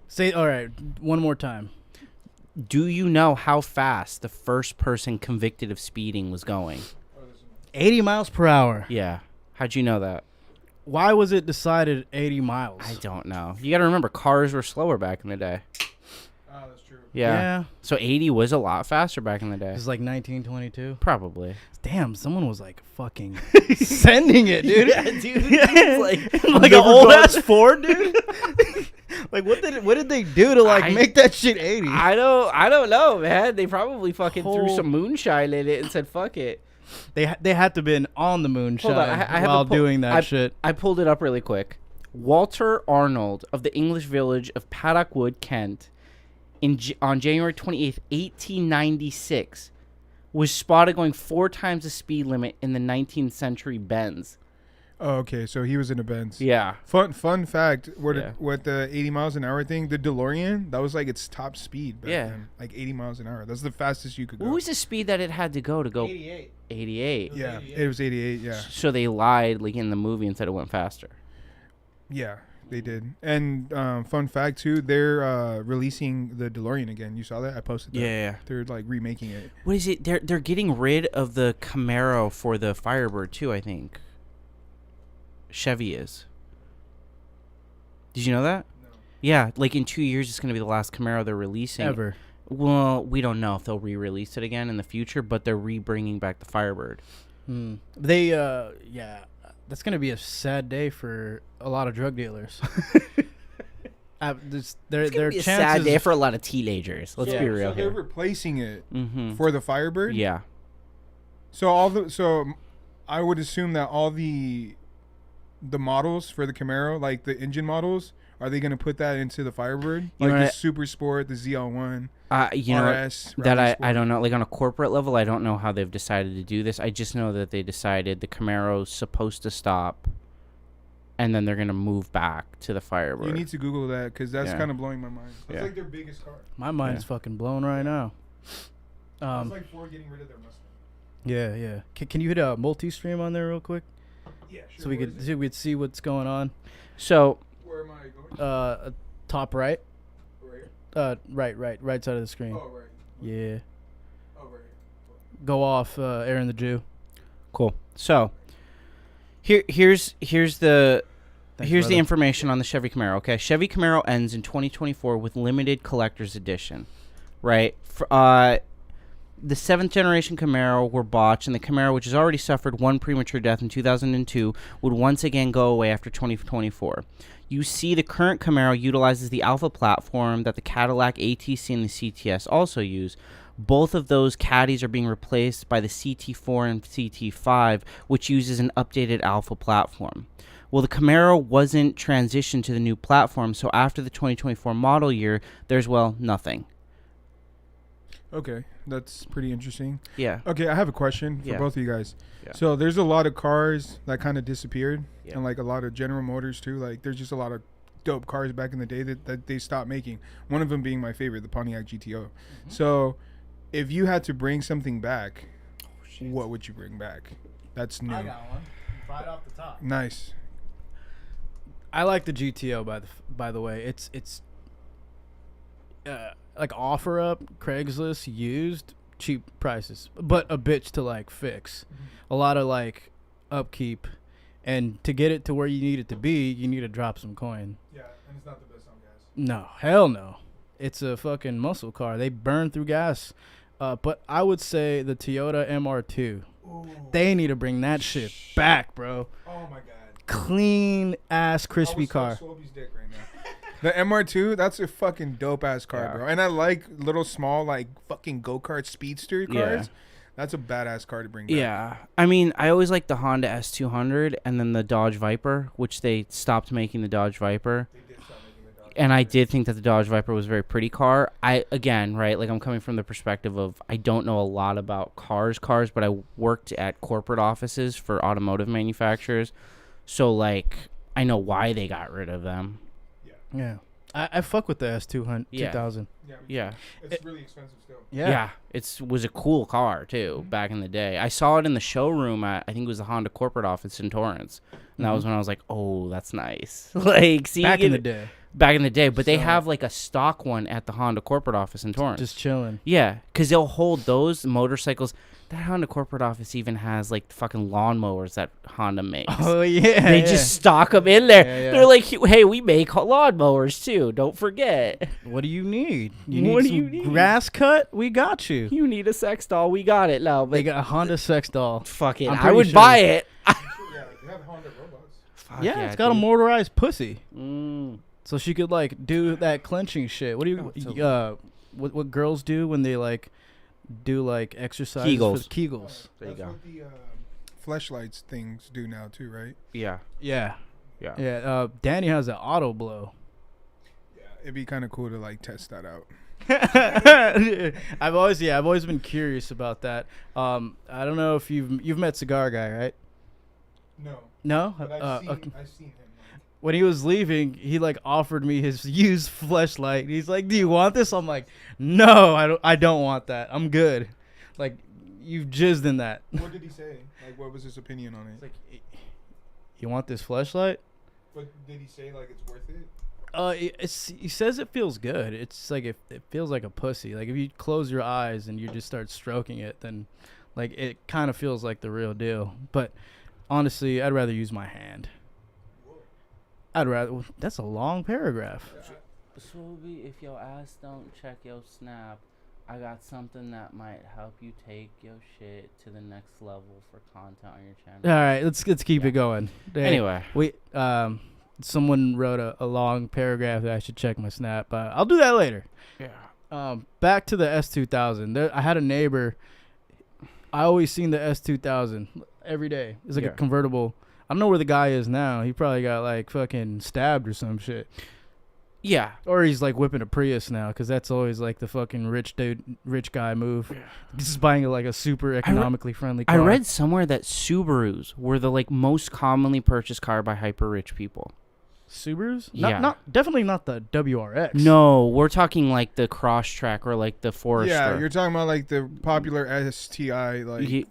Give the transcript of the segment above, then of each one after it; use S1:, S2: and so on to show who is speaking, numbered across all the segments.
S1: Say all right, one more time.
S2: Do you know how fast the first person convicted of speeding was going?
S1: 80 miles per hour.
S2: Yeah. How'd you know that?
S1: Why was it decided 80 miles?
S2: I don't know. You got to remember, cars were slower back in the day.
S3: Oh, that's true.
S2: Yeah. So 80 was a lot faster back in the day.
S1: It was like 1922.
S2: Probably.
S1: Damn, someone was like fucking sending it, dude.
S2: Yeah, dude. It's
S1: like an old ass Ford, dude. Like what did they do to make that shit 80?
S2: I don't know, man. They probably fucking threw some moonshine in it and said fuck it.
S1: They had to have been on the moonshine
S2: I
S1: while doing that shit.
S2: I pulled it up really quick. Walter Arnold of the English village of Paddock Wood, Kent, on January 28th, 1896, was spotted going 4 times the speed limit in the 19th century Benz.
S3: Oh, okay. So he was in a Benz.
S2: Yeah.
S3: Fun fact, with the 80 miles an hour thing, the DeLorean, that was like its top speed back then. Like 80 miles an hour. That's the fastest you could go.
S2: What was the speed that it had to go?
S1: 88.
S2: 88.
S3: Yeah, it was 88, yeah.
S2: So they lied like in the movie and said it went faster.
S3: Yeah, they did. And fun fact, too, they're releasing the DeLorean again. You saw that? I posted that.
S2: Yeah.
S3: They're like remaking it.
S2: What is it? They're getting rid of the Camaro for the Firebird, too, I think. Chevy is. Did you know that? No. Yeah, like in 2 years, it's going to be the last Camaro they're releasing.
S1: Ever.
S2: Well, we don't know if they'll re-release it again in the future, but they're re-bringing back the Firebird.
S1: They, that's going to be a sad day for a lot of drug dealers.
S2: It's going to be a sad day for a lot of teenagers. Let's be real here.
S3: They're replacing it for the Firebird?
S2: Yeah.
S3: So I would assume that all the models for the Camaro, like the engine models, are they going to put that into the Firebird? Like the Super Sport, the ZL1, RS?
S2: That I don't know. Like on a corporate level, I don't know how they've decided to do this. I just know that they decided the Camaro's supposed to stop, and then they're going to move back to the Firebird.
S3: You need to Google that because that's kind of blowing my mind. That's like their biggest car.
S1: My mind's fucking blown right now.
S3: It's like Ford getting rid of their Mustang.
S1: Yeah. Can you hit a multi-stream on there real quick?
S3: Yeah, sure.
S1: So we could see what's going on.
S2: So
S3: where am I going?
S1: Top right.
S3: Right.
S1: Right side of the screen.
S3: Oh, right.
S1: Yeah.
S3: Oh, right.
S1: Go off, Aaron the Jew.
S2: Cool. So here's the information on the Chevy Camaro. Okay, Chevy Camaro ends in 2024 with limited collector's edition, right? The 7th generation Camaro were botched, and the Camaro, which has already suffered one premature death in 2002, would once again go away after 2024. You see the current Camaro utilizes the Alpha platform that the Cadillac ATC and the CTS also use. Both of those Caddies are being replaced by the CT4 and CT5, which uses an updated Alpha platform. Well, the Camaro wasn't transitioned to the new platform, so after the 2024 model year, there's, nothing.
S3: Okay, that's pretty interesting.
S2: Yeah.
S3: Okay, I have a question for both of you guys.
S2: Yeah.
S3: So there's a lot of cars that kind of disappeared, and like a lot of General Motors too. Like there's just a lot of dope cars back in the day that they stopped making. One of them being my favorite, the Pontiac GTO. So if you had to bring something back, what would you bring back? That's new.
S1: I got one. Right off the top.
S3: Nice.
S1: I like the GTO by the way. It's like OfferUp, Craigslist, used, cheap prices, but a bitch to like fix. A lot of like upkeep, and to get it to where you need it to be, you need to drop some coin.
S3: Yeah, and it's not the best on gas.
S1: No, hell no. It's a fucking muscle car. They burn through gas. But I would say the Toyota MR2. Ooh. They need to bring that shit back, bro.
S3: Oh my god.
S1: Clean ass crispy car.
S3: Dick right now. The MR2, that's a fucking dope ass car, bro. And I like little small like fucking go-kart speedster cars. Yeah. That's a badass car to bring back.
S2: Yeah. I mean, I always liked the Honda S200 and then the Dodge Viper, which they stopped making the Dodge Viper. They did stop making the Dodge Viper. And I did think that the Dodge Viper was a very pretty car. Again, right, like I'm coming from the perspective of I don't know a lot about cars, but I worked at corporate offices for automotive manufacturers. So, like, I know why they got rid of them.
S1: Yeah. I fuck with the S200, 2000.
S2: Yeah.
S3: It's really expensive still.
S2: Yeah. It was a cool car, too, back in the day. I saw it in the showroom at, I think it was the Honda corporate office in Torrance. And that was when I was like, oh, that's nice. Like, seeing
S1: Back in
S2: it-
S1: the day.
S2: Back in the day, but they
S1: So-
S2: have like a stock one at the Honda corporate office in Torrance.
S1: Just chilling.
S2: Yeah, because they'll hold those motorcycles. That Honda corporate office even has like fucking lawnmowers that Honda makes.
S1: Oh, yeah.
S2: They just stock them in there.
S1: Yeah, yeah.
S2: They're like, hey, we make lawnmowers too. Don't forget.
S1: What do you need?
S2: What do
S1: some
S2: you need?
S1: grass cut? We got you.
S2: You need a sex doll. We got it now.
S1: They
S2: But
S1: got a Honda sex doll.
S2: fuck it.
S1: I'm
S2: I
S1: pretty
S2: would
S1: sure.
S2: buy it.
S3: Yeah, they have Honda robots.
S2: Fuck
S1: Yeah, it's got
S2: dude.
S1: a motorized pussy.
S2: Mm.
S1: So she could like do that clenching shit. What do you what girls do when they like do like exercises for the Kegels?
S2: There you
S3: That's
S2: go.
S3: what the fleshlights things do now too, right?
S2: Yeah.
S1: Yeah.
S2: Yeah.
S1: Yeah, Danny has an auto blow.
S3: Yeah, it'd be kind of cool to like test that out.
S1: I've always been curious about that. I don't know if you've met Cigar Guy, right?
S3: No,
S1: No?
S3: but I've seen him.
S1: When he was leaving, he like offered me his used fleshlight. He's like, "Do you want this?" I'm like, "No, I don't want that. I'm good." Like, you've jizzed in that.
S3: What did he say? Like, what was his opinion on
S1: It's
S3: it?
S1: like, "You want this fleshlight?"
S3: But did he say like it's worth it?
S1: He says it feels good. It's like it feels like a pussy. Like if you close your eyes and you just start stroking it, then like it kind of feels like the real deal. But honestly, I'd rather use my hand. That's a long paragraph.
S2: Swoby, if your ass don't check your snap, I got something that might help you take your shit to the next level for content on your channel.
S1: All right, let's keep it going. Hey,
S2: Anyway,
S1: someone wrote a long paragraph that I should check my snap. I'll do that later.
S2: yeah.
S1: Back to the S2000. I had a neighbor. I always seen the S2000 every day. It's like a
S2: Yeah.
S1: convertible. I don't know where the guy is now. He probably got like fucking stabbed or some shit.
S2: Yeah.
S1: Or he's like whipping a Prius now, because that's always like the fucking rich guy move. He's just buying like a super economically friendly car.
S2: I read somewhere that Subarus were the like most commonly purchased car by hyper rich people.
S1: Subarus?
S2: Yeah.
S1: Definitely not the WRX.
S2: No, we're talking like the Crosstrek or like the Forester.
S3: Yeah, you're talking about like the popular STI, like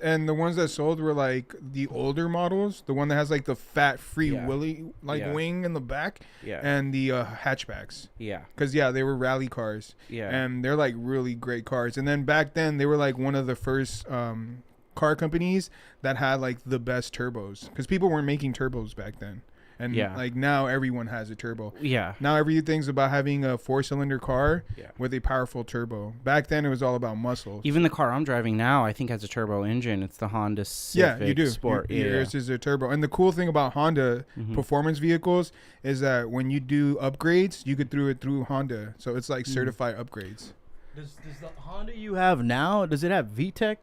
S3: and the ones that sold were like the older models, the one that has like the fat free willy wing in the back, and the hatchbacks.
S2: Yeah.
S3: Because they were rally cars.
S2: Yeah.
S3: And they're like really great cars. And then back then they were like one of the first car companies that had like the best turbos, because people weren't making turbos back then. And like now everyone has a turbo. Yeah. Now everything's about having a 4-cylinder car with a powerful turbo. Back then it was all about muscle.
S2: Even the car I'm driving now, I think, has a turbo engine. It's the Honda Civic
S3: you do.
S2: Sport.
S3: Yours is a turbo. And the cool thing about Honda performance vehicles is that when you do upgrades, you could do it through Honda. So it's like certified upgrades.
S1: Does the Honda you have now, does it have VTEC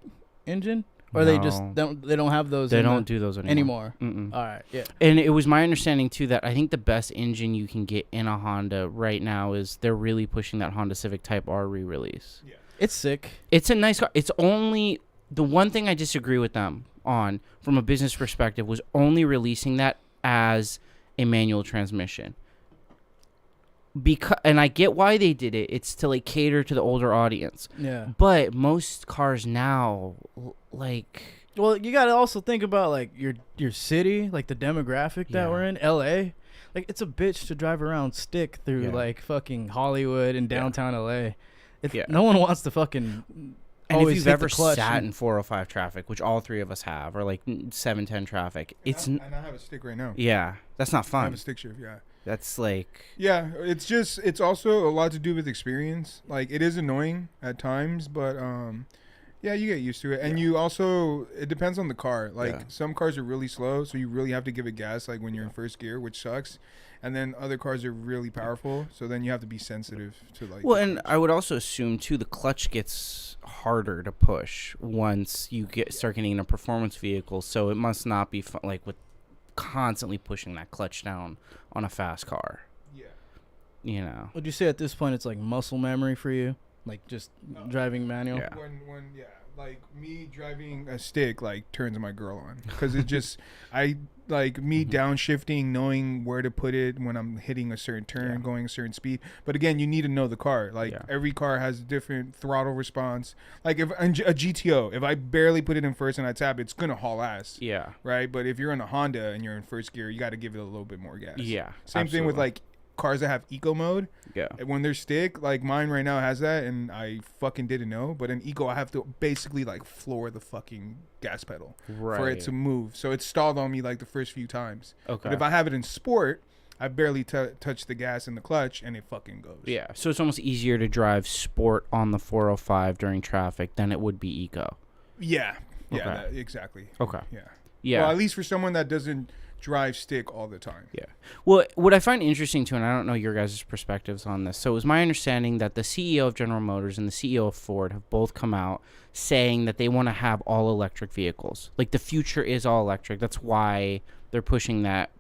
S1: engine? Or they just don't have those?
S2: They don't do those anymore.
S1: All right, yeah.
S2: And it was my understanding too that I think the best engine you can get in a Honda right now is they're really pushing that Honda Civic Type R re-release.
S1: Yeah, it's sick.
S2: It's a nice car. It's only the one thing I disagree with them on from a business perspective was only releasing that as a manual transmission. And I get why they did it. It's to like cater to the older audience.
S1: Yeah.
S2: But most cars now, like,
S1: well, you got to also think about like your city, like the demographic that we're in, LA. Like it's a bitch to drive around stick through like fucking Hollywood and downtown LA. No one wants to fucking.
S2: And if you've ever sat in 405 traffic, which all three of us have, or like 710 traffic,
S3: and I have a stick right now.
S2: Yeah, that's not fun.
S3: I have a stick shift. Yeah.
S2: That's like...
S3: Yeah, it's also a lot to do with experience. Like, it is annoying at times, but, you get used to it. And you also... It depends on the car. Like, some cars are really slow, so you really have to give it gas, like, when you're in first gear, which sucks. And then other cars are really powerful, so then you have to be sensitive to, like...
S2: Well, and I would also assume, too, the clutch gets harder to push once you start getting in a performance vehicle, so it must not be fun, like, with constantly pushing that clutch down on a fast car. Yeah. You know.
S1: Would you say at this point it's like muscle memory for you? Like just driving manual?
S3: Yeah. like me driving a stick like turns my girl on because it just I like me downshifting, knowing where to put it when I'm hitting a certain turn, going a certain speed. But again, you need to know the car. Like every car has different throttle response. Like if a GTO, if I barely put it in first and I tap, it's gonna haul ass.
S2: Yeah.
S3: Right. But if you're in a Honda and you're in first gear, you got to give it a little bit more gas.
S2: Yeah.
S3: Same thing with like cars that have eco mode.
S2: Yeah.
S3: When they're stick, like mine right now has that, and I fucking didn't know. But in eco, I have to basically like floor the fucking gas pedal for it to move. So it stalled on me like the first few times. Okay. But if I have it in sport, I barely touch the gas and the clutch, and it fucking goes.
S2: Yeah. So it's almost easier to drive sport on the 405 during traffic than it would be eco.
S3: Yeah. Yeah. Exactly.
S2: Okay.
S3: Yeah.
S2: Yeah.
S3: Well, at least for someone that doesn't drive stick all the time.
S2: Yeah. Well, what I find interesting too, and I don't know your guys' perspectives on this. So it was my understanding that the CEO of General Motors and the CEO of Ford have both come out saying that they want to have all electric vehicles. Like the future is all electric. That's why they're pushing that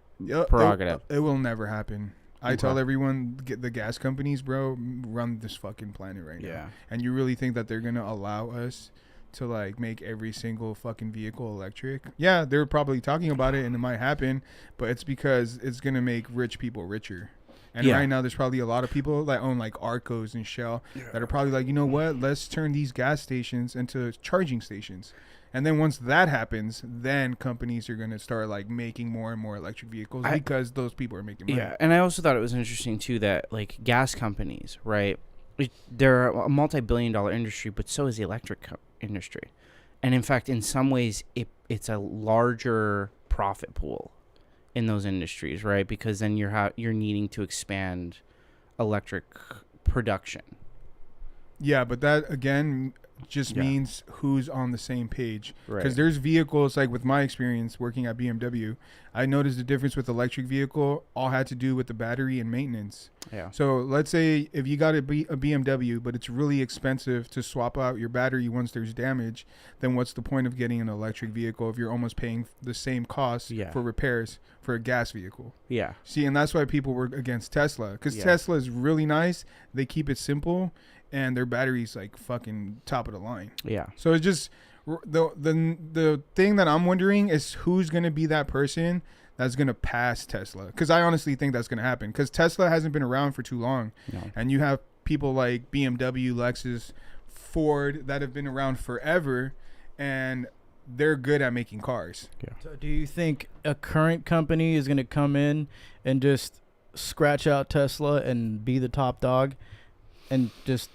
S2: prerogative.
S3: It will never happen. I tell everyone, the gas companies, bro, run this fucking planet right now. And you really think that they're going to allow us to like make every single fucking vehicle electric? Yeah, they're probably talking about it and it might happen, but it's because it's going to make rich people richer. And right now there's probably a lot of people that own like Arcos and Shell that are probably like, you know what, let's turn these gas stations into charging stations. And then once that happens, then companies are going to start like making more and more electric vehicles because those people are making money.
S2: Yeah, and I also thought it was interesting too that like gas companies, right? They're a multi-billion-dollar industry, but so is the electric industry. And in fact, in some ways, it's a larger profit pool in those industries, right? Because then you're needing to expand electric production.
S3: Yeah, but that again just means who's on the same page. Because there's vehicles, like with my experience working at BMW, I noticed the difference with electric vehicle all had to do with the battery and maintenance. Yeah. So let's say if you got a BMW, but it's really expensive to swap out your battery once there's damage, then what's the point of getting an electric vehicle if you're almost paying the same cost for repairs for a gas vehicle? Yeah. See, and that's why people were against Tesla. Because Tesla is really nice. They keep it simple. And their battery's like fucking top of the line. Yeah. So it's just the thing that I'm wondering is who's gonna be that person that's gonna pass Tesla? Because I honestly think that's gonna happen. Because Tesla hasn't been around for too long, and you have people like BMW, Lexus, Ford that have been around forever, and they're good at making cars.
S1: Yeah. So do you think a current company is gonna come in and just scratch out Tesla and be the top dog, and just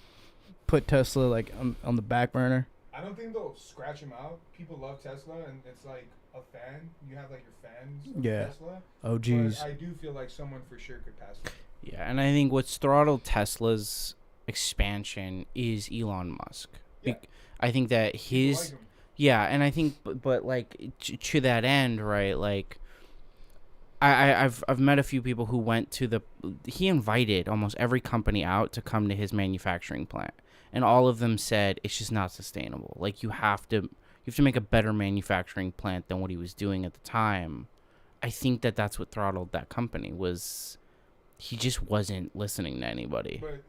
S1: put Tesla like on the back burner?
S3: I don't think they'll scratch him out. People love Tesla, and it's like a fan. You have like your fans of Tesla. Oh, geez. But I do feel like someone for sure could pass them.
S2: Yeah, and I think what's throttled Tesla's expansion is Elon Musk. Yeah. I think that his... Like yeah, and I think, but like, to that end, right, like... I've met a few people who went to he invited almost every company out to come to his manufacturing plant, and all of them said it's just not sustainable. Like you have to make a better manufacturing plant than what he was doing at the time. I think that's what throttled that company was he just wasn't listening to anybody.
S3: But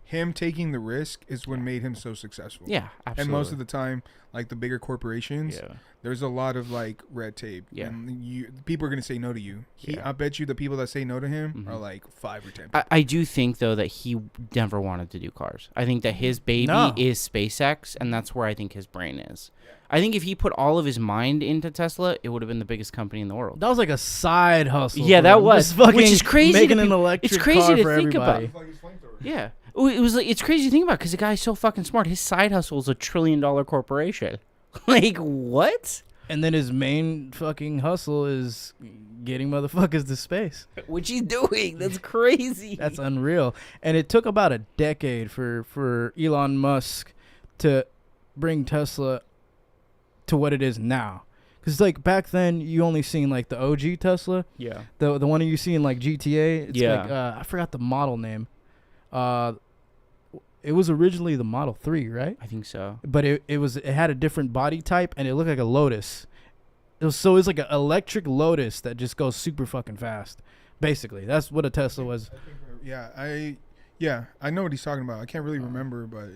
S3: him taking the risk is what made him so successful. Yeah, absolutely. And most of the time, like the bigger corporations, there's a lot of like red tape. Yeah. And people are going to say no to you. I bet you the people that say no to him are like 5 or 10 people.
S2: I do think, though, that he never wanted to do cars. I think that his baby is SpaceX, and that's where I think his brain is. Yeah. I think if he put all of his mind into Tesla, it would have been the biggest company in the world.
S1: That was like a side hustle.
S2: Yeah, that was. Which is crazy.
S1: Making an electric car for everybody.
S2: Yeah. It was like, it's crazy to think about because the guy's so fucking smart. His side hustle is $1 trillion corporation. Like, what?
S1: And then his main fucking hustle is getting motherfuckers to space.
S2: Which he's doing. That's crazy.
S1: That's unreal. And it took about a decade for Elon Musk to bring Tesla to what it is now. Because, like, back then, you only seen, like, the OG Tesla. Yeah. The one you see in, like, GTA. It's like, I forgot the model name. It was originally the Model 3, right?
S2: I think so.
S1: But it had a different body type, and it looked like a Lotus. It was like an electric Lotus that just goes super fucking fast. Basically, that's what a Tesla was.
S3: I know what he's talking about. I can't really remember, but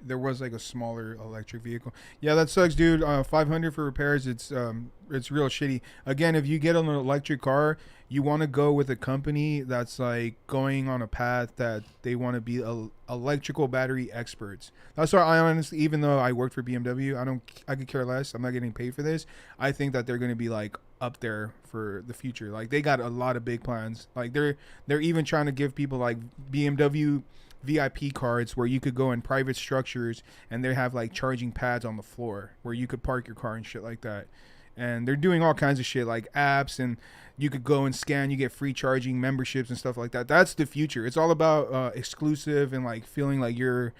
S3: there was like a smaller electric vehicle. Yeah, that sucks, dude. 500 for repairs. It's real shitty. Again, if you get an electric car, you want to go with a company that's like going on a path that they want to be electrical battery experts. That's why I honestly, even though I worked for BMW, I could care less. I'm not getting paid for this. I think that they're going to be like up there for the future. Like they got a lot of big plans. Like they're even trying to give people like BMW VIP cards where you could go in private structures and they have like charging pads on the floor where you could park your car and shit like that. And they're doing all kinds of shit like apps, and you could go and scan, you get free charging memberships and stuff like that. That's the future. It's all about exclusive and like feeling like you're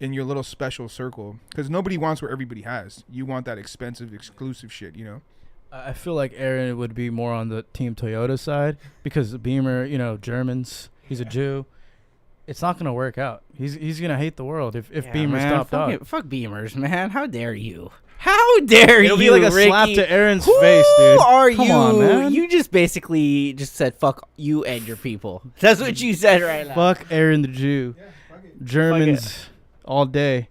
S3: in your little special circle, because nobody wants what everybody has. You want that expensive exclusive shit, you know.
S1: I feel like Aaron would be more on the Team Toyota side because Beamer, you know, Germans, he's a Jew. It's not gonna work out. He's gonna hate the world if Beamer's stopped off.
S2: Fuck Beamers, man. How dare you? How dare
S1: It'll
S2: you?
S1: be like a
S2: Ricky.
S1: slap to Aaron's face, dude.
S2: Who are
S1: Come
S2: you?
S1: on, man.
S2: You just basically just said fuck you and your people. That's what you said right now.
S1: Fuck Aaron the Jew.
S3: Yeah, fuck it.
S1: Germans all day.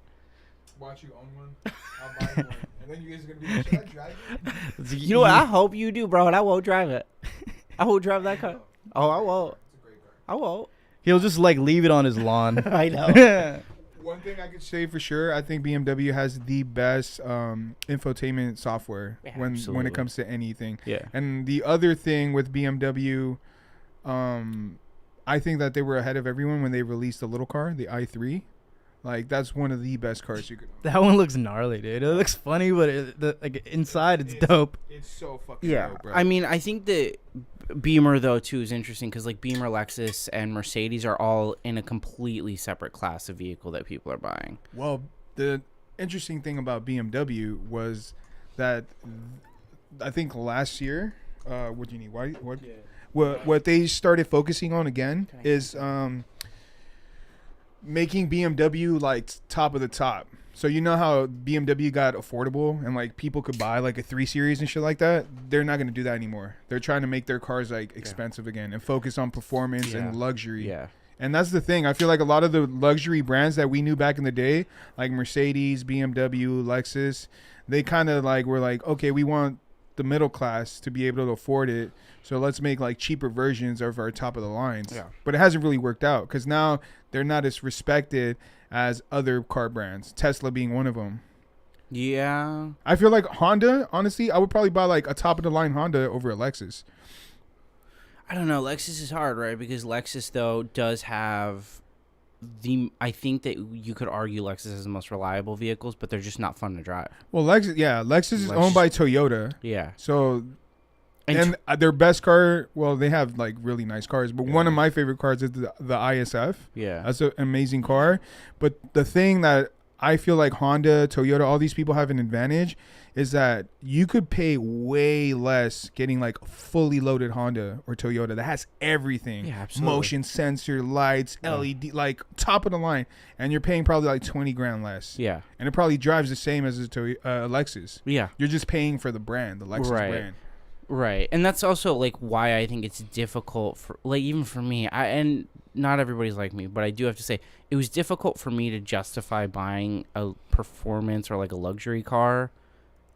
S3: Watch you own one. I'll buy one. And then you guys are gonna be like, should I drive it?
S2: You know what? I hope you do, bro. And I won't drive it. I won't drive that car. Oh, I won't.
S3: It's a great car.
S2: I won't.
S1: He'll just like leave it on his lawn.
S2: I know.
S3: One thing I could say for sure, I think BMW has the best infotainment software when
S2: absolutely.
S3: it comes to anything.
S2: Yeah.
S3: And the other thing with BMW, I think that they were ahead of everyone when they released the little car, the i3. Like that's one of the best cars you could.
S1: That one looks gnarly, dude. It looks funny, but like inside, it's dope.
S3: It's so fucking
S2: Yeah.
S3: dope, bro.
S2: I mean, I think that Beamer though too is interesting because like Beamer, Lexus, and Mercedes are all in a completely separate class of vehicle that people are buying.
S3: Well, the interesting thing about BMW was that I think last year, what do you need? What they started focusing on again is making BMW like top of the top. So you know how BMW got affordable and like people could buy like a 3 Series and shit like that? They're not going to do that anymore. They're trying to make their cars like expensive again and focus on performance and luxury.
S2: Yeah.
S3: And that's the thing. I feel like a lot of the luxury brands that we knew back in the day, like Mercedes, BMW, Lexus, they kind of like were like, okay, we want the middle class to be able to afford it. So let's make like cheaper versions of our top of the lines.
S2: Yeah.
S3: But it hasn't really worked out because now they're not as respected as other car brands, Tesla being one of them.
S2: Yeah.
S3: I feel like Honda, honestly, I would probably buy like a top of the line Honda over a Lexus.
S2: I don't know. Lexus is hard, right? Because Lexus, though, does have I think that you could argue Lexus has the most reliable vehicles, but they're just not fun to drive.
S3: Well, Lexus is owned by Toyota.
S2: Yeah.
S3: So, and their best car, well, they have like really nice cars, but one of my favorite cars is the ISF.
S2: Yeah.
S3: That's an amazing car. But the thing that I feel like Honda, Toyota, all these people have an advantage is that you could pay way less getting like a fully loaded Honda or Toyota that has everything.
S2: Yeah, absolutely.
S3: Motion sensor, lights, LED, like top of the line. And you're paying probably like 20 grand less.
S2: Yeah.
S3: And it probably drives the same as a Lexus.
S2: Yeah.
S3: You're just paying for the brand, the Lexus brand.
S2: Right. And that's also like why I think it's difficult for like even for me. And not everybody's like me, but I do have to say it was difficult for me to justify buying a performance or like a luxury car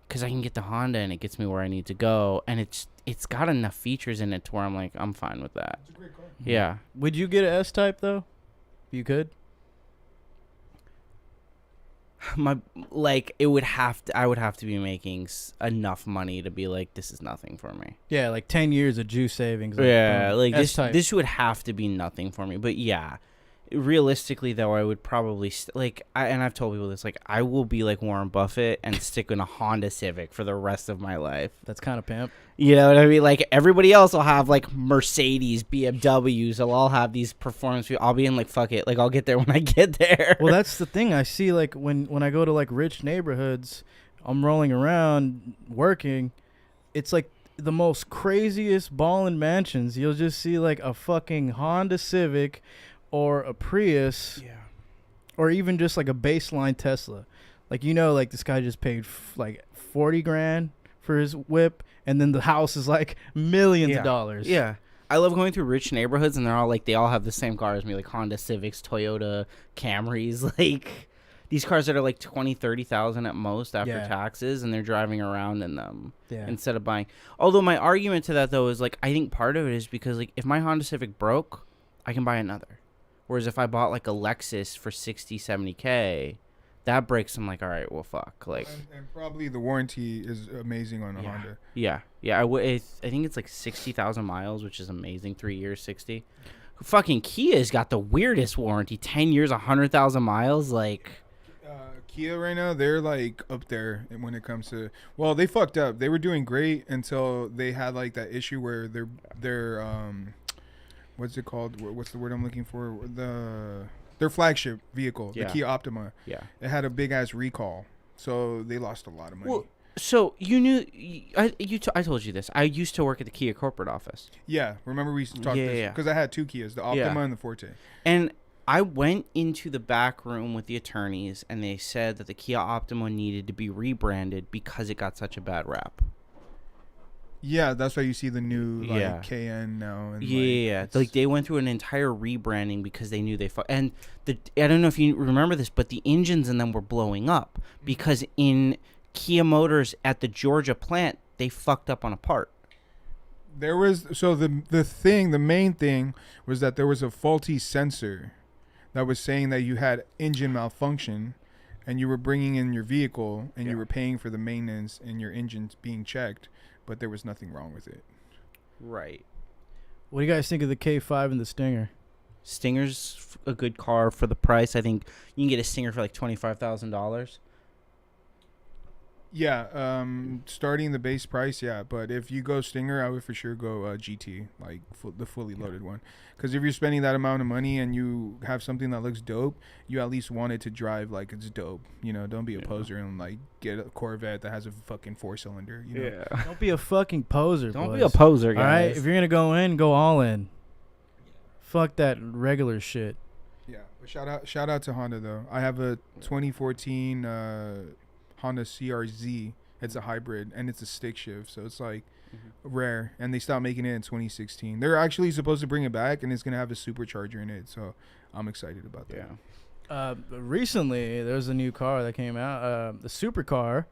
S2: because I can get the Honda and it gets me where I need to go, and it's got enough features in it to where I'm like I'm fine with that.
S3: It's a great car.
S2: Yeah.
S1: Would you get an S-Type though? You could.
S2: I would have to be making enough money to be like this is nothing for me.
S1: Yeah, like 10 years of juice savings.
S2: Yeah, like
S1: S-Type.
S2: this would have to be nothing for me. But yeah, realistically though, I would probably I've told people this, like I will be like Warren Buffett and stick in a Honda Civic for the rest of my life.
S1: That's kind of pimp.
S2: You know what I mean? Like everybody else will have like Mercedes, BMWs. They'll all have these performance. I'll be in like fuck it. Like I'll get there when I get there.
S1: Well, that's the thing. I see like when I go to like rich neighborhoods, I'm rolling around working. It's like the most craziest ballin' mansions. You'll just see like a fucking Honda Civic or a Prius.
S2: Yeah.
S1: Or even just like a baseline Tesla. Like, you know, like this guy just paid like 40 grand for his whip, and then the house is like millions of dollars.
S2: Yeah. I love going through rich neighborhoods, and they all have the same car as me, like Honda Civics, Toyota Camrys. Like these cars that are like 20, 30,000 at most after
S1: Yeah.
S2: taxes, and they're driving around in them
S1: Yeah.
S2: instead of buying. Although my argument to that though is like I think part of it is because like if my Honda Civic broke, I can buy another. Whereas if I bought like a Lexus for 60, 70K, that breaks. I'm like, all right, well, fuck. Like,
S3: and probably the warranty is amazing on a Honda.
S2: yeah. I think it's like 60,000 miles, which is amazing. 3 years, 60. Fucking Kia's got the weirdest warranty. 10 years, 100,000 miles. Like,
S3: Kia right now, they're like up there when it comes to. Well, they fucked up. They were doing great until they had like that issue where their what's it called? What's the word I'm looking for? Their flagship vehicle, the Kia Optima.
S2: yeah.
S3: It had a big ass recall, so they lost a lot of money.
S2: Well, so you knew, I told you this. I used to work at the Kia corporate office.
S3: Yeah, remember we talked this because I had two Kias, the Optima and the Forte.
S2: And I went into the back room with the attorneys, and they said that the Kia Optima needed to be rebranded because it got such a bad rap.
S3: Yeah, that's why you see the new KN now. And
S2: like they went through an entire rebranding because they knew and I don't know if you remember this, but the engines in them were blowing up because in Kia Motors at the Georgia plant they fucked up on a part.
S3: There was the main thing was that there was a faulty sensor that was saying that you had engine malfunction, and you were bringing in your vehicle and you were paying for the maintenance and your engine's being checked. But there was nothing wrong with it.
S2: Right.
S1: What do you guys think of the K5 and the Stinger?
S2: Stinger's a good car for the price. I think you can get a Stinger for like $25,000.
S3: Yeah, starting the base price, yeah. But if you go Stinger, I would for sure go GT, like the fully loaded one. Because if you're spending that amount of money and you have something that looks dope, you at least want it to drive like it's dope. You know, don't be a poser and like get a Corvette that has a fucking 4-cylinder. You know?
S2: Yeah.
S1: Don't be a fucking poser.
S2: Don't be a poser, guys.
S1: All right, if you're gonna go in, go all in. Fuck that regular shit.
S3: Yeah, but shout out to Honda though. I have a 2014 Honda CRZ. It's a hybrid and it's a stick shift, so it's like rare. And they stopped making it in 2016. They're actually supposed to bring it back, and it's gonna have a supercharger in it. So I'm excited about that.
S2: Yeah.
S1: Recently, there's a new car that came out, the supercar,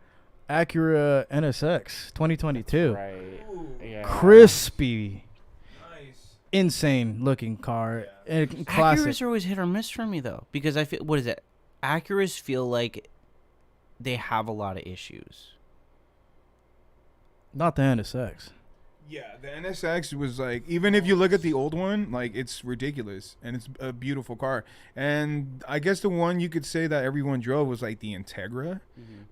S1: Acura NSX 2022.
S2: Right. Yeah.
S1: Crispy. Insane looking car. And classic.
S2: Acuras are always hit or miss for me though, because I feel Acuras feel like they have a lot of issues.
S1: Not the NSX.
S3: Yeah, the NSX was like, even if you look at the old one, like it's ridiculous and it's a beautiful car. And I guess the one you could say that everyone drove was like the Integra,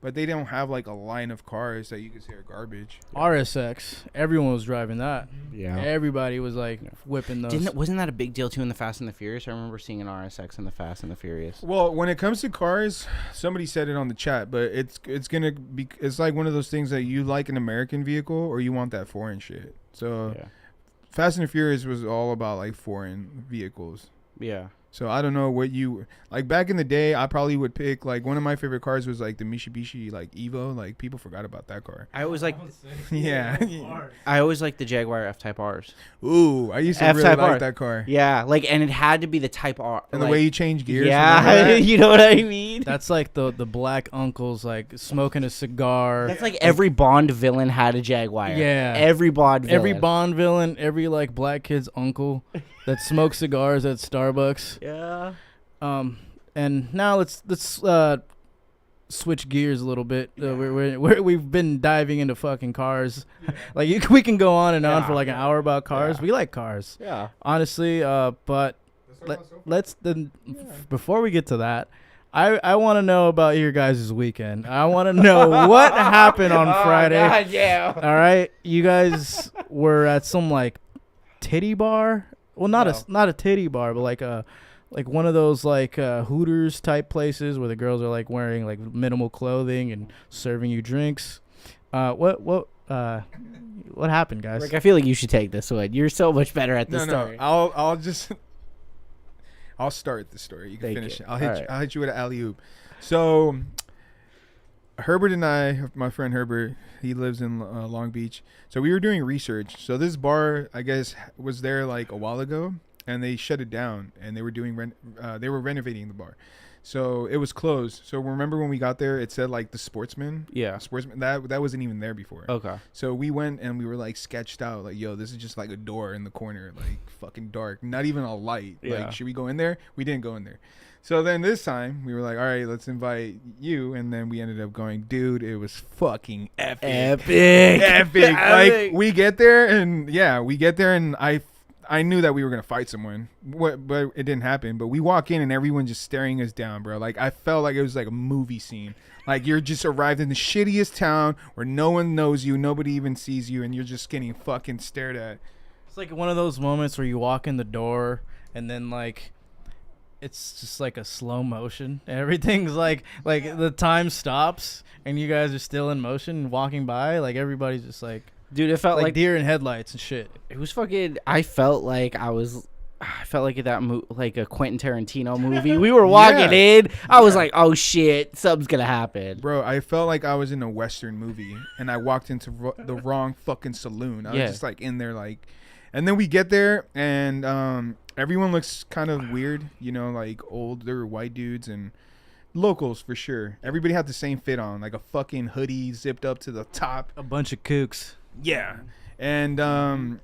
S3: but they don't have like a line of cars that you could say are garbage.
S1: RSX, everyone was driving that.
S2: Yeah.
S1: Everybody was like whipping those.
S2: Wasn't that a big deal too in the Fast and the Furious? I remember seeing an RSX in the Fast and the Furious.
S3: Well, when it comes to cars, somebody said it on the chat, but it's gonna be, it's like one of those things that you like an American vehicle or you want that foreign shit. So Fast and the Furious was all about like foreign vehicles.
S2: Yeah.
S3: So I don't know what you like. Back in the day, I probably would pick like one of my favorite cars was like the Mitsubishi like Evo. Like people forgot about that car.
S2: I always like
S3: I
S2: always like the Jaguar F-Type Rs.
S3: Ooh, I used to really
S2: F-Type
S3: like
S2: R.
S3: that car.
S2: Yeah, like, and it had to be the Type R.
S3: And
S2: like,
S3: the way you change gears.
S2: Yeah, you know what I mean.
S1: That's like the black uncles like smoking a cigar.
S2: That's like every Bond villain had a Jaguar.
S1: Yeah.
S2: Every Bond villain.
S1: Every Bond villain, every like black kid's uncle that smokes cigars at Starbucks.
S2: Yeah.
S1: And now let's switch gears a little bit. We've been diving into fucking cars. Like we can go on and on for like an hour about cars.
S2: Yeah.
S1: We like cars.
S2: Yeah.
S1: Honestly, but let's before we get to that, I want to know about your guys' weekend. I want to know what happened on Friday.
S2: God, yeah.
S1: All right, you guys were at some like titty bar. Well, not a titty bar, but like one of those like Hooters type places where the girls are like wearing like minimal clothing and serving you drinks. What happened, guys?
S2: Rick, I feel like you should take this one. You're so much better at this story.
S3: I'll start the story. You can finish it. I'll hit you with an alley-oop. So Herbert and I, my friend Herbert, he lives in Long Beach. So we were doing research. So this bar, I guess, was there like a while ago, and they shut it down, and they were doing they were renovating the bar. So it was closed. So remember when we got there, it said like the Sportsman.
S2: Yeah.
S3: Sportsman. That wasn't even there before.
S2: Okay.
S3: So we went and we were like sketched out. Like, yo, this is just like a door in the corner, like fucking dark. Not even a light.
S2: Yeah.
S3: Like, should we go in there? We didn't go in there. So then this time we were like, all right, let's invite you. And then we ended up going, dude, it was fucking epic. Epic. Like we get there and I knew that we were going to fight someone, but it didn't happen. But we walk in and everyone just staring us down, bro. Like I felt like it was like a movie scene. Like you're just arrived in the shittiest town where no one knows you. Nobody even sees you. And you're just getting fucking stared at.
S1: It's like one of those moments where you walk in the door and then like it's just like a slow motion. Everything's like the time stops and you guys are still in motion walking by. Like everybody's just like,
S2: dude, it felt
S1: like deer in headlights and shit.
S2: It was fucking. I felt like that like a Quentin Tarantino movie. We were walking in. I was like, oh shit, something's gonna happen,
S3: bro. I felt like I was in a Western movie and I walked into the wrong fucking saloon. I was just like in there like, and then we get there and everyone looks kind of weird, you know, like older white dudes and locals for sure. Everybody had the same fit on, like a fucking hoodie zipped up to the top.
S1: A bunch of kooks.
S3: Yeah. And the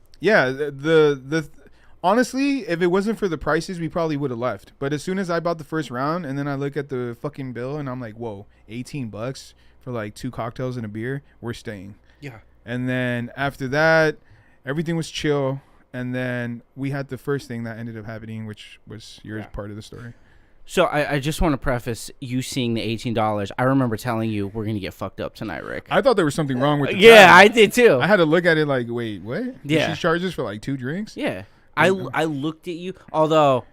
S3: honestly, if it wasn't for the prices, we probably would have left. But as soon as I bought the first round and then I look at the fucking bill and I'm like, whoa, $18 for like 2 cocktails and a beer, we're staying.
S2: Yeah.
S3: And then after that, everything was chill. And then we had the first thing that ended up happening, which was your part of the story.
S2: So I just want to preface you seeing the $18. I remember telling you we're going to get fucked up tonight, Rick.
S3: I thought there was something wrong with the
S2: Yeah,
S3: tab.
S2: I did too.
S3: I had to look at it like, wait, what?
S2: Yeah.
S3: Did she charge us for like 2 drinks?
S2: Yeah. I looked at you, although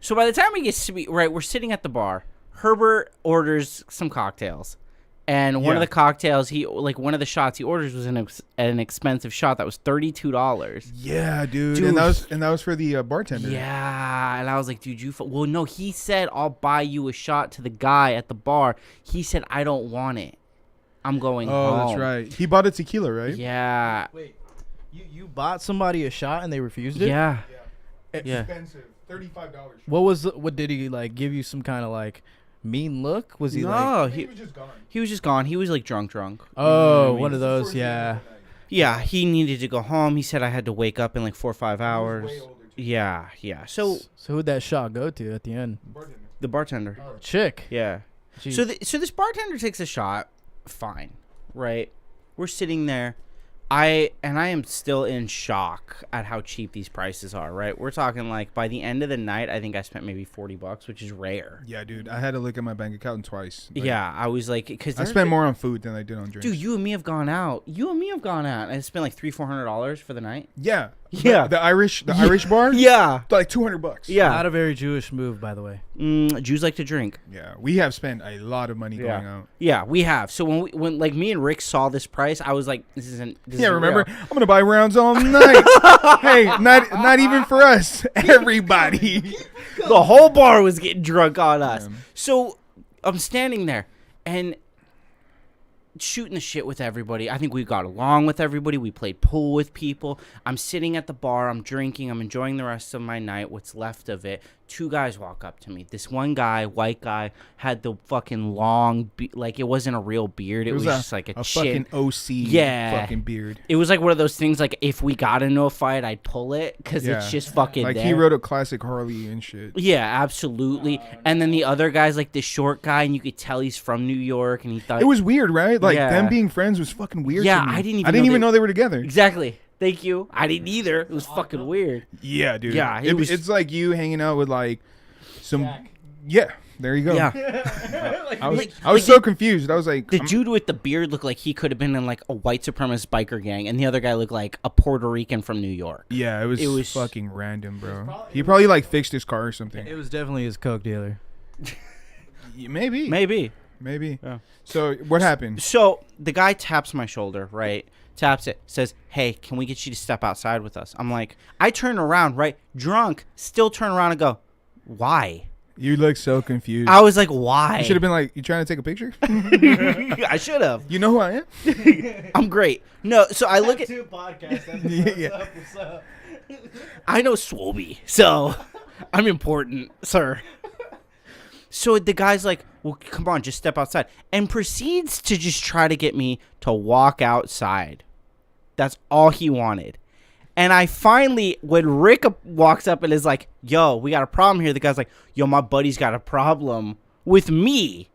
S2: so by the time we get to be, right, we're sitting at the bar. Herbert orders some cocktails. And one of the cocktails one of the shots he orders was an expensive shot that was $32.
S3: Yeah, dude. And that was for the bartender.
S2: Yeah, and I was like, dude, well, no, he said I'll buy you a shot to the guy at the bar. He said I don't want it. I'm going home.
S3: Oh, that's right. He bought a tequila, right?
S2: Yeah.
S1: Wait, you bought somebody a shot and they refused it?
S2: Yeah.
S3: Expensive. $35.
S1: What did he like give you some kind of like mean look? Was he like
S3: He was just gone.
S2: He was just gone. He was like drunk.
S1: Oh, one of those, yeah.
S2: Yeah, he needed to go home. He said I had to wake up in like 4 or 5 hours.
S3: Way older, too.
S2: Yeah. So
S1: who'd that shot go to at the end?
S2: the bartender.
S3: Oh.
S1: Chick.
S2: Yeah.
S1: Jeez.
S2: So this bartender takes a shot. Fine, right? We're sitting there. I am still in shock at how cheap these prices are, right? We're talking like by the end of the night, I think I spent maybe $40, which is rare.
S3: Yeah, dude. I had to look at my bank account twice. Like,
S2: Yeah, I was like, because
S3: I spent more on food than I did on drinks.
S2: Dude, you and me have gone out. I spent like $300-$400 for the night.
S3: Yeah.
S2: Yeah.
S3: The Irish bar?
S2: Yeah.
S3: Like $200.
S2: Yeah.
S1: Not a very Jewish move, by the way.
S2: Jews like to drink.
S3: Yeah. We have spent a lot of money going out.
S2: Yeah, we have. So when like me and Rick saw this price, I was like, this isn't
S3: remember?
S2: real.
S3: I'm gonna buy rounds all night. Hey, not even for us. Everybody.
S2: The whole bar was getting drunk on us.
S3: Yeah.
S2: So I'm standing there and shooting the shit with everybody. I think we got along with everybody. We played pool with people. I'm sitting at the bar. I'm drinking. I'm enjoying the rest of my night, what's left of it. 2 guys walk up to me. This one guy, white guy, had the fucking long, like it wasn't a real beard. It was just like a
S3: fucking OC fucking beard.
S2: It was like one of those things like if we got into a fight, I'd pull it because it's just fucking
S3: like
S2: there.
S3: he rode a classic Harley and shit.
S2: Yeah, absolutely. And then the other guy's like the short guy, and you could tell he's from New York, and he thought
S3: It was weird, right? Like them being friends was fucking weird.
S2: Yeah,
S3: to me.
S2: I didn't
S3: even know they were together.
S2: Exactly. Thank you. I didn't either. It was fucking weird.
S3: Yeah, dude.
S2: Yeah,
S3: it's like you hanging out with like some. Yeah, there you go.
S2: Yeah.
S3: I was so confused. I was like,
S2: The dude with the beard looked like he could have been in like a white supremacist biker gang, and the other guy looked like a Puerto Rican from New York.
S3: Yeah, it was fucking random, bro. He probably like fixed his car or something.
S1: It was definitely his coke dealer.
S3: Maybe.
S2: Yeah.
S3: So what happened?
S2: So the guy taps my shoulder, right? Taps it, says, "Hey, can we get you to step outside with us?" I'm like, I turn around, right? Drunk, still turn around and go, "Why?"
S3: You look so confused.
S2: I was like, "Why?"
S3: You should have been like, "You trying to take a picture?"
S2: I should have.
S3: You know who I am?
S2: I'm great. No, so I look at
S1: 2 podcasts.
S3: What's
S1: up?
S2: I know Swoby, so I'm important, sir. So the guy's like, well, come on, just step outside. And proceeds to just try to get me to walk outside. That's all he wanted. And I finally, when Rick walks up and is like, yo, we got a problem here. The guy's like, yo, my buddy's got a problem with me.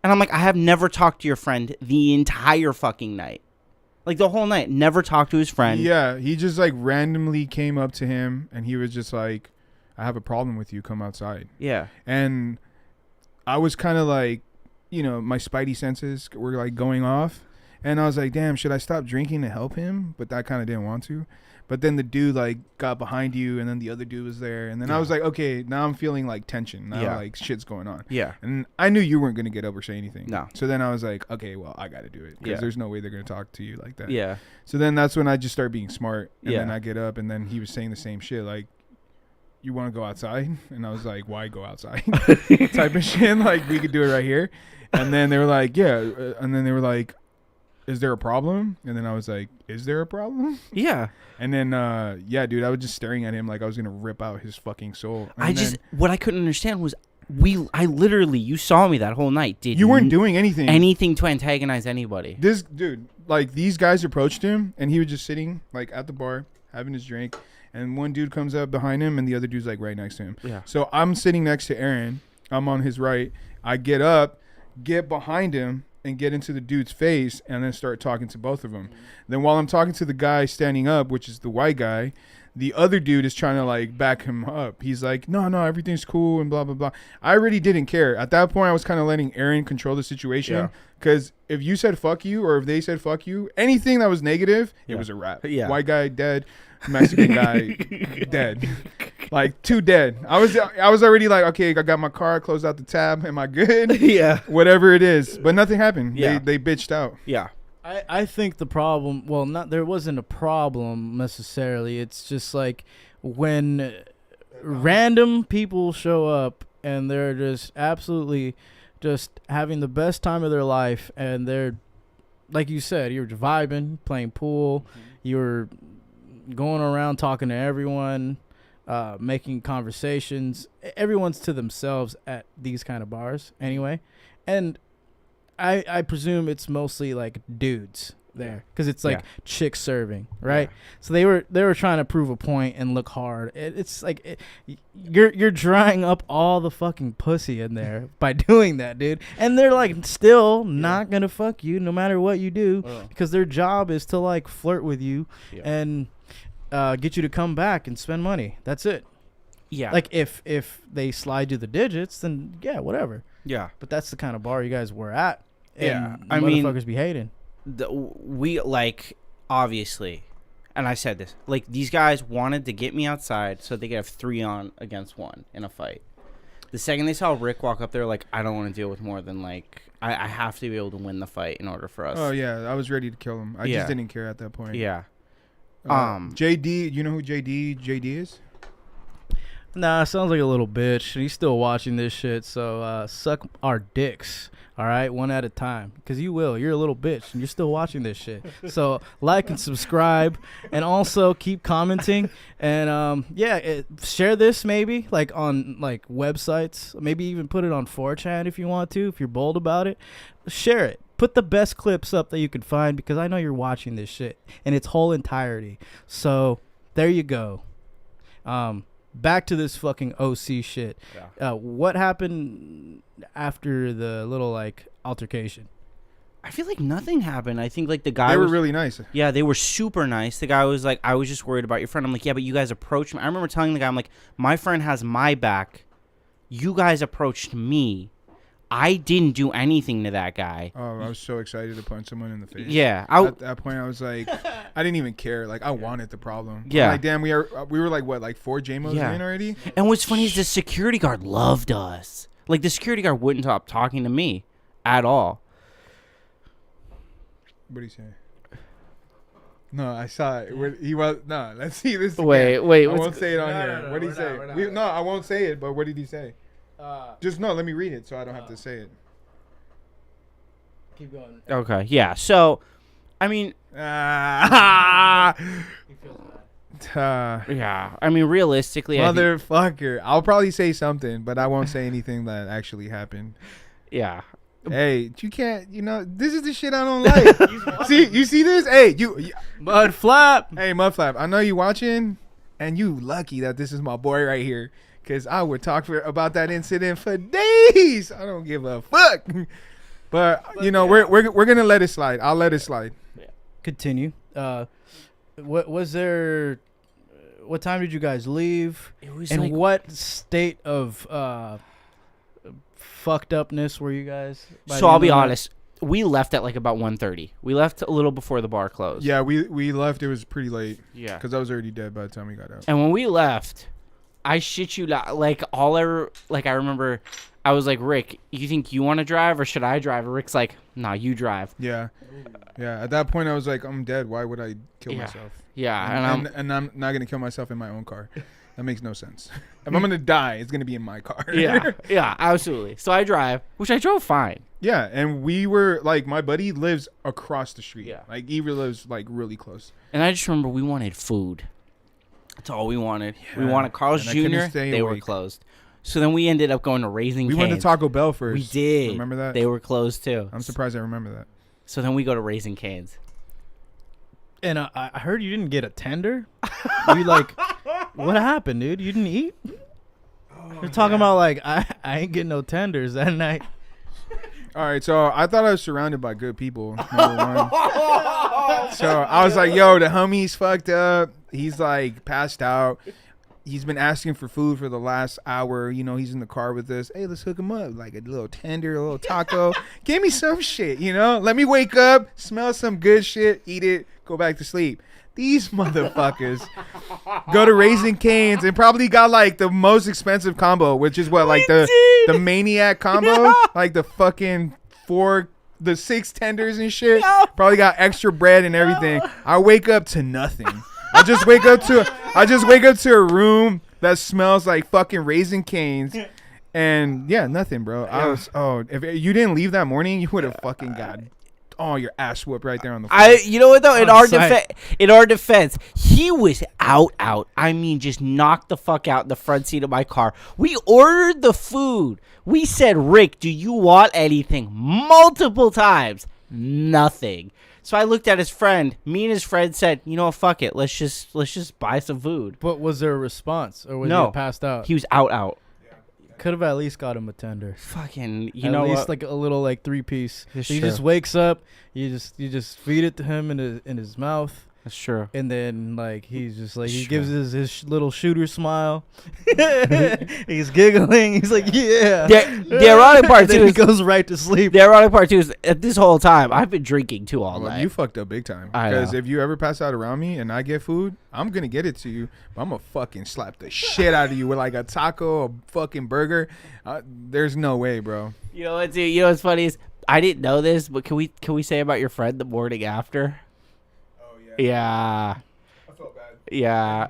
S2: And I'm like, I have never talked to your friend the entire fucking night. Like, the whole night. Never talked to his friend.
S3: Yeah, he just, like, randomly came up to him, and he was just like, I have a problem with you. Come outside.
S2: Yeah.
S3: And I was kind of like, you know, my spidey senses were, like, going off. And I was like, damn, should I stop drinking to help him? But I kind of didn't want to. But then the dude, like, got behind you, and then the other dude was there. And then I was like, okay, now I'm feeling, like, tension. Now, like, shit's going on.
S2: Yeah.
S3: And I knew you weren't going to get up or say anything.
S2: No.
S3: So then I was like, okay, well, I got to do it. Because there's no way they're going to talk to you like that.
S2: Yeah.
S3: So then that's when I just started being smart. And
S2: Yeah.
S3: then I get up, and then he was saying the same shit, like, you want to go outside? And I was like, why go outside? Type of shit. Like, we could do it right here. And then they were like, yeah. And then they were like, is there a problem? And then I was like, is there a problem?
S2: Yeah.
S3: And then, yeah, dude, I was just staring at him like I was going to rip out his fucking soul. And
S2: what I couldn't understand was I literally, you saw me that whole night.
S3: You weren't doing anything.
S2: Anything to antagonize anybody.
S3: This dude, like, these guys approached him, and he was just sitting, like, at the bar, having his drink. And one dude comes up behind him, and the other dude's, like, right next to him.
S2: Yeah.
S3: So I'm sitting next to Aaron. I'm on his right. I get up, get behind him, and get into the dude's face, and then start talking to both of them. Then while I'm talking to the guy standing up, which is the white guy, the other dude is trying to, like, back him up. He's like, no, everything's cool and blah, blah, blah. I really didn't care. At that point, I was kind of letting Aaron control the situation, because if you said fuck you, or if they said fuck you, anything that was negative, it was a wrap.
S2: Yeah.
S3: White guy dead, Mexican guy dead. Like, two dead. I was already like, okay, I got my car, closed out the tab. Am I good?
S2: Yeah.
S3: Whatever it is. But nothing happened.
S2: Yeah.
S3: They bitched out.
S2: Yeah.
S1: I think the problem, well, there wasn't a problem necessarily. It's just like when random people show up and they're just absolutely just having the best time of their life, and they're, like you said, you're vibing, playing pool, you're going around talking to everyone, making conversations. Everyone's to themselves at these kind of bars anyway. And I presume it's mostly like dudes there, because it's like chicks serving, right? Yeah. So they were trying to prove a point and look hard. It's like you're drying up all the fucking pussy in there by doing that, dude. And they're like still not gonna fuck you no matter what you do, because their job is to like flirt with you and get you to come back and spend money. That's it. Yeah. Like if they slide you the digits, then yeah, whatever. Yeah. But that's the kind of bar you guys were at.
S2: Yeah.
S1: I mean, motherfuckers be hating.
S2: We, like, obviously, and I said this, like, these guys wanted to get me outside so they could have 3 on against 1 in a fight. The second they saw Rick walk up there, like, I don't want to deal with more than, like, I have to be able to win the fight in order for us.
S3: Oh yeah, I was ready to kill him. I just didn't care at that point.
S2: Yeah.
S3: JD, you know who JD is?
S1: Nah, sounds like a little bitch. He's still watching this shit, so suck our dicks, all right? One at a time, because you will. You're a little bitch, and you're still watching this shit. So like and subscribe, and also keep commenting, and share this maybe, like on like websites. Maybe even put it on 4chan if you want to, if you're bold about it. Share it. Put the best clips up that you can find, because I know you're watching this shit in its whole entirety. So there you go. Back to this fucking OC shit. Yeah. What happened after the little like altercation?
S2: I feel like nothing happened. I think like the guy
S3: They were really nice.
S2: Yeah, they were super nice. The guy was like, I was just worried about your friend. I'm like, yeah, but you guys approached me. I remember telling the guy, I'm like, my friend has my back. You guys approached me. I didn't do anything to that guy.
S3: Oh, I was so excited to punch someone in the face.
S2: Yeah.
S3: At that point, I was like, I didn't even care. Like, I wanted the problem.
S2: Yeah.
S3: I'm like, damn, we were like, what, like 4 JMOs in already?
S2: And what's funny is the security guard loved us. Like, the security guard wouldn't stop talking to me at all.
S3: What did he say? No, I saw it. He was, no, let's see this.
S2: Wait.
S3: I won't say it on here. What did he say? No, I won't say it, but what did he say? Just no, let me read it so I don't have to say it.
S1: Keep going.
S2: Okay, yeah. So, I mean,
S1: He feels bad.
S2: Yeah, I mean, realistically,
S3: motherfucker, I'll probably say something, but I won't say anything that actually happened.
S2: Yeah.
S3: Hey, you can't. This is the shit I don't like. You see this? Hey, you
S1: Mud Flap.
S3: Hey, Mudflap, I know you watching, and you lucky that this is my boy right here, because I would talk about that incident for days. I don't give a fuck. But we're gonna let it slide. I'll let it slide.
S1: Continue. What was there? What time did you guys leave?
S2: It was
S1: and
S2: like,
S1: what state of fucked upness were you guys?
S2: So I'll be honest. We left at like about 1:30. We left a little before the bar closed.
S3: Yeah, we left. It was pretty late.
S2: Yeah.
S3: Because I was already dead by the time we got out.
S2: And when we left, I shit you not, like I remember, I was like, Rick, you think you want to drive or should I drive? And Rick's like, nah, you drive.
S3: Yeah. Yeah. At that point, I was like, I'm dead. Why would I kill myself?
S2: Yeah.
S3: And I'm not gonna kill myself in my own car. That makes no sense. If I'm gonna die, it's gonna be in my car.
S2: Yeah, absolutely. So I drive, which I drove fine.
S3: Yeah, and we were like, my buddy lives across the street.
S2: Yeah.
S3: Like he lives like really close.
S2: And I just remember we wanted food. That's all we wanted. Yeah. We wanted Carl's Jr. They were closed. So then we ended up going to Raising Cane's.
S3: We went to Taco Bell first.
S2: We did.
S3: Remember that?
S2: They were closed too.
S3: I'm surprised I remember that.
S2: So then we go to Raising Cane's.
S1: And I heard you didn't get a tender. You like, what happened, dude? You didn't eat? You're talking about like I ain't getting no tenders that night.
S3: All right, so I thought I was surrounded by good people. Number one. So I was like, yo, the homie's fucked up. He's like passed out. He's been asking for food for the last hour. He's in the car with us. Hey, let's hook him up. Like a little tender, a little taco. Give me some shit, Let me wake up, smell some good shit, eat it, go back to sleep. These motherfuckers go to Raising Cane's and probably got like the most expensive combo, which is what, like the Maniac combo, like the fucking 6 tenders and shit. Probably got extra bread and everything. I wake up to nothing. I just wake up to a room that smells like fucking Raising Cane's, and yeah, nothing, bro. If you didn't leave that morning, you would have fucking got your ass whooped right there on the floor.
S2: You know what though? In our defense, he was out. I mean, just knocked the fuck out in the front seat of my car. We ordered the food. We said, Rick, do you want anything? Multiple times, nothing. So I looked at his friend. Me and his friend said, you know what, fuck it. Let's just buy some food.
S1: But was there a response, or was he passed out?
S2: He was out.
S1: Could have at least got him a tender.
S2: Fucking,
S1: at least like a little like 3-piece. He just wakes up. You just feed it to him in his mouth.
S2: That's true.
S1: And then like he's just like he gives his little shooter smile. He's giggling. He's like, yeah.
S2: The ironic part too
S1: is he goes right to sleep.
S2: The ironic part too is at this whole time I've been drinking too all night.
S3: You fucked up big time. Because if you ever pass out around me and I get food, I'm gonna get it to you, but I'm gonna fucking slap the shit out of you with like a taco, a fucking burger. There's no way, bro.
S2: You know what's funny is I didn't know this, but can we say about your friend the morning after? Yeah.
S3: I felt bad.
S2: Yeah.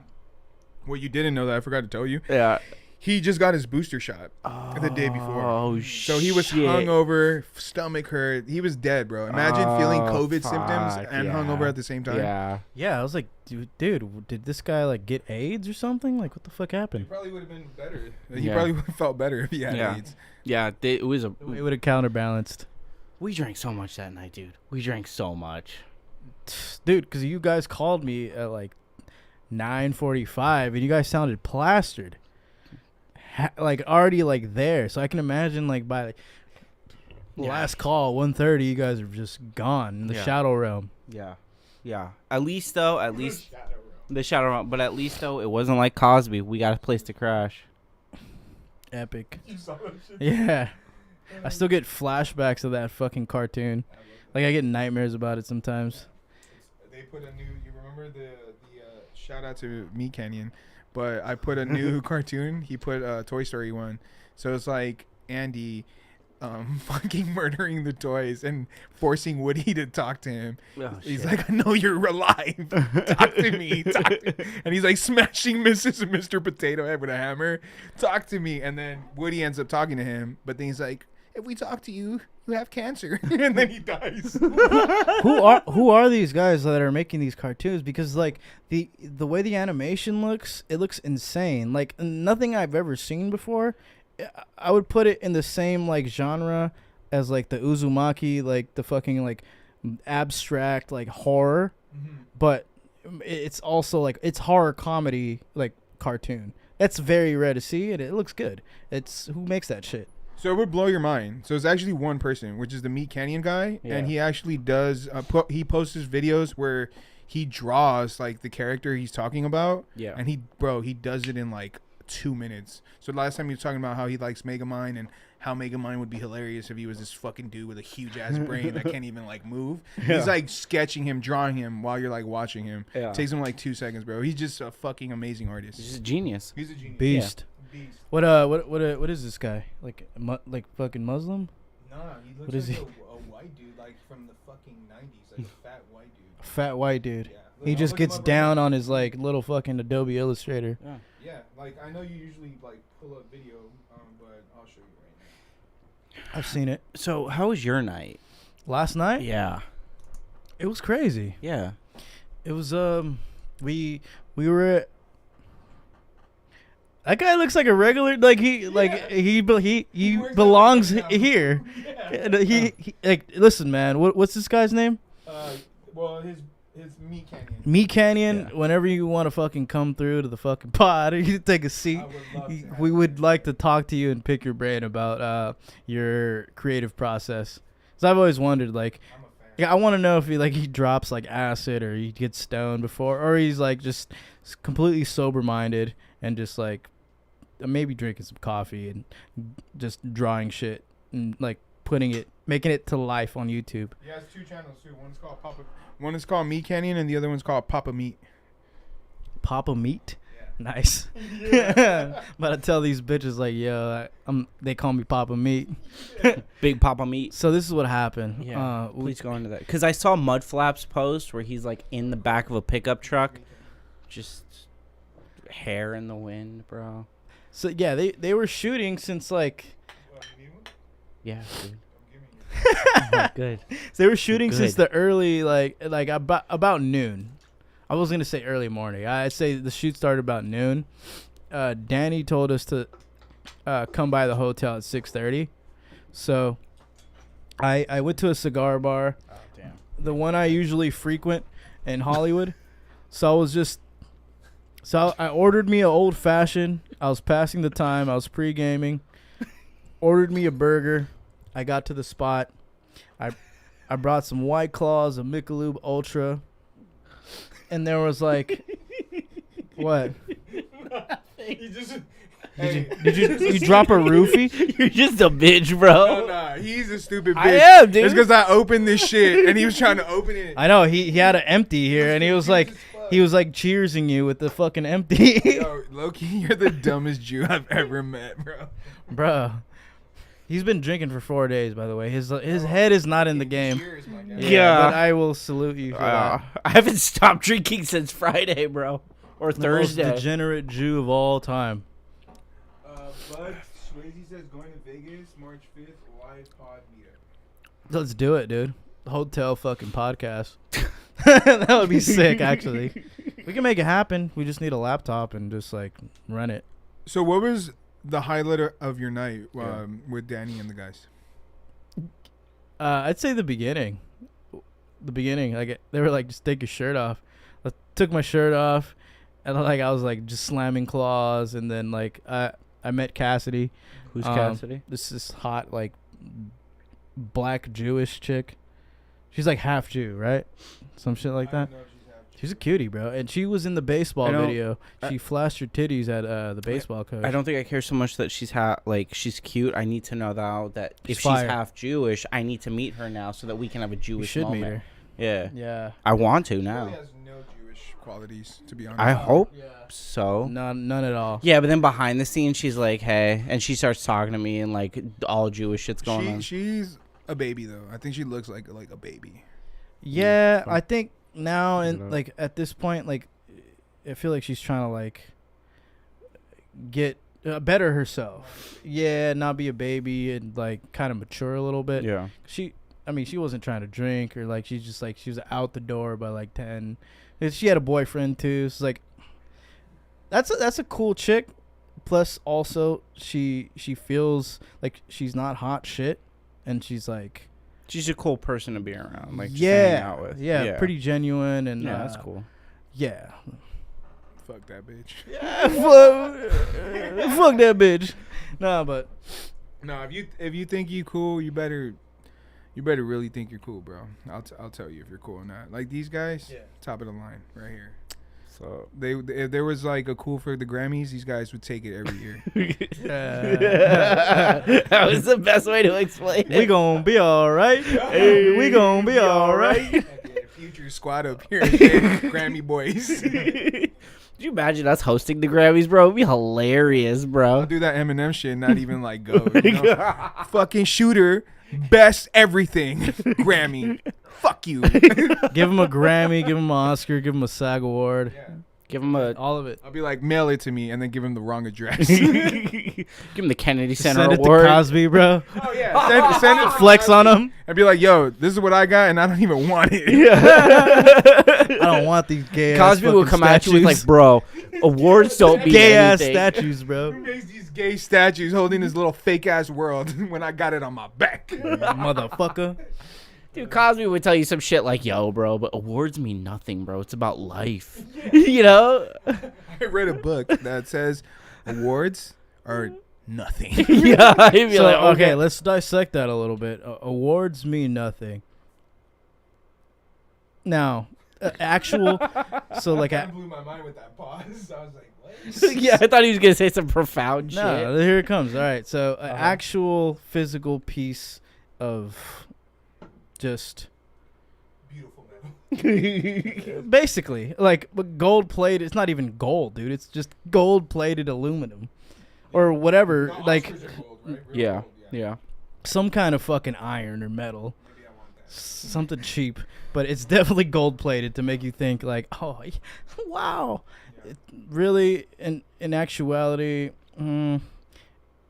S3: Well, you didn't know that. I forgot to tell you.
S2: Yeah.
S3: He just got his booster shot the day before.
S2: Oh, shit.
S3: So he was hungover, stomach hurt. He was dead, bro. Imagine feeling COVID symptoms and hungover at the same time.
S2: Yeah.
S1: Yeah, I was like, dude, did this guy like get AIDS or something? Like, what the fuck happened?
S3: He probably would have been better. He probably would have felt better if he had AIDS.
S2: Yeah, it would
S1: have counterbalanced.
S2: We drank so much that night, dude. We drank so much.
S1: Dude, because you guys called me at like 9:45 and you guys sounded plastered, like already like there. So I can imagine like by like, last call 1:30, you guys are just gone in the shadow realm.
S2: Yeah. At least the shadow realm. But at least though, it wasn't like Cosby. We got a place to crash.
S1: Epic. You saw that shit? Yeah. I still get flashbacks of that fucking cartoon. Like I get nightmares about it sometimes.
S3: They put a new. You remember the shout out to Meat Canyon, but I put a new cartoon. He put Toy Story 1, so it's like Andy, fucking murdering the toys and forcing Woody to talk to him. Oh, he's like, I know you're alive. Talk to me. And he's like smashing Mrs. and Mr. Potato Head with a hammer. Talk to me. And then Woody ends up talking to him, but then he's like, if we talk to you, who have cancer," and then he dies.
S1: Who are these guys that are making these cartoons? Because like the way the animation looks, it looks insane. Like nothing I've ever seen before. I would put it in the same like genre as like the Uzumaki, like the fucking like abstract like horror, but it's also like it's horror comedy like cartoon. That's very rare to see, and it looks good. It's who makes that shit?
S3: So it would blow your mind. So it's actually one person, which is the Meat Canyon guy, and he actually does. He posts his videos where he draws like the character he's talking about. Yeah, and he does it in like 2 minutes. So last time he was talking about how he likes Megamind and how Megamind would be hilarious if he was this fucking dude with a huge ass brain that can't even like move. Yeah. He's like sketching him, drawing him while you're like watching him. Yeah. It takes him like 2 seconds, bro. He's just a fucking amazing artist.
S2: He's a genius.
S3: He's a genius.
S1: Beast.
S3: Yeah. Beast.
S1: What is this guy? Like fucking Muslim?
S3: Nah, he looks like a white dude like from the fucking 90s, like a fat white dude.
S1: A fat white dude.
S3: Yeah.
S1: He just gets down on his like little fucking Adobe Illustrator.
S3: Yeah. Yeah, like I know you usually like pull up video, but I'll show you right now.
S1: I've seen it.
S2: So how was your night?
S1: Last night?
S2: Yeah.
S1: It was crazy.
S2: Yeah.
S1: It was we were at, that guy looks like a regular he belongs here. Yeah. He like listen man, what's this guy's name?
S3: Well his Meat Canyon.
S1: Meat Canyon, yeah. Whenever you want to fucking come through to the fucking pod, you take a seat. We would like to talk to you and pick your brain about your creative process. Because I've always wondered, like, I want to know if he drops like acid or he gets stoned before, or he's like just completely sober minded and just like maybe drinking some coffee and just drawing shit and like making it to life on YouTube.
S3: He has 2 channels too. One is called Meat Canyon, and the other one's called Papa Meat.
S1: Papa Meat?
S3: Yeah.
S1: Nice. Yeah. But I tell these bitches, like, yo, they call me Papa Meat.
S2: Big Papa Meat.
S1: So this is what happened.
S2: Yeah. Please go into that. Because I saw Mudflap's post where he's, like, in the back of a pickup truck. Just hair in the wind, bro.
S1: So, yeah, they were shooting since, like... Yeah, dude. Oh, good. So they were shooting since the early like about noon. I was gonna say early morning. I'd say the shoot started about noon. Danny told us to come by the hotel at 6:30. So I went to a cigar bar. Oh, damn. The one I usually frequent in Hollywood. So I ordered me an old fashioned. I was passing the time. I was pre-gaming. Ordered me a burger. I got to the spot. I brought some White Claws, a Michelob Ultra, and there was like, what? Did you drop a roofie?
S2: You're just a bitch, bro.
S3: No, he's a stupid bitch.
S2: I am, dude.
S3: It's because I opened this shit and he was trying to open it.
S1: I know he had an empty here, and he was like cheersing you with the fucking empty.
S3: Yo, Loki, you're the dumbest Jew I've ever met,
S1: bro. He's been drinking for 4 days, by the way. His head is not in the game.
S3: Cheers, my guy.
S1: Yeah, but I will salute you for that.
S2: I haven't stopped drinking since Friday, bro, or Thursday.
S1: The most degenerate Jew of all time.
S3: Bud Swayze says going to Vegas March 5th. Live pod meetup.
S1: Let's do it, dude. Hotel fucking podcast. That would be sick, actually. We can make it happen. We just need a laptop and just like run it.
S3: So what was the highlight of your night with Danny and the guys?
S1: I'd say the beginning. Like they were like, just take your shirt off. I took my shirt off, and like I was like just slamming claws, and then like I met Cassidy.
S2: Who's Cassidy?
S1: This is hot like black Jewish chick. She's like half Jew, right? Some shit like that. She's a cutie, bro. And she was in the baseball video. She flashed her titties at the baseball coach.
S2: I don't think I care so much that she's she's cute. I need to know now that if she's half Jewish, I need to meet her now so that we can have a Jewish moment.
S1: Meet her.
S2: Yeah.
S1: Yeah.
S2: I want to now.
S3: She really has no Jewish qualities, to be honest.
S2: I hope so.
S1: None at all.
S2: Yeah, but then behind the scenes, she's like, hey. And she starts talking to me and like all Jewish shit's going on.
S3: She's a baby, though. I think she looks like a baby.
S1: Yeah, I think now and like at this point, like I feel like she's trying to like get better herself. Yeah, not be a baby and like kind of mature a little bit.
S2: Yeah.
S1: She wasn't trying to drink or like she's just like she was out the door by like 10. And she had a boyfriend too. So like that's a cool chick. Plus also she feels like she's not hot shit and she's like
S2: she's a cool person to be around. Like just hang out with.
S1: Yeah, pretty genuine and
S2: yeah, that's cool.
S1: Yeah.
S3: Fuck that bitch.
S1: Yeah, fuck that bitch. Nah, but
S3: no, if you think you cool, you better really think you're cool, bro. I'll tell you if you're cool or not. Like these guys, top of the line right here. So if there was like a cool for the Grammys, these guys would take it every year.
S2: That was the best way to explain it.
S1: We gonna be all right. Hey, we gonna be all right.
S3: Future squad up here, Grammy boys.
S2: Could you imagine us hosting the Grammys, bro? It'd be hilarious, bro.
S3: I'll do that Eminem shit, not even like go. You know? Fucking shooter, best everything, Grammy. Fuck you.
S1: Give him a Grammy, give him an Oscar, give him a SAG award.
S3: Yeah.
S2: Give him
S1: all of it.
S3: I'll be like, mail it to me, and then give him the wrong address.
S2: Give him the Kennedy Center
S1: Send
S2: award.
S1: it to Cosby, bro.
S3: Oh yeah, send it.
S1: Flex on him.
S3: I'd be like, yo, this is what I got, and I don't even want it.
S1: I don't want these gay
S2: Cosby will come at you with like, bro, awards don't mean
S1: gay ass
S2: anything.
S1: statues, bro.
S3: Who makes these gay statues holding this little fake ass world when I got it on my back?
S1: Motherfucker.
S2: Dude, Cosby would tell you some shit like, yo, bro, but awards mean nothing, bro. It's about life. You know?
S3: I read a book that says awards are nothing.
S2: Yeah. I'd be
S1: So,
S2: like,
S1: okay, let's dissect that a little bit. Awards mean nothing. Now, actual. So like,
S3: That blew my mind with that pause. I was like, what?
S2: yeah, I thought he was going to say some profound shit.
S1: no, here it comes. All right, so an actual physical piece of just
S3: Beautiful metal.
S1: basically like gold plated. It's not even gold, dude. It's just gold plated aluminum or whatever.
S3: No,
S1: Like
S3: Oscars are gold, right? Real
S2: Yeah.
S3: gold,
S2: Yeah.
S1: some kind of fucking iron or metal.
S3: Maybe I want that.
S1: Something cheap, but it's definitely gold plated to make you think like, oh, wow.
S3: Yeah.
S1: It really, in actuality,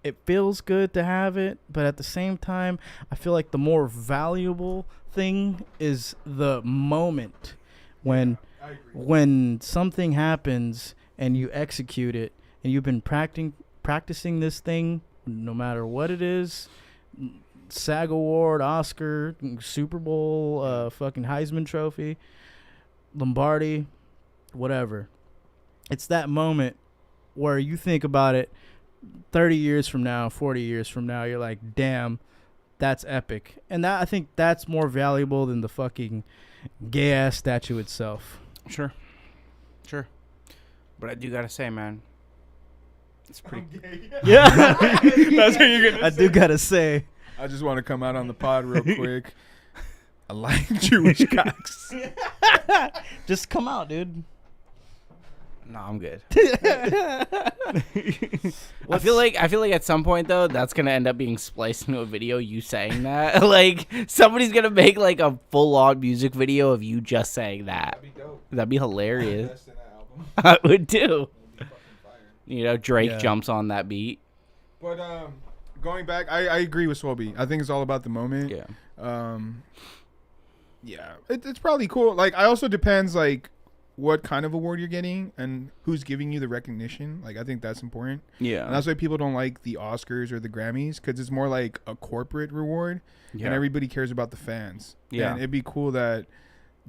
S1: it feels good to have it, but at the same time, I feel like the more valuable thing is the moment when
S3: I agree.
S1: when something happens and you execute it, and you've been practicing this thing, no matter what it is. SAG Award, Oscar, Super Bowl, fucking Heisman Trophy, Lombardi, whatever. It's that moment where you think about it 30 years from now, 40 years from now, you're like, damn, that's epic. And that I think that's more valuable than the fucking gay-ass statue itself.
S2: Sure. But I do got to say, man, it's pretty...
S1: Yeah.
S3: That's what you're gonna
S1: I do gotta say.
S3: I just want to come out on the pod real quick. I like Jewish cocks.
S1: Just come out, dude.
S2: No, I'm good. I feel like at some point though, that's gonna end up being spliced into a video. You saying that, like somebody's gonna make like a full-on music video of you just saying that.
S3: That'd be dope.
S2: That'd be hilarious.
S3: Best in that album.
S2: I would too.
S3: That'd be fucking fire.
S2: You know, Drake
S1: Yeah.
S2: jumps on that beat.
S3: But going back, I agree with Swobie. I think it's all about the moment.
S2: Yeah.
S3: Yeah, it's probably cool. Like, I also depends like what kind of award you're getting and who's giving you the recognition. Like, I think that's important.
S2: Yeah.
S3: And that's why people don't like the Oscars or the Grammys, because it's more like a corporate reward,
S2: Yeah.
S3: and everybody cares about the fans.
S2: Yeah.
S3: And it'd be cool that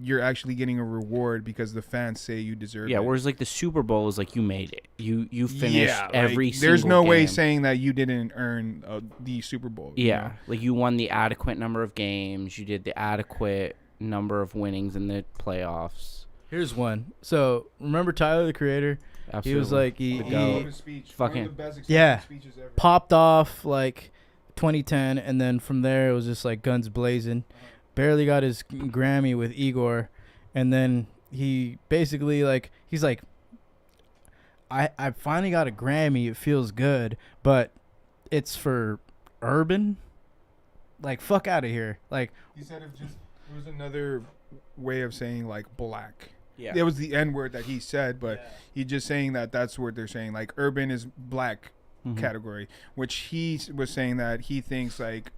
S3: you're actually getting a reward because the fans say you deserve it.
S2: Yeah, whereas like the Super Bowl is like you made it. You finished
S3: like,
S2: every single
S3: there's no way
S2: game.
S3: saying that you didn't earn the Super Bowl. you
S2: Yeah,
S3: know?
S2: like you won the adequate number of games. You did the adequate number of winnings in the playoffs.
S1: Here's one. So remember Tyler, the Creator?
S2: Absolutely.
S1: He was like
S2: The
S3: I
S2: goat.
S3: love his speech.
S2: Fucking-
S3: One of the best
S1: Yeah.
S3: acceptance speeches ever.
S1: Popped off like 2010, and then from there it was just like guns blazing. Barely got his Grammy with Igor, and then he basically like he's like, I finally got a Grammy. It feels good, but it's for urban. Like, fuck out of here. Like,
S3: He said it was another way of saying like black.
S2: Yeah.
S3: It was the N word that he said, but he just saying that that's what they're saying. Like, urban is black category, which he was saying that he thinks like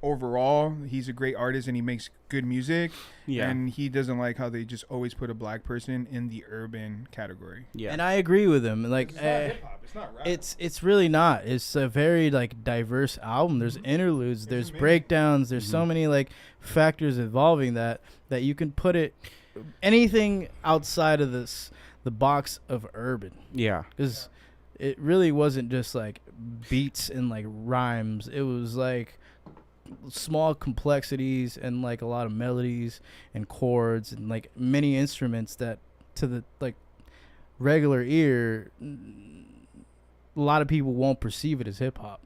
S3: overall he's a great artist and he makes good music, and he doesn't like how they just always put a black person in the urban category.
S1: And I agree with him. Like
S3: it's not hip-hop, it's not rap.
S1: It's really not. It's a very like diverse album. There's interludes, there's breakdowns, there's so many like factors involving that you can put it anything outside of the box of urban. Because it really wasn't just like beats and like rhymes. It was like small complexities and like a lot of melodies and chords and like many instruments that to the like regular ear a lot of people won't perceive it as hip hop.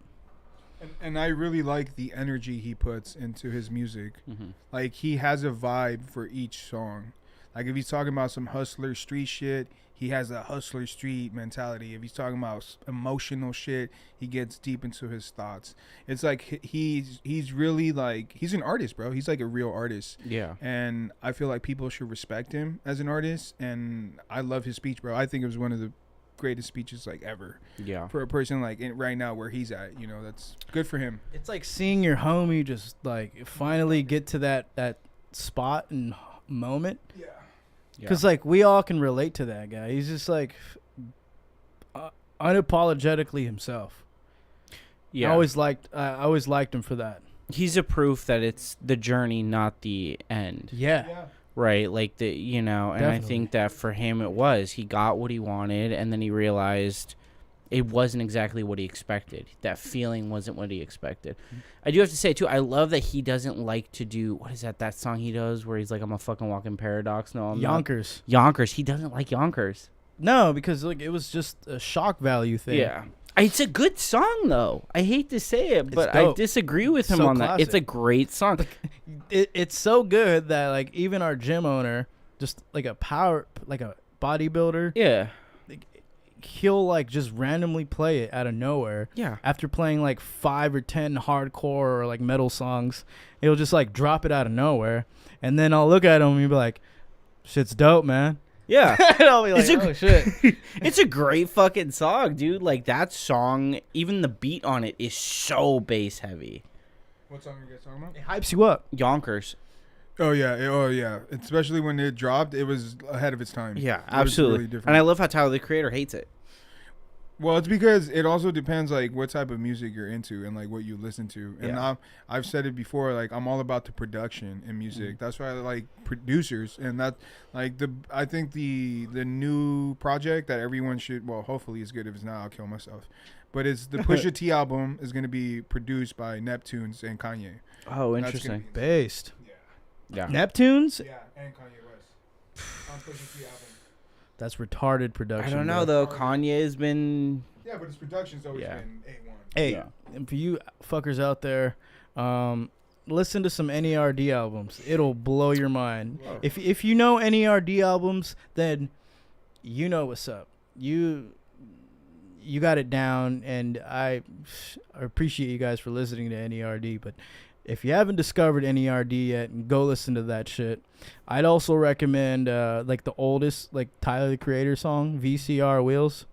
S3: And I really like the energy he puts into his music. Like he has a vibe for each song. Like if he's talking about some hustler street shit, he has a hustler street mentality. If he's talking about emotional shit, he gets deep into his thoughts. It's like he's really like, he's an artist, bro. He's like a real artist. And I feel like people should respect him as an artist. And I love his speech, bro. I think it was one of the greatest speeches like ever. For a person like right now where he's at, you know, that's good for him.
S1: It's like seeing your homie just like finally get to that spot and moment. Because like we all can relate to that guy. He's just like unapologetically himself. I always liked him for that.
S2: He's a proof that it's the journey, not the end. Right, like the and I think that for him it was, he got what he wanted, and then he realized it wasn't exactly what he expected. That feeling wasn't what he expected. I do have to say too, I love that he doesn't like to do, what is that song he does where he's like, I'm a fucking walking paradox. No, I'm
S1: Yonkers.
S2: Not. Yonkers. He doesn't like Yonkers.
S1: No, because like it was just a shock value thing.
S2: It's a good song though. I hate to say it, but I disagree with him on that. It's a great song.
S1: It's so good that like even our gym owner, just like a bodybuilder, he'll like just randomly play it out of nowhere. After playing like 5 or 10 hardcore or like metal songs, he'll just like drop it out of nowhere, and then I'll look at him and be like, "Shit's dope, man."
S2: And
S1: I'll be like, "Oh shit!"
S2: It's a great fucking song, dude. Like that song, even the beat on it is so bass heavy.
S3: What song are you guys talking about?
S1: It hypes you up.
S2: Yonkers.
S3: Oh yeah. Especially when it dropped, it was ahead of its time.
S2: Absolutely. Really, and I love how Tyler the Creator hates it.
S3: Well, it's because it also depends like what type of music you're into and like what you listen to. And I've said it before, like I'm all about the production in music. That's why I like producers, and that like I think the new project that everyone should, well, hopefully it's good. If it's not, I'll kill myself. But it's the Pusha T album is going to be produced by Neptunes and Kanye.
S2: Oh, interesting.
S1: Based. Neptunes?
S3: Yeah, and Kanye West on Pusha T album.
S1: That's retarded production.
S2: I don't know though. Kanye has been.
S3: Yeah, but his production's always been A1.
S1: Hey, and for you fuckers out there, listen to some NERD albums. It'll blow your mind. Whoa. If you know NERD albums, then you know what's up. You got it down, and I appreciate you guys for listening to NERD. But if you haven't discovered NERD yet, go listen to that shit. I'd also recommend like the oldest like Tyler the Creator song, VCR Wheels.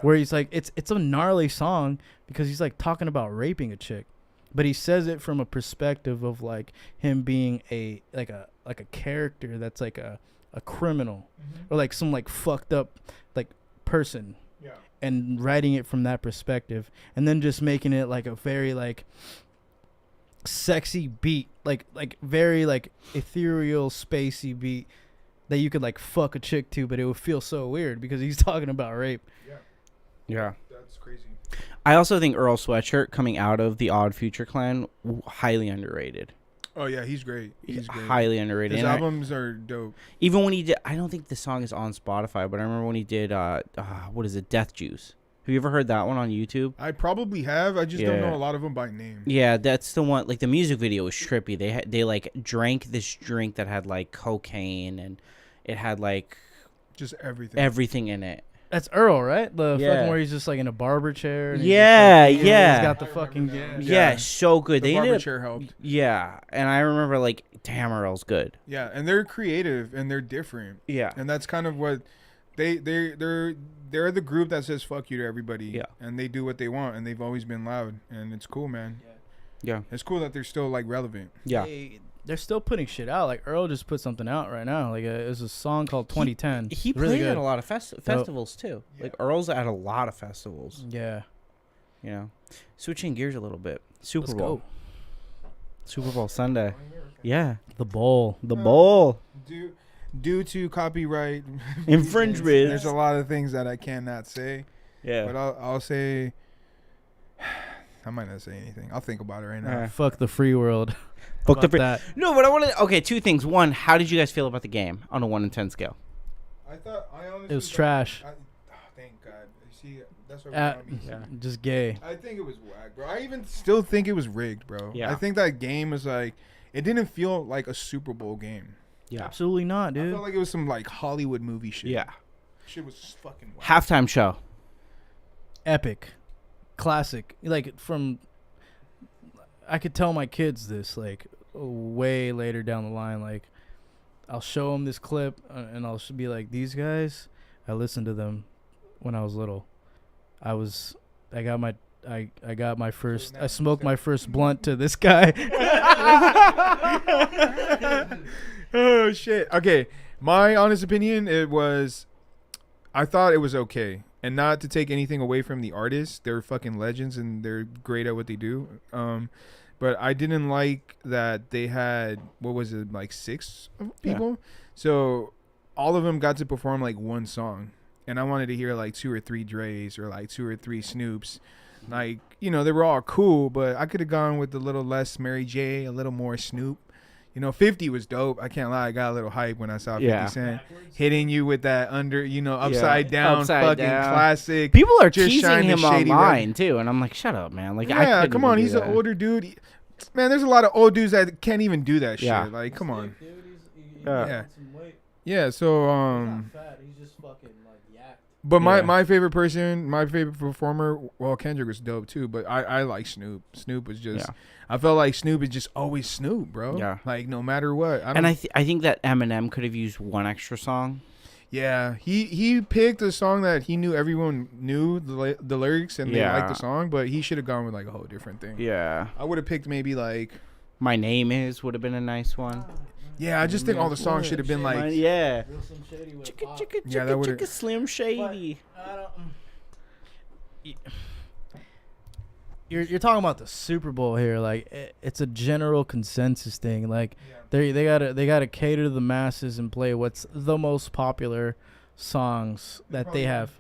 S1: Where he's like, it's a gnarly song because he's like talking about raping a chick, but he says it from a perspective of like him being a character that's like a criminal or like some like fucked up like person. And writing it from that perspective, and then just making it like a very like sexy beat, like very like ethereal, spacey beat that you could like fuck a chick to, but it would feel so weird because he's talking about rape.
S3: That's crazy.
S2: I also think Earl Sweatshirt coming out of the Odd Future Clan, highly underrated.
S3: Oh yeah, he's great. He's great.
S2: Highly underrated.
S3: His albums are dope.
S2: Even when he did, I don't think the song is on Spotify, but I remember when he did what is it, Death Juice. Have you ever heard that one on YouTube?
S3: I probably have. I just don't know a lot of them by name.
S2: Yeah, that's the one. Like the music video was trippy. They like drank this drink that had like cocaine, and it had like
S3: just
S2: everything in it.
S1: That's Earl, right? The fucking where he's just like in a barber chair. And
S2: He's
S1: got the fucking
S2: so good.
S3: The barber chair helped.
S2: Yeah, and I remember like, damn, Earl's good.
S3: Yeah, and they're creative and they're different.
S2: Yeah,
S3: and that's kind of what They're the group that says fuck you to everybody.
S2: Yeah.
S3: And they do what they want, and they've always been loud, and it's cool, man.
S2: Yeah.
S3: It's cool that they're still like relevant.
S2: Yeah.
S1: They're still putting shit out. Like Earl just put something out right now. Like it's a song called 2010.
S2: He
S1: really
S2: played
S1: good.
S2: at a lot of festivals too.
S3: Yeah.
S2: Like Earl's at a lot of festivals.
S1: Yeah.
S2: You know, switching gears a little bit. Super
S1: Let's
S2: Bowl.
S1: go.
S2: Super Bowl Sunday. Yeah.
S1: The bowl.
S2: The bowl.
S3: Due to copyright
S2: Infringement.
S3: there's a lot of things that I cannot say.
S2: Yeah.
S3: But I'll say. I might not say anything. I'll think about it right now.
S1: Fuck the free world.
S2: Fuck the
S1: About that.
S2: No, but I want to. Okay, two things. One, how did you guys feel about the game on a 1 to 10 scale?
S3: I honestly
S1: It was trash.
S3: Thank God. You see, that's what
S1: Just gay.
S3: I think it was whack, bro. I even still think it was rigged, bro.
S2: Yeah.
S3: I think that game was like, it didn't feel like a Super Bowl game.
S2: Yeah.
S1: Absolutely not,
S3: I
S1: dude.
S3: felt like it was some like Hollywood movie shit.
S2: Yeah.
S3: Shit was fucking whack.
S2: Halftime show.
S1: Epic. Classic. Like I could tell my kids this like way later down the line. Like I'll show them this clip and I'll be like, these guys, I listened to them when I was little. I got my first, I smoked my first blunt to this guy.
S3: Oh shit. Okay. My honest opinion, I thought it was okay. And not to take anything away from the artists. They're fucking legends and they're great at what they do. But I didn't like that they had, what was it, like 6 people? Yeah. So all of them got to perform like one song. And I wanted to hear like 2 or 3 Dre's or like 2 or 3 Snoops. Like, you know, they were all cool, but I could have gone with a little less Mary J, a little more Snoop. You know, 50 was dope. I can't lie. I got a little hype when I saw 50 Cent hitting you with that upside down fucking classic.
S2: People are
S3: just
S2: teasing him online
S3: red.
S2: too, and I'm like, shut up, man. Like,
S3: yeah, come on. He's an older dude. Man, there's a lot of old dudes that can't even do that
S2: Yeah.
S3: shit. Like, come on.
S1: Yeah.
S3: Yeah, so
S1: He's not fat. He's just fucking like yacked.
S3: But my favorite person, my favorite performer, well, Kendrick was dope too, but I like Snoop. Snoop was just, I felt like Snoop is just always Snoop, bro.
S2: Yeah.
S3: Like, no matter what.
S2: I think that Eminem could have used one extra song.
S3: Yeah. He picked a song that he knew everyone knew the lyrics and they liked the song, but he should have gone with like a whole different thing.
S2: Yeah.
S3: I would have picked maybe like
S2: My Name Is would have been a nice one.
S3: Yeah, I just think all the songs should have been like
S2: yeah.
S3: Yeah, that would've-
S2: Slim Shady.
S1: You're talking about the Super Bowl here. Like it's a general consensus thing. Like they gotta cater to the masses and play what's the most popular songs that they have.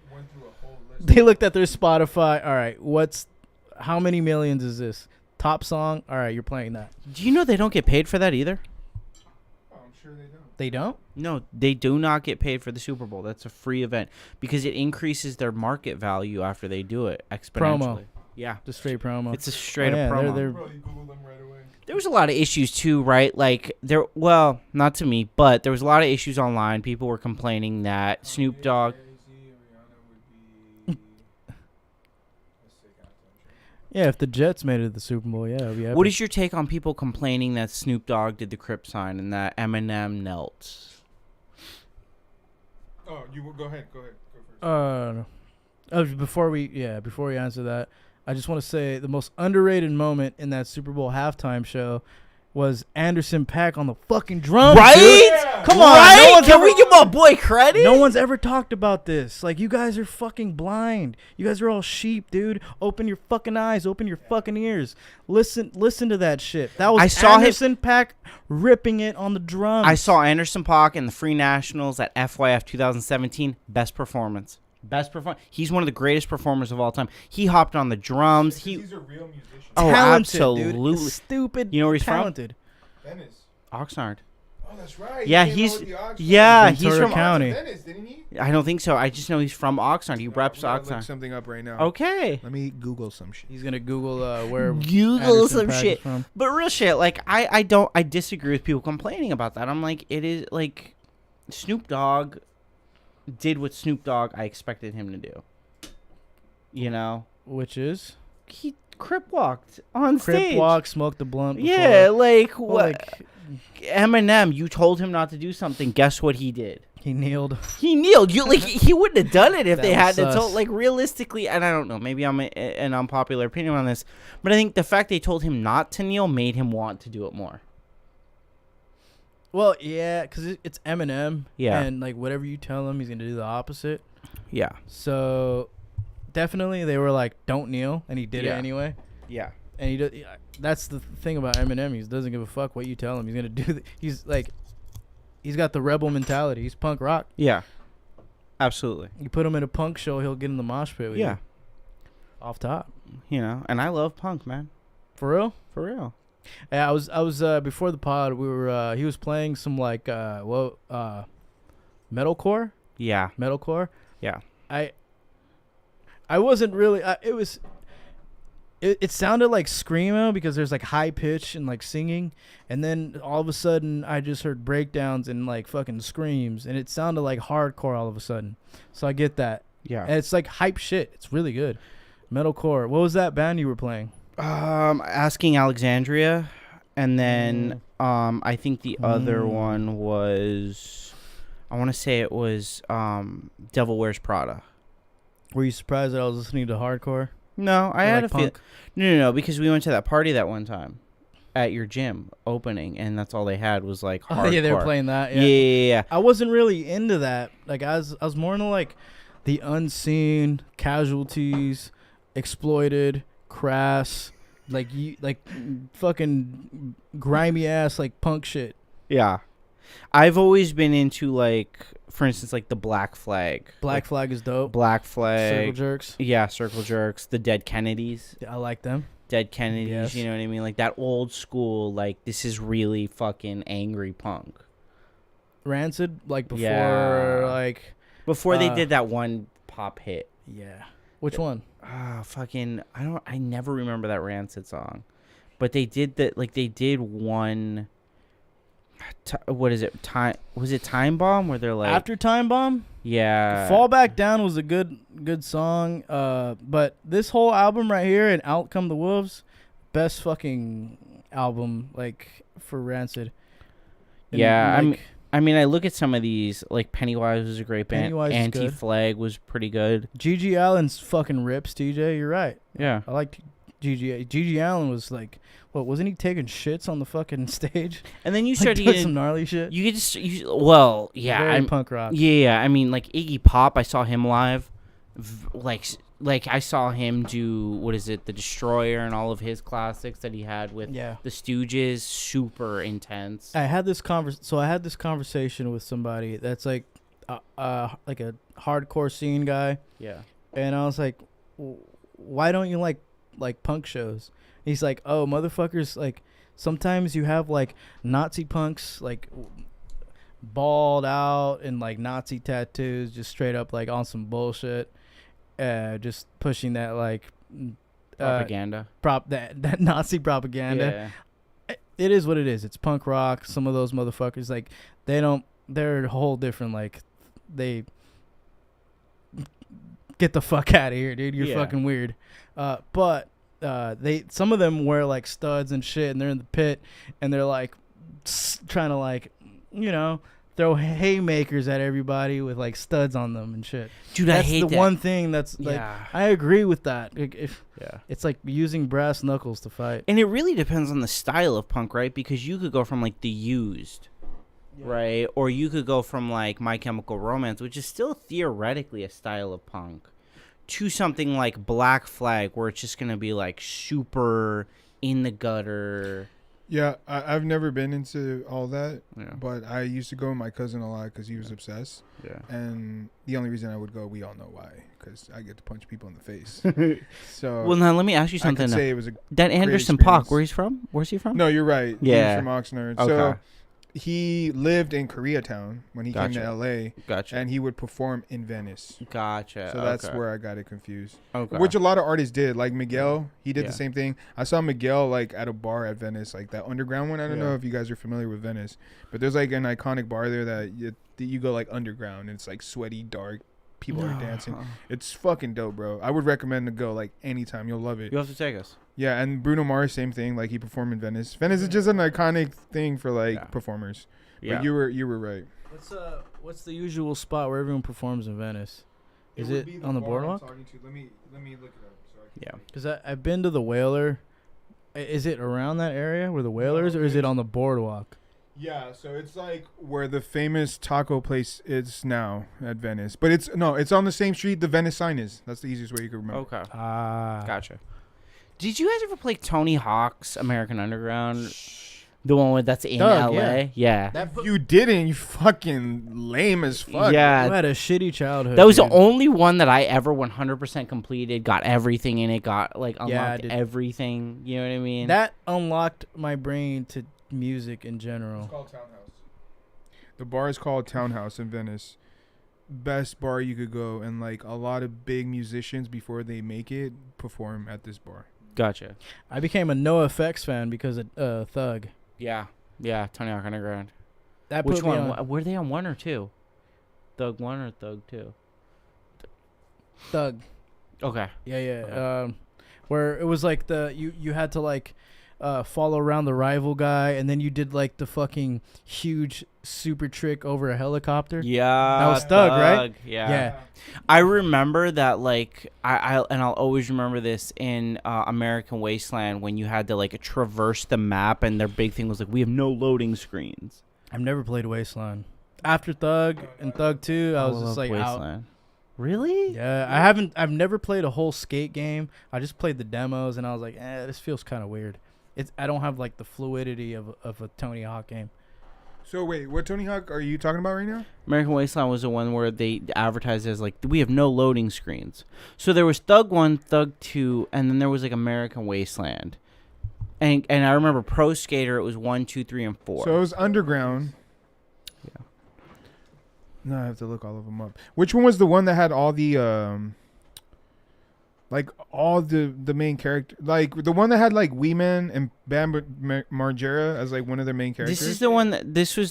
S1: They looked at their Spotify. All right, how many millions is this? Top song. All right, you're playing that.
S2: Do you know they don't get paid for that either?
S3: Oh, I'm sure they don't.
S1: They don't?
S2: No, they do not get paid for the Super Bowl. That's a free event because it increases their market value after they do it exponentially.
S1: Promo.
S2: Yeah.
S1: Just straight promo.
S2: It's a straight up promo.
S3: Bro, you Google them right away.
S2: There was a lot of issues too, right? Like not to me, but there was a lot of issues online. People were complaining that Snoop Dogg.
S1: Yeah, if the Jets made it to the Super Bowl, yeah, it'd be epic.
S2: What is your take on people complaining that Snoop Dogg did the Crip sign and that Eminem knelt?
S3: Oh, go ahead. Go first.
S1: Before we answer that, I just want to say the most underrated moment in that Super Bowl halftime show was Anderson .Paak on the fucking drums.
S2: Right?
S3: Yeah.
S1: Come on.
S2: Right? Can we give my boy credit?
S1: No one's ever talked about this. Like, you guys are fucking blind. You guys are all sheep, dude. Open your fucking eyes. Open your fucking ears. Listen to that shit. That was Anderson .Paak ripping it on the drums.
S2: I saw Anderson .Paak in the Free Nationals at FYF 2017. Best performance. He's one of the greatest performers of all time. He hopped on the drums.
S3: He's a real musician.
S2: Oh,
S1: talented,
S2: absolutely.
S1: Dude. Stupid.
S2: You know where he's
S1: talented.
S3: From? Venice.
S2: Oxnard.
S3: Oh, that's right.
S2: Yeah, he's from
S1: County.
S3: Venice, didn't he?
S2: I don't think so. I just know he's from Oxnard. He reps
S3: Look
S2: Oxnard.
S3: something up right now.
S2: Okay.
S3: Let me Google some shit.
S1: He's gonna Google where
S2: Google
S1: Anderson
S2: some
S1: .Paak
S2: shit.
S1: is from.
S2: But real shit, like I disagree with people complaining about that. I'm like, it is like Snoop Dogg did what Snoop Dogg I expected him to do. You know?
S1: Which is?
S2: He Crip walked on stage.
S1: Crip walk, smoked the blunt before.
S2: Yeah, like
S1: Well,
S2: what? Eminem, you told him not to do something. Guess what he did?
S1: He kneeled.
S2: He kneeled. You like he wouldn't have done it if
S1: That
S2: they
S1: was
S2: had to.
S1: sus.
S2: Like realistically, and I don't know. Maybe I'm an unpopular opinion on this, but I think the fact they told him not to kneel made him want to do it more.
S1: Well, yeah, because it's Eminem.
S2: Yeah.
S1: And like whatever you tell him, he's gonna do the opposite.
S2: Yeah.
S1: So definitely they were like, "Don't kneel," and he did it
S2: Yeah.
S1: anyway.
S2: Yeah.
S1: And that's the thing about Eminem. He doesn't give a fuck what you tell him. He's gonna do. He's like, he's got the rebel mentality. He's punk rock.
S2: Yeah. Absolutely.
S1: You put him in a punk show, he'll get in the mosh pit with
S2: Yeah.
S1: you. Off top.
S2: You know, and I love punk, man.
S1: For real?
S2: For real.
S1: Yeah, I was before the pod. We were. He was playing some like metalcore.
S2: Yeah.
S1: Metalcore.
S2: Yeah.
S1: I wasn't really. It was. It sounded like screamo because there's like high pitch and like singing, and then all of a sudden I just heard breakdowns and like fucking screams, and it sounded like hardcore all of a sudden. So I get that.
S2: Yeah.
S1: And it's like hype shit. It's really good. Metalcore. What was that band you were playing?
S2: Asking Alexandria, and then I think the other one was, I want to say it was Devil Wears Prada.
S1: Were you surprised that I was listening to hardcore?
S2: No, I
S1: Or
S2: had
S1: like
S2: a feel.
S1: punk?
S2: No, because we went to that party that one time at your gym opening, and that's all they had was like hardcore.
S1: Oh, yeah, they were playing that.
S2: Yeah.
S1: I wasn't really into that. Like I was more into like the Unseen, Casualties, Exploited, Crass, like fucking grimy ass like punk shit.
S2: Yeah. I've always been into like, for instance, like the Black Flag.
S1: Black Flag is dope.
S2: Black Flag.
S1: Circle Jerks.
S2: Yeah, Circle Jerks. The Dead Kennedys.
S1: Yeah, I like them.
S2: Dead Kennedys,
S1: Yes.
S2: you know what I mean? Like that old school, like this is really fucking angry punk.
S1: Rancid, like before,
S2: Yeah.
S1: like
S2: Before they did that one pop hit.
S1: yeah. Which one?
S2: Fucking I never remember that Rancid song. But they did that, like they did one what is it? Was it Time Bomb where they're like
S1: After Time Bomb?
S2: Yeah.
S1: Fall Back Down was a good song. But this whole album right here and Out Come the Wolves, best fucking album like for Rancid. And,
S2: Yeah,
S1: like,
S2: I mean, I look at some of these, like Pennywise was a great band.
S1: Pennywise is good.
S2: Anti-Flag was pretty good.
S1: G.G. Allen's fucking rips, TJ. You're right.
S2: Yeah.
S1: I like G.G. Allen was like, what, wasn't he taking shits on the fucking stage?
S2: And then you
S1: Like
S2: start
S1: doing
S2: getting
S1: some gnarly shit.
S2: you could just well, yeah,
S1: Very
S2: I'm
S1: punk rock.
S2: Yeah, I mean, like Iggy Pop, I saw him live. Like I saw him do, what is it, The Destroyer and all of his classics that he had with
S1: Yeah.
S2: the Stooges. Super intense.
S1: I had this conversation with somebody that's like a hardcore scene guy,
S2: Yeah.
S1: and I was like, why don't you like punk shows? He's like, oh, motherfuckers, like sometimes you have like Nazi punks like bald out and like Nazi tattoos, just straight up like on some bullshit, just pushing that like
S2: Propaganda.
S1: that Nazi propaganda.
S2: Yeah.
S1: It is what it is. It's punk rock. Some of those motherfuckers, like, they're a whole different, like, they get the fuck out of here, dude. You're fucking weird. But some of them wear like studs and shit, and they're in the pit, and they're like trying to like, you know, throw haymakers at everybody with like studs on them and shit.
S2: Dude,
S1: That's
S2: I hate
S1: the
S2: that.
S1: one thing that's like,
S2: Yeah.
S1: I agree with that.
S2: Yeah.
S1: It's like using brass knuckles to fight.
S2: And it really depends on the style of punk, right? Because you could go from like The Used, right? Or you could go from like My Chemical Romance, which is still theoretically a style of punk, to something like Black Flag, where it's just going to be like super in the gutter.
S3: Yeah, I've never been into all that,
S2: Yeah.
S3: but I used to go with my cousin a lot because he was obsessed.
S2: Yeah.
S3: And the only reason I would go, we all know why, because I get to punch people in the face. So
S2: Well, now let me ask you
S3: I
S2: something.
S3: could
S2: now.
S3: say it was a
S2: That
S3: great
S2: Anderson
S3: experience.
S2: Paak, where he's from? Where's he from?
S3: No, you're right.
S2: Yeah.
S3: He's from Oxnard.
S2: Okay.
S3: So he lived in Koreatown when he came
S2: Gotcha.
S3: to LA,
S2: Gotcha.
S3: and he would perform in Venice.
S2: Gotcha.
S3: So that's
S2: okay.
S3: where I got it confused.
S2: Okay.
S3: Which a lot of artists did. Like Miguel, he did
S2: Yeah.
S3: the same thing. I saw Miguel like at a bar at Venice, like that underground one. I don't
S2: Yeah.
S3: know if you guys are familiar with Venice, but there's like an iconic bar there that you go like underground, and it's like sweaty, dark. People are dancing. It's fucking dope, bro. I would recommend to go like anytime. You'll love it.
S2: You have to take us.
S3: Yeah, and Bruno Mars, same thing. Like he performed in Venice. Venice is just an iconic thing for like
S2: Yeah.
S3: performers.
S2: Yeah.
S3: But you were right.
S1: Let's What's the usual spot where everyone performs in Venice? Is
S3: would
S1: it
S3: be
S1: on the
S3: bar I'm
S1: boardwalk?
S3: talking to. Let me look it up. So I can
S2: Yeah.
S1: Because I've been to the Whaler. Is it around that area where the Whaler is, or is it on the boardwalk?
S3: Yeah, so it's like where the famous taco place is now at Venice. But it's on the same street the Venice sign is. That's the easiest way you can remember.
S2: Okay.
S1: Ah.
S2: Gotcha. Did you guys ever play Tony Hawk's American Underground? The one that's in
S1: Doug,
S2: LA? Yeah.
S3: If you didn't, you fucking lame as fuck.
S2: Yeah.
S1: You had a shitty childhood.
S2: That was
S1: dude.
S2: the only one that I ever 100% completed, got everything in it, got like
S1: I
S2: unlocked
S1: did.
S2: everything. You know what I mean?
S1: That unlocked my brain to music in
S3: It's
S1: general.
S3: called Townhouse. The bar is called Townhouse in Venice. Best bar you could go, and like a lot of big musicians before they make it perform at this bar.
S2: Gotcha.
S1: I became a NoFX fan because of Thug.
S2: Yeah. Yeah, Tony Hawk Underground.
S1: That
S2: Which
S1: put me
S2: one?
S1: on
S2: Were they on 1 or 2? Thug 1 or Thug 2?
S1: Thug.
S2: Okay.
S1: Yeah, yeah.
S2: Okay.
S1: Where it was like you had to like follow around the rival guy, and then you did like the fucking huge super trick over a helicopter.
S2: Yeah.
S1: That was Thug, right?
S2: Yeah.
S1: Yeah.
S2: I remember that, like, I'll always remember this in American Wasteland when you had to, like, traverse the map, and their big thing was, like, we have no loading screens.
S1: I've never played Wasteland. After Thug and Thug 2, I was
S2: love
S1: just like out.
S2: Wasteland. Really?
S1: Yeah, I've never played a whole skate game. I just played the demos, and I was like, this feels kind of weird. I don't have like the fluidity of a Tony Hawk game.
S3: So wait, what Tony Hawk are you talking about right now?
S2: American Wasteland was the one where they advertised as, like, we have no loading screens. So there was Thug 1, Thug 2, and then there was, like, American Wasteland. And I remember Pro Skater, it was 1, 2, 3, and 4.
S3: So it was Underground.
S2: Yeah.
S3: No, I have to look all of them up. Which one was the one that had all the like all the main character, like the one that had like Wee Man and Bam Margera as like one of their main characters?
S2: This was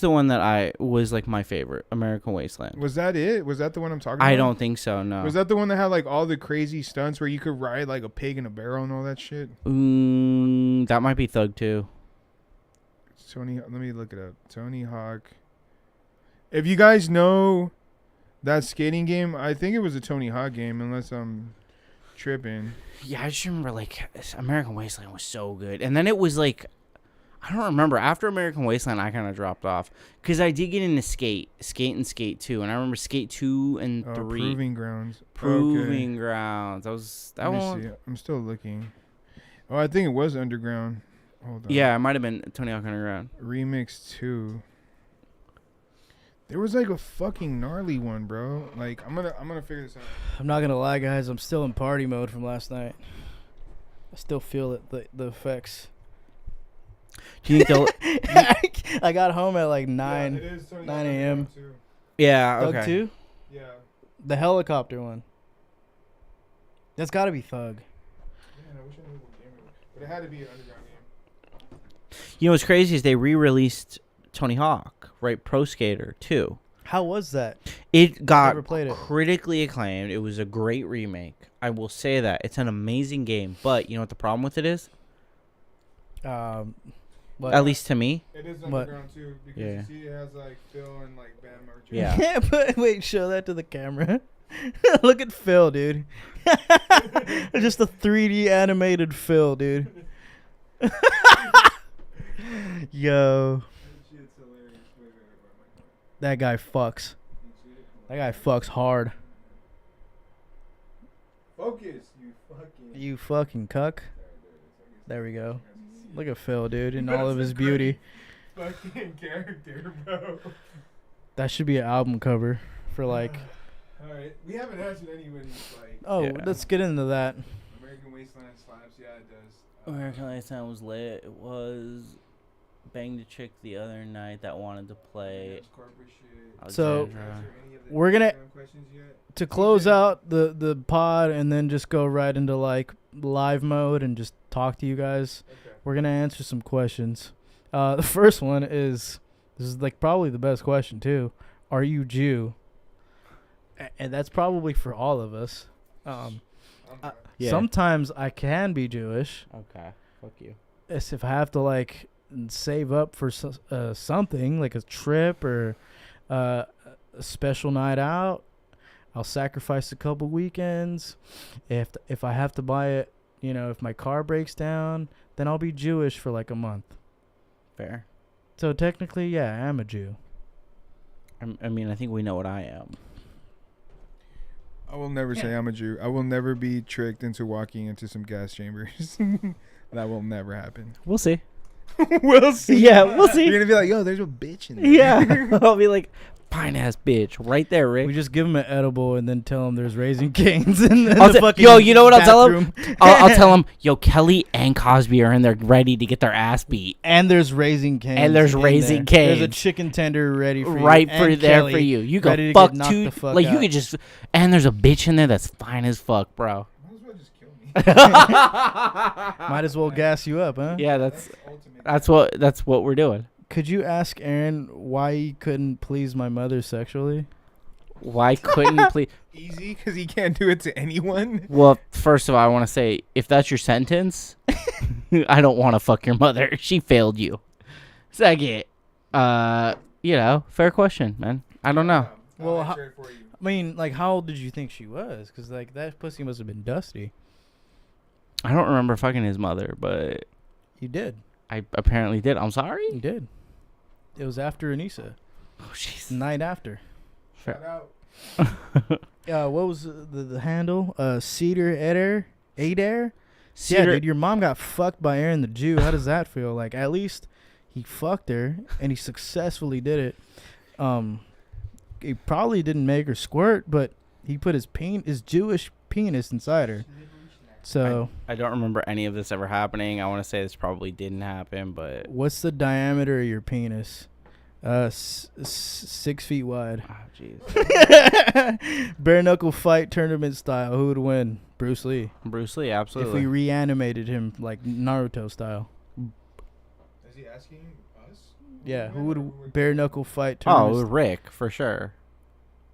S2: the one that I was, like, my favorite, American Wasteland.
S3: Was that it? Was that the one I'm talking about?
S2: I don't think so, no.
S3: Was that the one that had like all the crazy stunts where you could ride like a pig in a barrel and all that shit?
S2: That might be Thug 2.
S3: Let me look it up. Tony Hawk. If you guys know that skating game, I think it was a Tony Hawk game, unless I'm tripping.
S2: Yeah, I just remember, like, American Wasteland was so good. And then it was, like, I don't remember. After American Wasteland, I kind of dropped off. Because I did get into Skate and Skate 2. And I remember Skate 2 and 3.
S3: Proving Grounds.
S2: Proving Grounds. That
S3: Let me
S2: one.
S3: see. I'm still looking. Oh, I think it was Underground. Hold on.
S2: Yeah, it might have been Tony Hawk Underground.
S3: Remix 2. There was like a fucking gnarly one, bro. Like I'm gonna figure this out.
S1: I'm not gonna lie, guys. I'm still in party mode from last night. I still feel it, the effects.
S2: Do you think they'll...
S1: I got home at like 9
S3: Yeah, it is Tony
S1: 9 a.m.
S3: Hawk too.
S2: Yeah,
S1: Thug
S2: okay.
S1: 2?
S3: Yeah.
S1: The helicopter one. That's got to be Thug.
S3: Man, I wish I knew what game it was. But it had to be an Underground game.
S2: You know what's crazy is they re-released Tony Hawk, right? Pro Skater 2.
S1: How was that?
S2: It got
S1: Never played it.
S2: critically acclaimed. It was a great remake. I will say that. It's an amazing game. But you know what the problem with it is?
S1: What?
S2: At least to me.
S3: It is
S1: What?
S3: Underground too, because
S2: Yeah.
S3: you see it has like Phil and like Bam Margera.
S2: Yeah.
S1: Yeah, but wait, show that to the camera. Look at Phil, dude. Just a 3D animated Phil, dude. Yo,
S3: Shit's hilarious. Wait,
S1: that guy fucks.
S3: you see it?
S1: That guy fucks hard.
S3: Focus, you fucking.
S1: You fucking cuck. There we go. Look at Phil, dude, in all of his beauty.
S3: Fucking character, bro.
S1: That should be an album cover for like.
S3: All right, we haven't answered anybody's like
S1: Oh,
S2: Yeah.
S1: let's get into that.
S3: American Wasteland slaps. Yeah, it does.
S2: American Wasteland was lit. It was banged a chick the other night that wanted to play.
S3: There's corporate shit.
S1: So,
S2: Alexandra.
S3: Answer any of the
S1: we're gonna-
S3: Instagram questions yet?
S1: To close out the pod and then just go right into like live mode and just talk to you guys.
S3: Okay.
S1: We're gonna answer some questions. The first one is this is like probably the best question too. Are you Jew? And that's probably for all of us.
S3: Okay.
S2: Yeah.
S1: Sometimes I can be Jewish.
S2: Okay. Fuck you.
S1: It's if I have to like save up for something like a trip or a special night out. I'll sacrifice a couple weekends. If I have to buy it, you know, if my car breaks down, then I'll be Jewish for like a month.
S2: Fair.
S1: So technically, yeah, I am a Jew.
S2: I mean, I think we know what I am.
S3: I will never say I'm a Jew. I will never be tricked into walking into some gas chambers. That will never happen.
S2: We'll see.
S3: We'll see.
S2: Yeah, we'll see.
S3: You're gonna be like, yo, there's a bitch in there.
S2: Yeah. I'll be like, fine ass bitch, right there, Rick.
S1: We just give him an edible and then tell him there's Raising Cane's in the
S2: I'll say,
S1: fucking
S2: yo, you know what I'll tell him?
S1: bathroom.
S2: I'll tell him, yo, Kelly and Cosby are in there ready to get their ass beat.
S1: And there's Raising Cane's.
S2: And there's
S1: in
S2: Raising
S1: there. There's a
S2: Cane's.
S1: chicken tender ready for you.
S2: Right for
S1: and
S2: there
S1: Kelly
S2: for you. You
S1: ready
S2: go
S1: to
S2: fuck
S1: get knocked
S2: two.
S1: the fuck
S2: Like, you
S1: out.
S2: could just. And there's a bitch in there that's fine as fuck, bro.
S3: Might as well just kill me.
S1: Might as well gas you up, huh?
S2: Yeah,
S3: That's ultimate.
S2: that's what we're doing.
S1: Could you ask Aaron why he couldn't please my mother sexually?
S2: Why couldn't you please?
S3: Easy, because he can't do it to anyone.
S2: Well, first of all, I want to say, if that's your sentence, I don't want to fuck your mother. She failed you. Second, you know, fair question, man. I don't know.
S1: Well,
S3: I'll
S1: how-
S3: answer it for you.
S1: I mean, like, how old did you think she was? Because, like, that pussy must have been dusty.
S2: I don't remember fucking his mother, but
S1: You did.
S2: I apparently did. I'm sorry.
S1: You did. It was after Anissa.
S2: Oh, jeez.
S1: The night after.
S3: Shout out.
S1: What was the handle? Cedar Adair? Yeah,
S2: Cedar-
S1: dude, your mom got fucked by Aaron the Jew. How does that feel? Like, at least he fucked her, and he successfully did it. He probably didn't make her squirt, but he put his Jewish penis inside her. So,
S2: I don't remember any of this ever happening. I want to say this probably didn't happen, but
S1: what's the diameter of your penis? 6 feet wide.
S2: oh, jeez.
S1: Bare knuckle fight tournament style. Who would win? Bruce Lee.
S2: Bruce Lee,
S1: If
S2: absolutely.
S1: we reanimated him like Naruto style.
S3: Is he asking us?
S1: Yeah, who
S3: Or
S1: would bare knuckle fight tournament?
S2: Oh, Rick, for sure.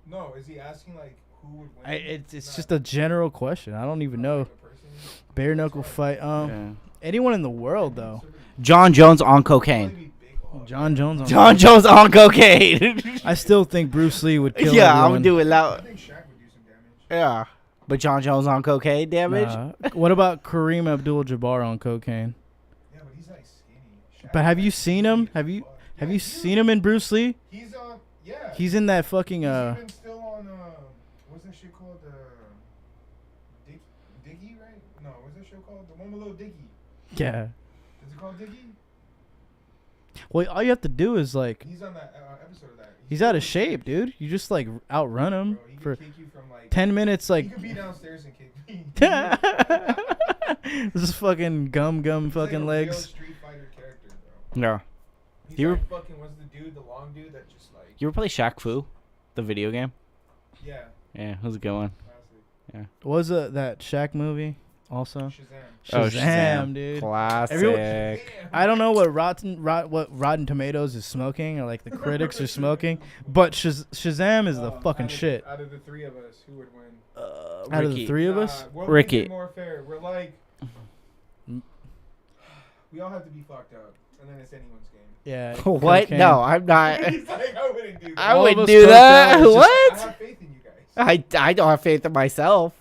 S3: No, is he asking like who would win?
S1: It's just a general question. I don't even know.
S3: Like a person?
S1: Bare knuckle fight.
S2: Yeah.
S1: Anyone in the world though.
S2: John Jones on cocaine.
S3: Probably be big hog.
S1: John Jones.
S2: John Jones on cocaine.
S1: I still think Bruce Lee would kill
S2: Yeah,
S1: everyone.
S2: I'm doing
S3: I
S2: loud.
S3: think Shaq would do some damage.
S2: Yeah. But John Jones on cocaine damage?
S1: Nah. What about Kareem Abdul-Jabbar on cocaine?
S3: Yeah, but he's like skinny. Shaq
S1: But have
S3: is,
S1: you
S3: like,
S1: seen him?
S3: skinny
S1: Have
S3: as
S1: you
S3: fuck.
S1: have
S3: Yeah,
S1: you seen him in Bruce Lee?
S3: He's on. Yeah.
S1: He's in that fucking
S3: He's even still on. What's that shit called? Diggy, right? No, what's that show called? The one with Lil Diggy.
S1: yeah.
S3: Is it called Diggy?
S1: Well, all you have to do is like
S3: He's on that episode of that.
S1: he's out of shape, dude. You just like outrun him
S3: Bro, he
S1: for
S3: could kick you from like
S1: 10 minutes.
S3: He
S1: Like
S3: could be downstairs and kick me.
S1: this is fucking gum
S3: He's
S1: fucking
S3: like a real
S1: legs.
S3: Street Fighter character, bro.
S2: No.
S3: He's
S2: You
S3: like fucking. What's the dude? The long dude that just like.
S2: You ever play Shaq Fu? The video game?
S3: Yeah.
S2: Yeah, it was a good one.
S3: Classic.
S1: What was that Shaq movie also?
S3: Shazam.
S1: Shazam, dude.
S2: Classic.
S1: Everyone- I don't know what Rotten Tomatoes is smoking or like the critics are smoking, but Shazam is the fucking shit.
S3: Out of the three of us, who would win?
S1: Out of the
S2: Ricky.
S1: three of us,
S3: We'll
S2: Ricky.
S3: make it more fair. We're like, we all have to be fucked up, and then it's anyone's game.
S1: yeah.
S2: What?
S1: cocaine.
S2: No, I'm not.
S3: He's like, I wouldn't do that.
S2: I
S1: All of
S2: wouldn't
S1: us
S2: do
S1: coked
S2: that.
S1: out is just-
S3: I
S2: What?
S3: have faith in you guys.
S2: I don't have faith in myself.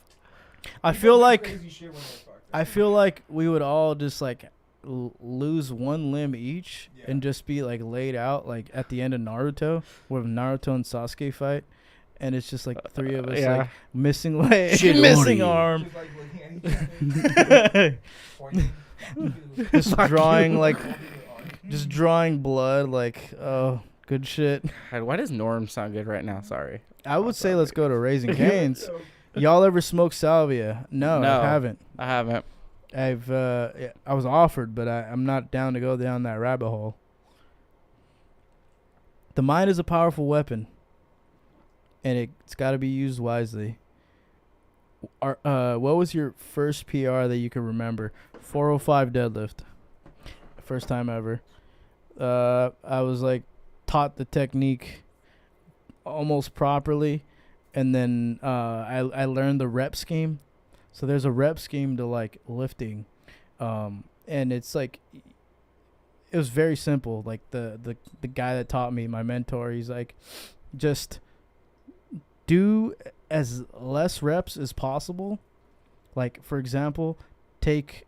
S1: I
S3: People
S1: feel
S3: do
S1: like
S3: crazy shit when they're fucked up.
S1: I feel like we would all just like lose one limb each
S3: Yeah.
S1: and just be like laid out like at the end of Naruto, where Naruto and Sasuke fight, and it's just like the three of us like missing leg,
S2: Shidori.
S1: missing arm,
S3: Just like looking at each other, pointing.
S1: just drawing like
S3: Holding it on.
S1: just drawing blood. Like, oh, good shit.
S2: God, why does Norm sound good right now? Sorry.
S1: I would say let's go to Raising Cane's. Y'all ever smoke salvia? No,
S2: No.
S1: I haven't.
S2: I haven't.
S1: I was offered, but I'm not down to go down that rabbit hole. The mind is a powerful weapon, and it's got to be used wisely. What was your first PR that you can remember? 405 deadlift. First time ever. I was like taught the technique almost properly, and then I learned the rep scheme. So there's a rep scheme to like lifting, and it's like it was very simple. Like the guy that taught me, my mentor, he's like, just do as less reps as possible. Like, for example, take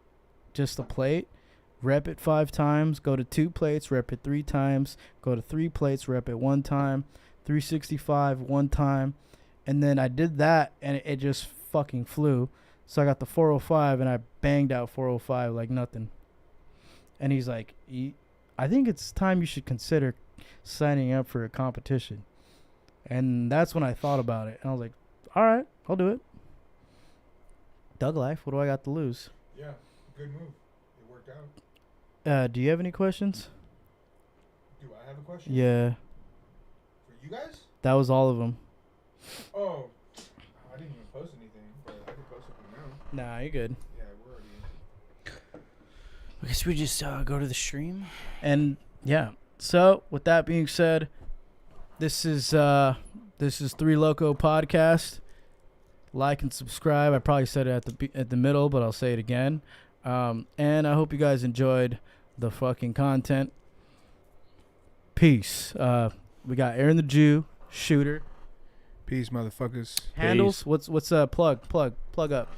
S1: just a plate, rep it 5 times, go to 2 plates, rep it 3 times, go to 3 plates, rep it 1 time, 365 1 time. And then I did that, and it just fucking flew. So I got the 405, and I banged out 405 like nothing. And he's like, I think it's time you should consider signing up for a competition. And that's when I thought about it. And I was like, all right, I'll do it. Doug life, what do I got to lose?
S3: Yeah, good move. It worked out.
S1: Do you have any questions?
S3: Do I have a question?
S1: Yeah.
S3: For you guys?
S1: That was all of them.
S3: Oh, I didn't even post anything, but I can post something now.
S1: Nah, you're good.
S3: Yeah, we're already.
S2: I guess we just go to the stream.
S1: And yeah, so with that being said, this is 3 Loko podcast. Like and subscribe. I probably said it at the middle, but I'll say it again. And I hope you guys enjoyed the fucking content. Peace. We got Aaron the Jew, Shooter.
S3: Peace, motherfuckers.
S1: Handles. What's plug up.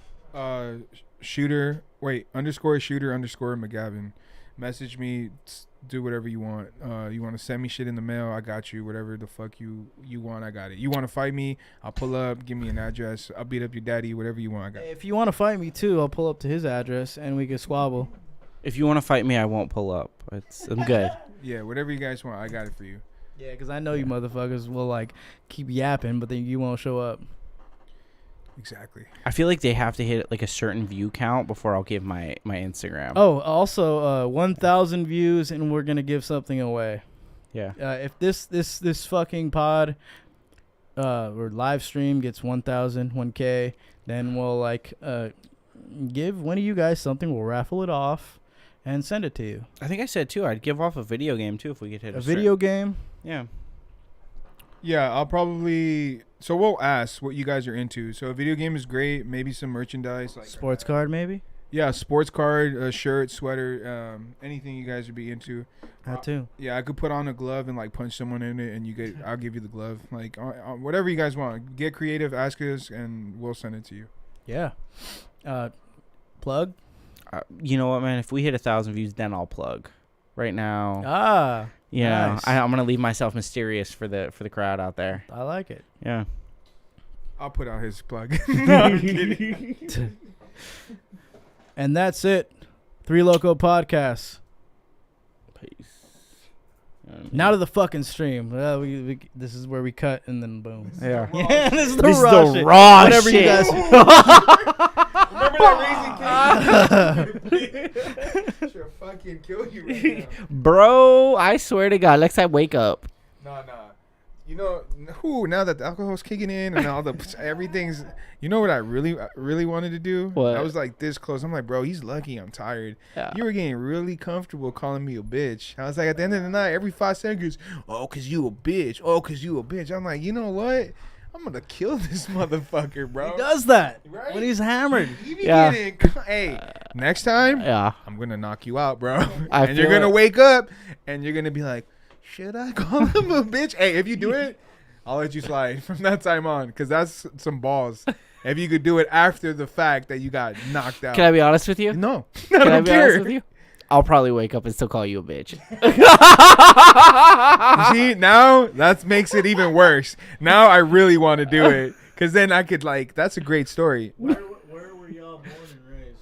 S3: Shooter. Wait, _shooter_ McGavin. Message me. Do whatever you want. You want to send me shit in the mail? I got you. Whatever the fuck you want, I got it. You want to fight me? I'll pull up. Give me an address. I'll beat up your daddy. Whatever you want, I got it.
S1: If you want to fight me too, I'll pull up to his address and we can squabble.
S2: If you want to fight me, I won't pull up. I'm good.
S3: Yeah, whatever you guys want, I got it for you.
S1: Yeah, because I know you motherfuckers will like keep yapping, but then you won't show up.
S3: Exactly.
S2: I feel like they have to hit like a certain view count before I'll give my Instagram.
S1: Oh, also 1,000 views and we're gonna give something away.
S2: Yeah.
S1: If this fucking pod or live stream gets 1K, then we'll like give one of you guys something. We'll raffle it off and send it to you.
S2: I think I said too. I'd give off a video game too if we could hit
S1: a video game.
S2: Yeah.
S3: Yeah, I'll probably. So we'll ask what you guys are into. So a video game is great. Maybe some merchandise, like
S1: sports card, maybe.
S3: Yeah, sports card, a shirt, sweater, anything you guys would be into.
S1: That too.
S3: Yeah, I could put on a glove and like punch someone in it, and I'll give you the glove. Like whatever you guys want. Get creative, ask us, and we'll send it to you.
S1: Yeah. Plug.
S2: You know what, man? If we hit 1,000 views, then I'll plug. Right now.
S1: Yeah,
S2: nice. I'm gonna leave myself mysterious for the crowd out there.
S1: I like it.
S2: Yeah.
S3: I'll put out his plug. No, I'm kidding.
S1: And that's it. 3 Loko podcasts.
S2: Peace.
S1: Now to the fucking stream. This is where we cut and then boom.
S2: Yeah.
S1: Yeah, this is the
S2: This
S1: raw
S2: is the
S1: shit.
S2: raw
S1: Whatever
S2: shit.
S1: you guys.
S3: Remember that Raising King? Should fucking kill you right now.
S2: Bro, I swear to God, next time wake up.
S3: Nah. You know, now that the alcohol's kicking in and all the everything's, you know what I really wanted to do?
S2: What?
S3: I was like this close. I'm like, bro, he's lucky I'm tired.
S2: Yeah.
S3: You were getting really comfortable calling me a bitch. I was like, at the end of the night, every 5 seconds, oh, cause you a bitch. Oh, cause you a bitch. I'm like, you know what? I'm gonna kill this motherfucker, bro.
S1: He does that
S3: Right?
S1: when he's hammered.
S3: You be
S2: Yeah.
S3: getting, hey, next time,
S2: Yeah.
S3: I'm gonna knock you out, bro.
S2: I
S3: And you're
S2: feel
S3: gonna
S2: it.
S3: wake up and you're gonna be like, should I call him a bitch? Hey, if you do it, I'll let you slide from that time on, because that's some balls. If you could do it after the fact that you got knocked out.
S2: Can I be honest with you?
S3: No.
S2: Can I
S3: don't
S2: be
S3: care.
S2: honest with you? I'll probably wake up and still call you a bitch.
S3: See, now that makes it even worse. Now I really want to do it, because then I could, like, that's a great story.
S1: Where were y'all born and raised?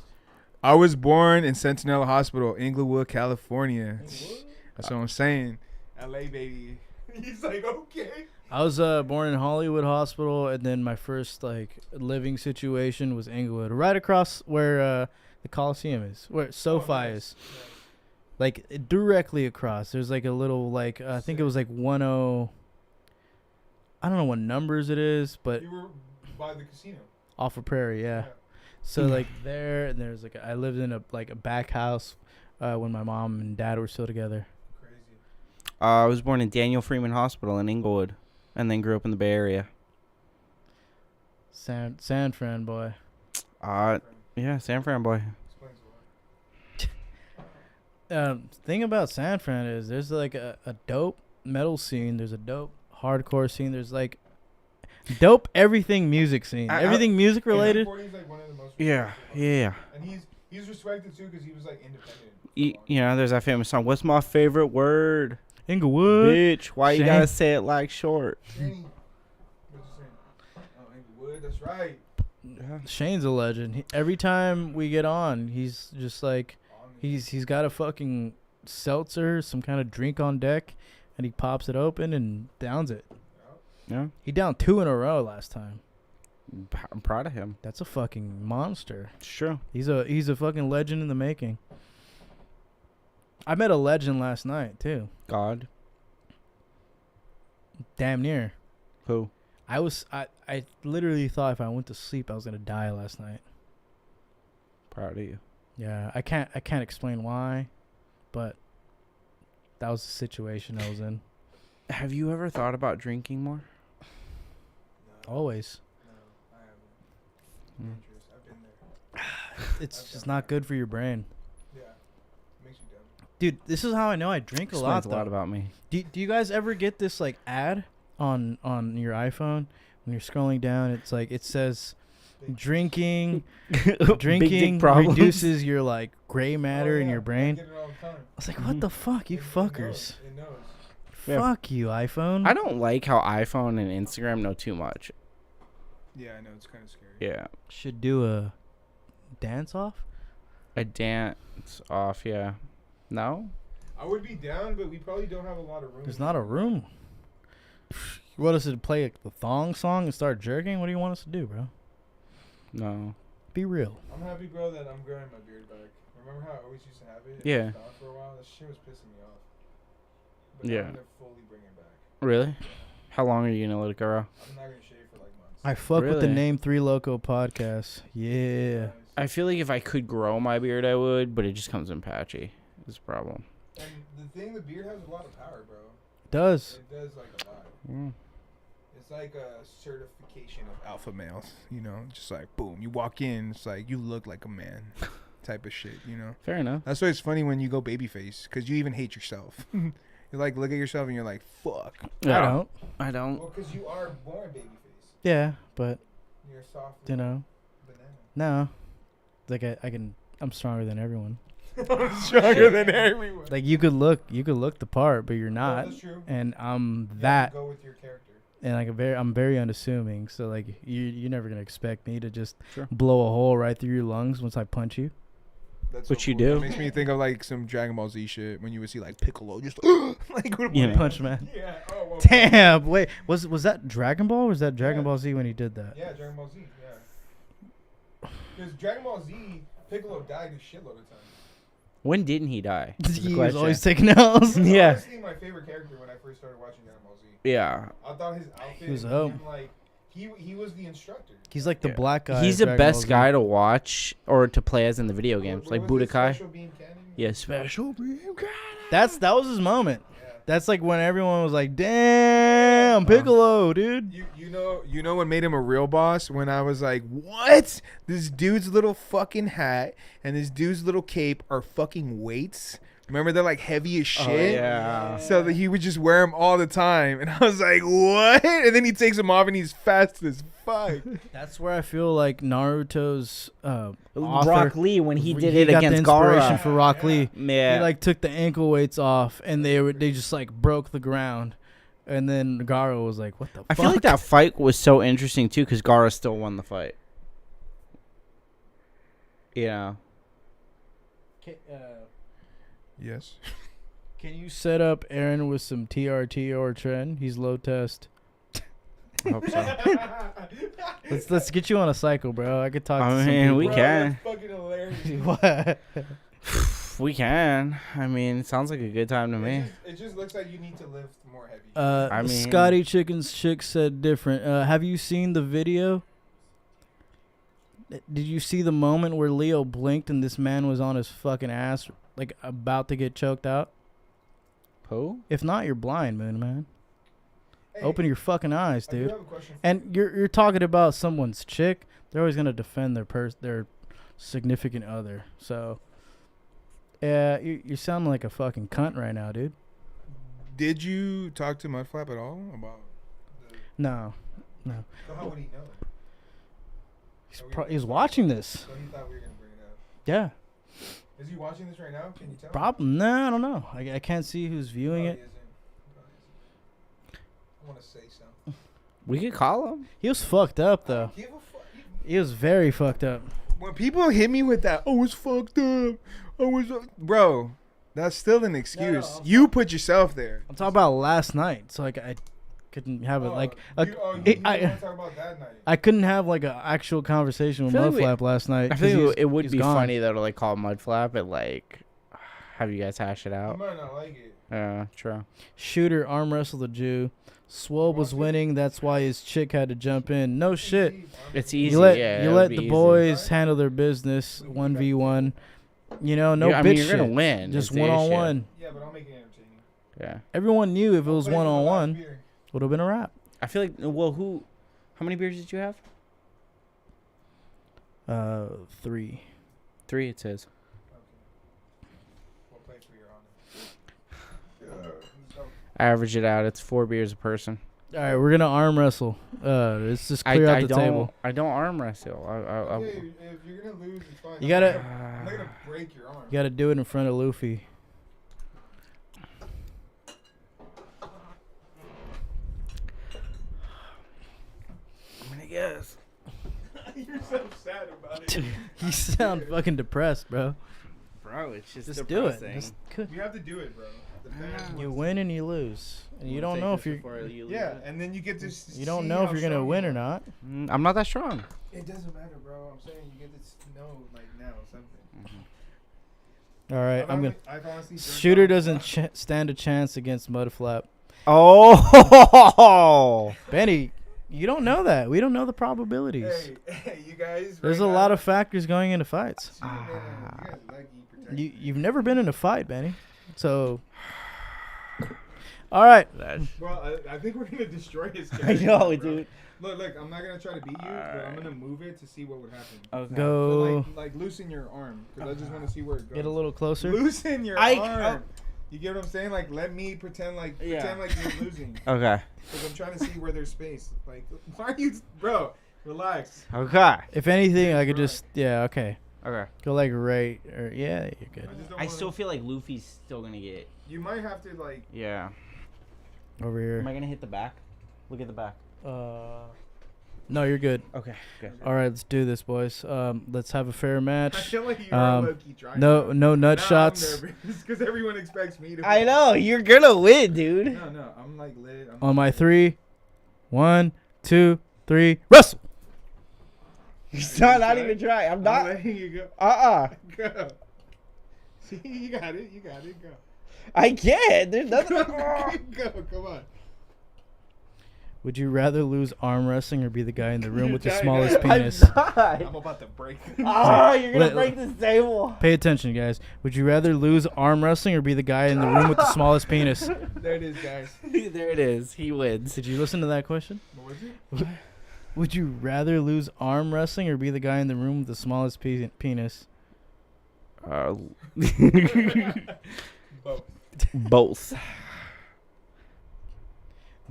S3: I was born in Centinela Hospital, Inglewood, California. That's what I'm saying. LA, baby. He's like, okay.
S1: I was born in Hollywood Hospital, and then my first like living situation was Inglewood, right across where the Coliseum is, where SoFi is. Like directly across. There's like a little like I think it was like 10. I don't know what numbers it is, but
S3: You were by the casino.
S1: off of Prairie, yeah. So like there, and there's like I lived in a back house when my mom and dad were still together.
S3: Crazy.
S2: I was born in Daniel Freeman Hospital in Inglewood, and then grew up in the Bay Area.
S1: San Fran boy.
S2: Yeah, San Fran boy.
S3: Explains a lot.
S1: Thing about San Fran is there's like a dope metal scene. There's a dope hardcore scene. There's like Dope everything music scene. Everything music related.
S3: He's like one of the most
S2: Yeah.
S3: and he's respected too because he was like independent.
S2: You know, there's that famous song. What's my favorite word?
S1: Inglewood.
S2: Bitch, why you gotta say it like short?
S3: Shane. What's he saying? Oh, Inglewood, that's right.
S2: Yeah.
S1: Shane's a legend. Every time we get on, he's just like, he's got a fucking seltzer, some kind of drink on deck, and he pops it open and downs it.
S2: Yeah.
S1: He downed 2 in a row last time.
S2: I'm proud of him.
S1: That's a fucking monster.
S2: It's true.
S1: He's a fucking legend in the making. I met a legend last night too.
S2: God.
S1: Damn near.
S2: Who?
S1: I literally thought if I went to sleep I was gonna die last night.
S2: Proud of you.
S1: Yeah, I can't explain why, but that was the situation I was in.
S2: Have you ever thought about drinking more?
S1: Always.
S3: No, I haven't. Dangerous. I've been there.
S1: It's just not good for your brain.
S3: Yeah. Makes you dumb.
S1: Dude, this is how I know I drink a lot.
S2: Explains a lot about me.
S1: Do you guys ever get this like ad on your iPhone when you're scrolling down? It's like it says drinking reduces your like gray matter in your brain. I was like, what the fuck, you fuckers?
S3: It knows.
S2: Yeah.
S1: Fuck you, iPhone.
S2: I don't like how iPhone and Instagram know too much.
S3: Yeah, I know. It's kind of scary.
S2: Yeah.
S1: Should do a dance off.
S2: A dance off, yeah. No?
S3: I would be down, but we probably don't have a lot of room.
S1: There's not a room. You want us to play like, the thong song and start jerking? What do you want us to do, bro?
S2: No.
S1: Be real.
S3: I'm happy, bro, that I'm growing my beard back. Remember how I always used to have it?
S2: Yeah.
S3: It was gone for a while. That shit was pissing me off. But
S2: Yeah.
S3: I'm gonna fully bring it back.
S2: Really? How long are you going to let it grow?
S3: I'm not gonna shave for like months.
S1: I fuck with the
S2: Really?
S1: name 3 Loko podcast. Yeah.
S2: I feel like if I could grow my beard, I would, but it just comes in patchy. Is the problem.
S3: And the thing, the beard has a lot of power, bro.
S1: Does.
S3: It does like a lot.
S2: Mm.
S3: It's like a certification of alpha males, you know? Just like, boom, you walk in, it's like, you look like a man type of shit, you know?
S2: Fair enough.
S3: That's why it's funny when you go babyface, because you even hate yourself. You like, look at yourself and you're like, fuck.
S1: I don't.
S3: Well, because you are born babyface.
S1: Yeah, but,
S3: You're a soft
S1: you know,
S3: banana.
S1: no. Like, I'm stronger than everyone.
S3: Stronger than everyone.
S1: Like, you could look the part, but you're not.
S3: That's true.
S1: And I'm
S3: You have
S1: that.
S3: to go with your character.
S1: And like I'm very unassuming, so like you're never gonna expect me to just
S2: Sure.
S1: blow a hole right through your lungs once I punch you.
S3: That's
S2: What
S3: so
S2: you
S3: cool.
S2: do.
S3: It makes me think of like some Dragon Ball Z shit when you would see like Piccolo just like with a
S2: Yeah.
S3: blade.
S1: Punch man.
S3: Yeah. Oh, well,
S1: Damn. Wait, was that Dragon Ball or was that Dragon
S3: Yeah.
S1: Ball Z when he did that?
S3: Yeah, Dragon Ball Z. Yeah. Because Dragon Ball Z, Piccolo died a shitload of times.
S2: When didn't he die? Is the
S1: He was
S2: question.
S1: always taking L's.
S3: He was
S2: Yeah.
S3: honestly my favorite character when I first started watching Dragon Ball Z.
S2: Yeah.
S3: I thought his outfit
S1: He was
S3: and
S1: up.
S3: him, like he was the instructor.
S1: He's like the
S2: Yeah.
S1: black guy.
S2: He's
S1: of
S2: the
S1: Dragon Ball
S2: best
S1: Z.
S2: guy to watch or to play as in the video games,
S3: What
S2: like
S3: was it,
S2: Budokai.
S3: Special Beam Cannon?
S2: Yeah, special beam
S1: That was his moment.
S3: Yeah.
S1: That's like when everyone was like, "Damn, Piccolo, dude."
S3: You know what made him a real boss? When I was like, what? This dude's little fucking hat and this dude's little cape are fucking weights. Remember, they're like heavy as shit.
S2: Oh, yeah.
S3: So that he would just wear them all the time, and I was like, what? And then he takes them off, and he's fast as fuck.
S1: That's where I feel like Naruto's
S2: Rock
S1: author,
S2: Lee when he did
S1: he
S2: it
S1: got the
S2: against
S1: inspiration
S2: Gaara.
S1: for Rock Lee.
S2: Yeah.
S1: He like took the ankle weights off, and they just like broke the ground, and then Gaara was like, "What the fuck?"
S2: I feel like that fight was so interesting too because Gaara still won the fight. Yeah.
S3: Yes.
S1: Can you set up Aaron with some TRT or Tren? He's low test.
S2: I hope so.
S1: Let's get you on a cycle, bro. I could talk to
S2: I
S1: some
S2: mean,
S1: people.
S2: we can.
S3: That's fucking hilarious.
S1: What?
S2: We can. I mean, it sounds like a good time to me.
S3: It just looks like you need to lift more heavy.
S2: I mean-
S1: Scotty Chicken's chick said different. Have you seen the video? Did you see the moment where Leo blinked and this man was on his fucking ass, like about to get choked out?
S2: Who?
S1: If not, you're blind, man.
S3: Hey,
S1: Open your fucking eyes,
S3: I do
S1: dude.
S3: have a question for
S1: And you're talking about someone's chick. They're always gonna defend their significant other. So, yeah, you sound like a fucking cunt right now, dude.
S3: Did you talk to Mudflap at all about?
S1: No, No.
S3: So how would he know?
S1: He's watching this.
S3: So he thought we were gonna bring it up.
S1: Yeah.
S3: Is he watching this right now? Can you tell?
S1: Problem? No, I don't know. I can't see who's viewing it.
S3: I want to say something.
S2: We could call him.
S1: He was fucked up though.
S3: Give a fuck.
S1: He was very fucked up.
S3: When people hit me with that, I was fucked up. Bro, that's still an excuse.
S1: No,
S3: you put yourself there.
S1: I'm talking about last night, so like I couldn't have it like
S3: you want to talk about that night.
S1: I couldn't have like an actual conversation with
S2: I feel like
S1: Mudflap last night.
S2: I
S1: 'cause
S2: think
S1: he's-
S2: it would
S1: he's
S2: be
S1: gone.
S2: funny though to like call Mudflap and like have you guys hash it
S3: You
S2: out.
S3: might not like it.
S2: Yeah, true.
S1: Shooter arm wrestled a Jew. Swole was winning. That's why his chick had to jump in. No shit.
S2: It's easy.
S1: You let
S2: yeah,
S1: you
S2: it would
S1: let
S2: be
S1: the
S2: easy.
S1: boys handle their business 1v1. You know, no
S2: I
S1: bitch
S2: mean, you're
S1: shit.
S2: gonna win.
S1: Just
S2: is the
S1: one on
S2: issue.
S1: one.
S3: Yeah, but I'll make it entertaining.
S2: Yeah.
S1: Everyone knew if it was one on one, would have been a wrap.
S2: I feel like how many beers did you have?
S1: 3.
S2: 3 it says.
S3: What place were you on?
S2: I average it out. It's 4 beers a person.
S1: All right, we're gonna arm wrestle. Let's just clear out the table.
S2: I don't arm wrestle.
S3: Okay, if you're gonna lose, it's fine.
S1: You gotta-
S3: I'm not gonna break your arm.
S1: You gotta do it in front of Luffy.
S2: I'm gonna guess.
S3: You're so sad about it.
S1: You sound fucking depressed, bro.
S2: Bro, it's just
S1: do it.
S2: depressing.
S3: You have to do it, bro. The fans
S1: You
S3: want
S1: win and you lose, and you don't know if you're.
S3: Yeah, and then you get to.
S1: You don't know if you're gonna win or not.
S2: I'm not that strong.
S3: It doesn't matter, bro. I'm saying you get to know like now something.
S1: All right, I'm gonna.
S3: I've honestly
S1: Shooter doesn't stand a chance against Mudflap.
S2: Oh,
S1: Benny, you don't know that. We don't know the probabilities.
S3: Hey, you guys.
S1: There's a lot of factors going into fights.
S3: You guys lucky protected.
S1: You've never been in a fight, Benny. So. All right.
S3: Well, I think we're gonna destroy his
S2: I
S3: character.
S2: know,
S3: bro.
S2: dude.
S3: Look, I'm not gonna try to beat you, but I'm gonna move it to see what would happen.
S2: Okay.
S1: Go.
S3: So, like loosen your arm, because I just want to see where it goes.
S1: Get a little closer.
S3: Loosen your
S2: I-
S3: arm. You get what I'm saying? Like, let me pretend like you're losing.
S2: Okay.
S3: Because I'm trying to see where there's space. Like, why are you, bro? Relax.
S2: Okay.
S1: If anything, I could just. Yeah. Okay.
S2: Okay.
S1: Go like right. Or yeah, you're good.
S3: just don't
S2: I
S3: wanna-
S2: still feel like Luffy's still gonna get.
S3: You might have to like.
S2: Yeah.
S1: Over
S2: Am
S1: here.
S2: I gonna hit the back? Look at the back.
S1: No, you're good.
S2: Okay. Good.
S1: All right, let's do this, boys. Let's have a fair
S3: I
S1: match.
S3: feel like you are low-key trying.
S1: No nut shots.
S3: Because everyone expects me to.
S2: I know you're gonna win, dude.
S3: No, I'm like lit. I'm
S1: On my 3, 1, 2, 3, wrestle.
S2: He's not even trying. I'm
S3: I'm
S2: not.
S3: letting you go. Go. See, you got it. Go.
S2: I can't. There's nothing.
S3: Go. Come on.
S1: Would you rather lose arm wrestling or be the guy in the room with the
S3: You're
S1: smallest
S3: dying.
S1: penis?
S3: I'm about to break.
S2: You're gonna
S1: Let-
S2: break this table.
S1: Pay attention, guys. Would you rather lose arm wrestling or be the guy in the room with the smallest penis?
S3: There it is, guys.
S2: There it is. He wins.
S1: Did you listen to that question?
S3: What was it?
S1: Would you rather lose arm wrestling or be the guy in the room with the smallest penis?
S3: Both.
S2: Both.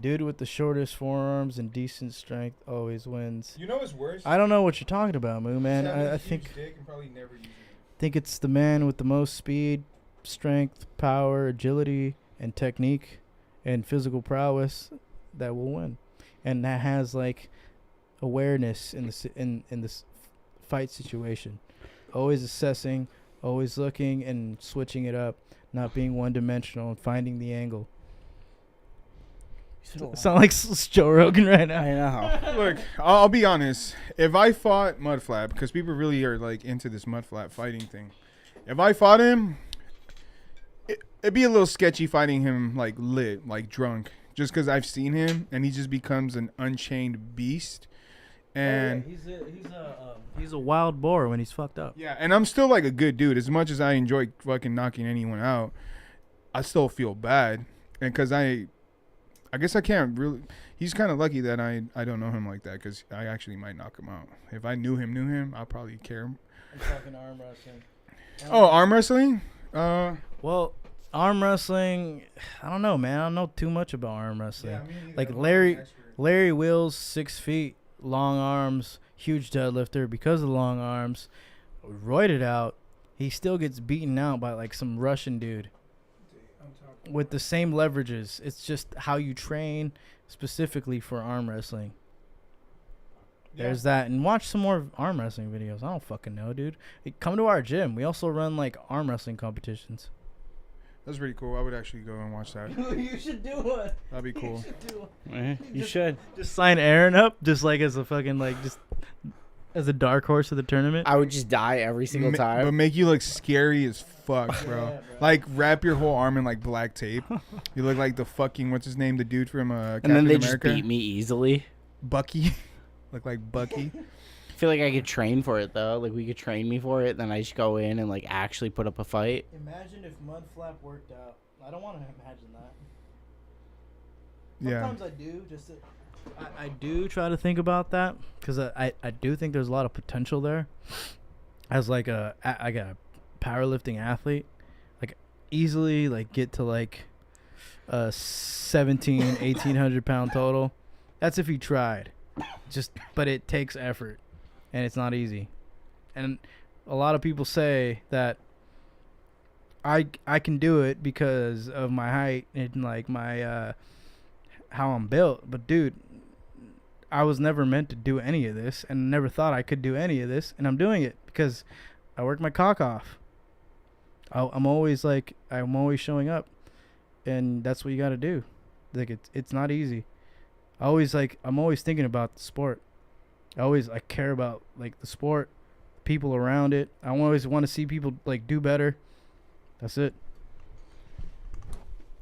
S1: Dude with the shortest forearms and decent strength always wins.
S3: You know what's worse?
S1: I don't know what you're talking about, Moo man.
S3: Having a
S1: I
S3: huge
S1: think
S3: dick and probably never using it.
S1: think it's the man with the most speed, strength, power, agility, and technique, and physical prowess that will win, and that has like awareness in this fight situation, always assessing, always looking and switching it up, not being one dimensional and finding the angle. Sound like Joe Rogan right now.
S2: I know.
S3: Look, I'll be honest. If I fought Mudflap, because people really are like into this Mudflap fighting thing, if I fought him, it'd be a little sketchy fighting him like lit, like drunk, just because I've seen him and he just becomes an unchained beast. And
S1: he's a wild boar when he's fucked up.
S3: yeah, and I'm still like a good dude. As much as I enjoy fucking knocking anyone out, I still feel bad, and because I guess I can't really. He's kind of lucky that I don't know him like that, because I actually might knock him out. If I knew him, I'd probably care.
S1: I'm talking arm wrestling.
S3: Oh, arm wrestling?
S1: Well, arm wrestling, I don't know, man. I don't know too much about arm wrestling. Like Larry Wheels, 6 feet, long arms, huge deadlifter. Because of the long arms, roided out, he still gets beaten out by like some Russian dude with the same leverages. It's just how you train specifically for arm wrestling. There's that. And watch some more arm wrestling videos. I don't fucking know, dude. Come to our gym. We also run like arm wrestling competitions.
S3: That's pretty cool. I would actually go and watch that.
S1: You should do it.
S3: That'd be cool.
S2: You should.
S1: Just sign Aaron up just like as a fucking like just as a dark horse of the tournament.
S2: I would just die every single time.
S3: But make you look scary as fuck, bro.
S1: Yeah, bro.
S3: Like wrap your whole arm in like black tape. You look like the fucking what's his name, the dude from Captain
S2: and then they
S3: America.
S2: just beat me easily.
S3: Bucky. Look like Bucky.
S2: I feel like I could train for it though. Like we could train me for it. Then I just go in and like actually put up a fight.
S1: Imagine if Mudflap worked out. I don't want to imagine that.
S3: Yeah.
S1: Sometimes I do. I do try to think about that because I do think there's a lot of potential there. As like a powerlifting athlete, like easily like get to like a 1,800 pound total. That's if you tried. But it takes effort, and it's not easy. And a lot of people say that I can do it because of my height and like my how I'm built. But dude, I was never meant to do any of this, and never thought I could do any of this, and I'm doing it because I work my cock off. I'm always showing up, and that's what you got to do. Like it's not easy. I'm always thinking about the sport. I care about like the sport, people around it. I always want to see people like do better. That's it.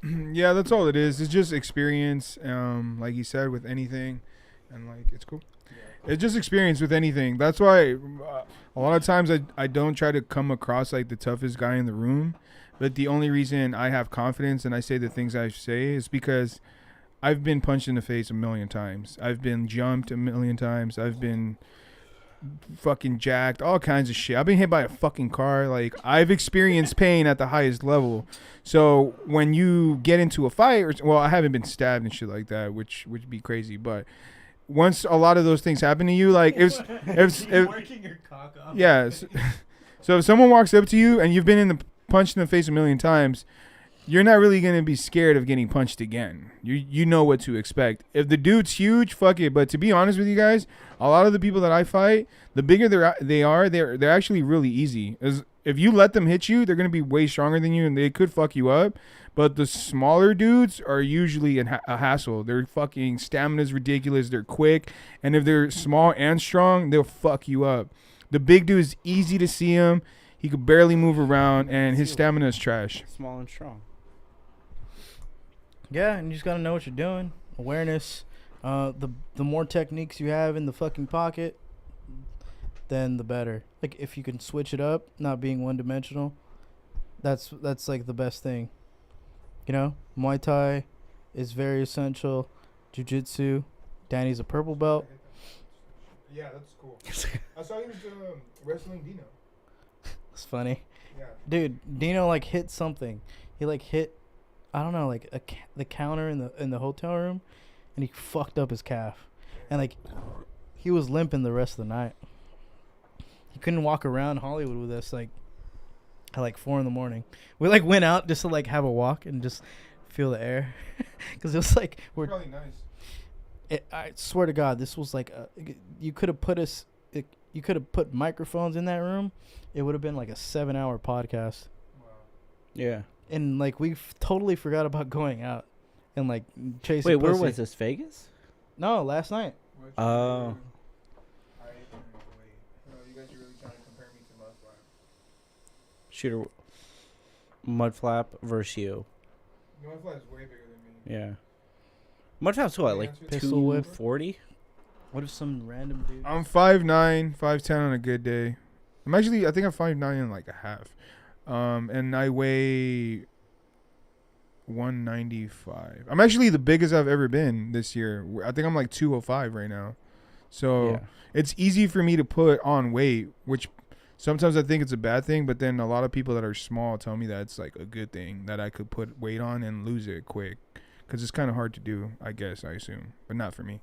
S3: Yeah, that's all it is. It's just experience, like you said, with anything, and like it's cool. It's just experience with anything. That's why a lot of times I don't try to come across like the toughest guy in the room, but the only reason I have confidence and I say the things I say is because I've been punched in the face a million times. I've been jumped a million times. I've been fucking jacked, all kinds of shit. I've been hit by a fucking car. Like, I've experienced pain at the highest level. So when you get into a fight, I haven't been stabbed and shit like that, which would be crazy. But once a lot of those things happen to you, like if
S1: working your cock off.
S3: Yeah. So if someone walks up to you and you've been punched in the face a million times, you're not really going to be scared of getting punched again. You know what to expect. If the dude's huge, fuck it. But to be honest with you guys, a lot of the people that I fight, the bigger they're actually really easy. If you let them hit you, they're going to be way stronger than you, and they could fuck you up. But the smaller dudes are usually a hassle. Their fucking stamina's ridiculous. They're quick. And if they're small and strong, they'll fuck you up. The big dude is easy to see him. He could barely move around, and his stamina is trash.
S2: Small and strong.
S1: Yeah, and you just gotta know what you're doing. Awareness. The more techniques you have in the fucking pocket, then the better. Like if you can switch it up, not being one dimensional, that's like the best thing. You know, Muay Thai is very essential. Jiu-Jitsu. Danny's a purple belt.
S3: Yeah, that's cool. I saw he was wrestling Dino.
S1: It's funny.
S3: Yeah.
S1: Dude, Dino like hit something. He like hit, I don't know, like the counter in the hotel room, and he fucked up his calf, and like he was limping the rest of the night. He couldn't walk around Hollywood with us like at like 4 a.m. We like went out just to like have a walk and just feel the air, because it was like we're.
S3: Probably nice.
S1: I swear to God, this was like you could have put you could have put microphones in that room. It would have been like a 7-hour podcast.
S3: Wow.
S2: Yeah.
S1: And like we totally forgot about going out and like chasing.
S2: Wait, where
S1: pussy.
S2: was this? Vegas?
S1: No, last night.
S2: Oh.
S3: You guys are really trying to compare me to Mudflap.
S2: Shooter. Mudflap versus you.
S3: Mudflap is way bigger than me.
S2: Yeah. Mudflap's what, like
S1: Pistol whip.
S2: 240?
S1: What if some random dude?
S3: I'm 5'9", 5'10" on a good day. I think I'm 5'9" and like a half. And I weigh 195. I'm actually the biggest I've ever been this year. I think I'm like 205 right now. So it's easy for me to put on weight, which sometimes I think it's a bad thing, but then a lot of people that are small tell me that it's like a good thing, that I could put weight on and lose it quick. because it's kind of hard to do. I guess I assume, but not for me.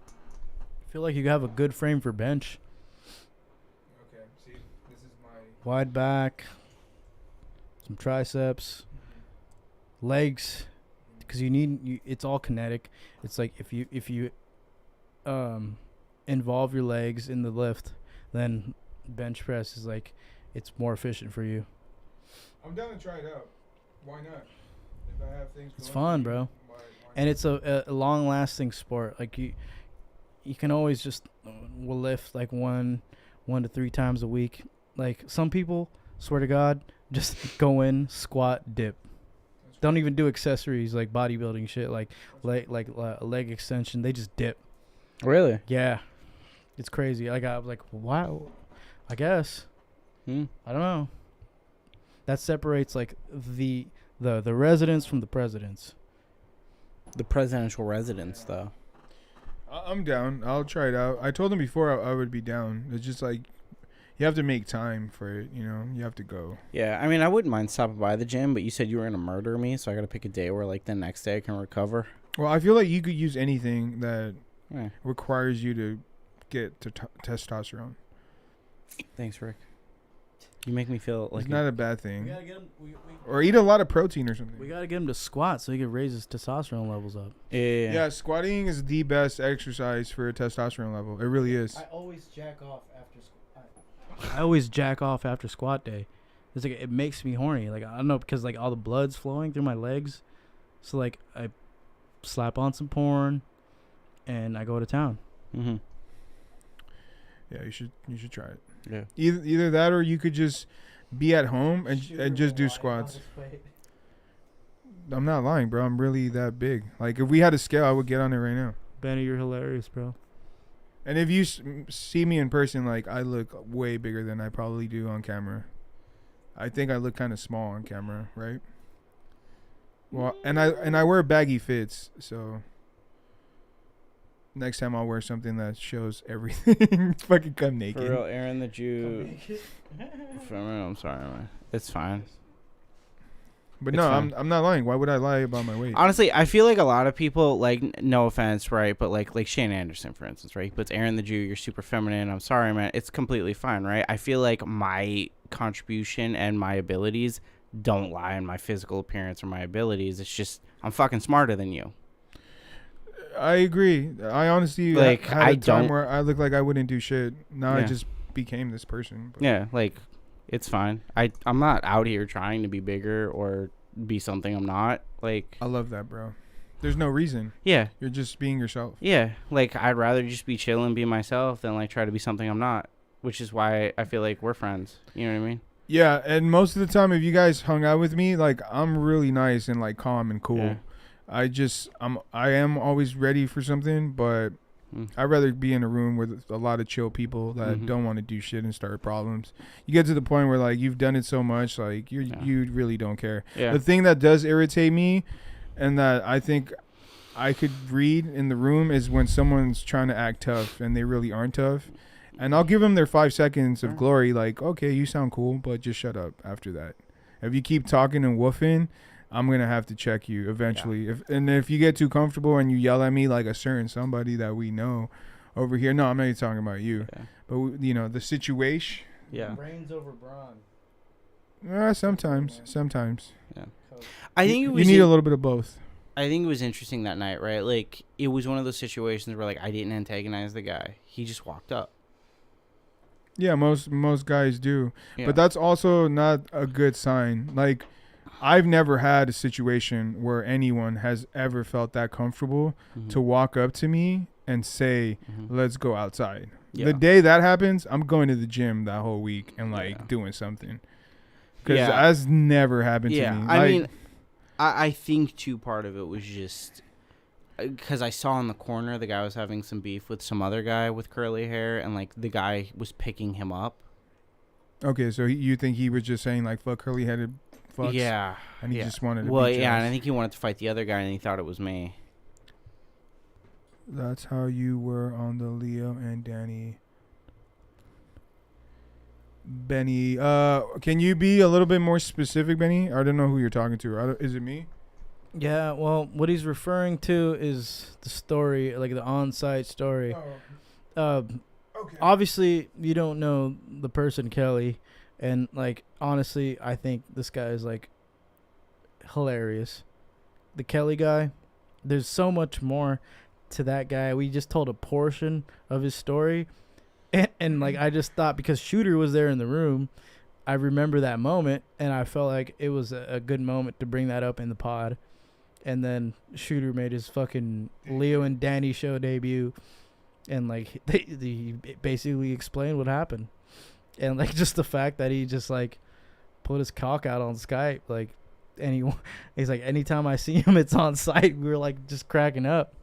S1: I feel like you have a good frame for bench.
S3: Okay, see, this is my
S1: Wide back, some triceps, legs, because it's all kinetic. It's like if you involve your legs in the lift, then bench press is like it's more efficient for you.
S3: I'm down to try it out. Why not? If I have things.
S1: It's fun, bro.
S3: Why
S1: And
S3: not?
S1: it's a long-lasting sport. Like you can always just will lift like 1 to 3 times a week. Like some people, swear to God, just go in, squat, dip. Don't even do accessories like bodybuilding shit, like leg extension. They just dip.
S2: Really?
S1: Yeah, it's crazy. Like I was like, wow, I guess. I don't know. That separates like the residents from the presidents.
S2: The presidential residence, though.
S3: I'm down. I'll try it out. I told him before I would be down. It's just like you have to make time for it. You know, you have to go.
S2: Yeah, I mean, I wouldn't mind stopping by the gym, but you said you were gonna murder me, so I gotta pick a day where like the next day I can recover.
S3: Well, I feel like you could use anything that
S2: Yeah.
S3: requires you to get to testosterone.
S2: Thanks, Rick. You make me feel like
S3: It's not a bad thing.
S1: We gotta get him.
S3: Or eat a lot of protein or something.
S1: We gotta get him to squat so he can raise his testosterone levels up.
S3: Yeah, squatting is the best exercise for a testosterone level. It really is.
S1: I always jack off after I always jack off after squat day. It's like it makes me horny. Like I don't know, because like all the blood's flowing through my legs. So like I slap on some porn and I go to town.
S2: Mm-hmm.
S3: Yeah, you should try it.
S2: Yeah.
S3: Either that or you could just be at home and just do squats. I'm not lying, bro. I'm really that big. Like if we had a scale, I would get on it right now.
S1: Benny, you're hilarious, bro.
S3: And if you see me in person, like I look way bigger than I probably do on camera. I think I look kind of small on camera, right? Well, and I wear baggy fits, so next time I'll wear something that shows everything. Fucking come naked.
S2: For real, Aaron the Jew. I'm sorry, man. It's fine.
S3: But
S2: It's
S3: no,
S2: fine.
S3: I'm not lying. Why would I lie about my weight?
S2: Honestly, I feel like a lot of people, like, no offense, right? But like Shane Anderson, for instance, right? He puts Aaron the Jew, you're super feminine. I'm sorry, man. It's completely fine, right? I feel like my contribution and my abilities don't lie in my physical appearance or my abilities. It's just I'm fucking smarter than you.
S3: I agree. I honestly
S2: Like,
S3: had
S2: I
S3: a time
S2: don't-
S3: where I looked like I wouldn't do shit. Now I
S2: Yeah.
S3: just became this person. But
S2: Yeah, like, it's fine. I'm not out here trying to be bigger or be something I'm not. Like,
S3: I love that, bro. There's no reason.
S2: yeah.
S3: You're just being yourself.
S2: Yeah, like, I'd rather just be chill and be myself than, like, try to be something I'm not, which is why I feel like we're friends. You know what I mean?
S3: Yeah, and most of the time, if you guys hung out with me, like I'm really nice and like calm and cool.
S2: Yeah.
S3: I am always ready for something, but I'd rather be in a room with a lot of chill people that don't want to do shit and start problems. You get to the point where like you've done it so much, like you really don't care.
S2: Yeah.
S3: The thing that does irritate me, and that I think I could read in the room, is when someone's trying to act tough and they really aren't tough. And I'll give them their 5 seconds of glory, like, okay, you sound cool, but just shut up after that. If you keep talking and woofing, I'm going to have to check you eventually.
S2: Yeah.
S3: If you get too comfortable and you yell at me like a certain somebody that we know over here. No, I'm not even talking about you.
S2: Yeah.
S3: But, you know, the situation.
S2: Yeah.
S1: Brains over brawn.
S3: Sometimes.
S2: Yeah. I think it was
S3: you need a little bit of both.
S2: I think it was interesting that night, right? Like, it was one of those situations where, like, I didn't antagonize the guy. He just walked up.
S3: Yeah, most guys do.
S2: Yeah.
S3: But that's also not a good sign. Like, I've never had a situation where anyone has ever felt that comfortable to walk up to me and say, let's go outside.
S2: Yeah.
S3: The day that happens, I'm going to the gym that whole week and, like, doing something. Because that's never happened to me.
S2: I mean, I think, too, part of it was just because I saw in the corner the guy was having some beef with some other guy with curly hair, and, like, the guy was picking him up.
S3: Okay, so you think he was just saying, like, fuck curly-headed fucks?
S2: Yeah.
S3: And he just wanted to
S2: Well,
S3: beat your
S2: yeah,
S3: ass.
S2: and I think he wanted to fight the other guy, and he thought it was me.
S3: That's how you were on the Leo and Danny. Benny, can you be a little bit more specific, Benny? I don't know who you're talking to. Is it me?
S1: Yeah, well, what he's referring to is the story, like the on-site story. Okay. Obviously, you don't know the person Kelly, and like honestly, I think this guy is like hilarious. The Kelly guy, there's so much more to that guy. We just told a portion of his story, and like I just thought because Shooter was there in the room, I remember that moment, and I felt like it was a good moment to bring that up in the pod. And then Shooter made his fucking Leo and Danny show debut, and like they basically explained what happened, and like just the fact that he just like put his cock out on Skype, like, and he's like, anytime I see him, it's on site. We were like just cracking up.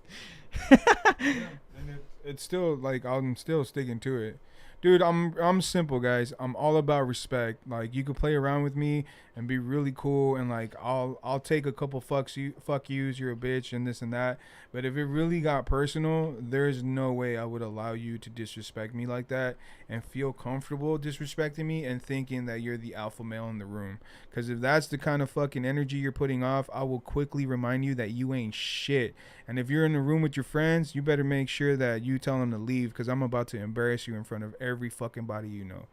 S3: And it's still like I'm still sticking to it. Dude, I'm simple, guys. I'm all about respect. Like, you could play around with me and be really cool, and like I'll take a couple fuck yous, you're a bitch and this and that. But if it really got personal, there's no way I would allow you to disrespect me like that and feel comfortable disrespecting me and thinking that you're the alpha male in the room. Because if that's the kind of fucking energy you're putting off, I will quickly remind you that you ain't shit. And if you're in the room with your friends, you better make sure that you tell them to leave, because I'm about to embarrass you in front of every fucking body you know.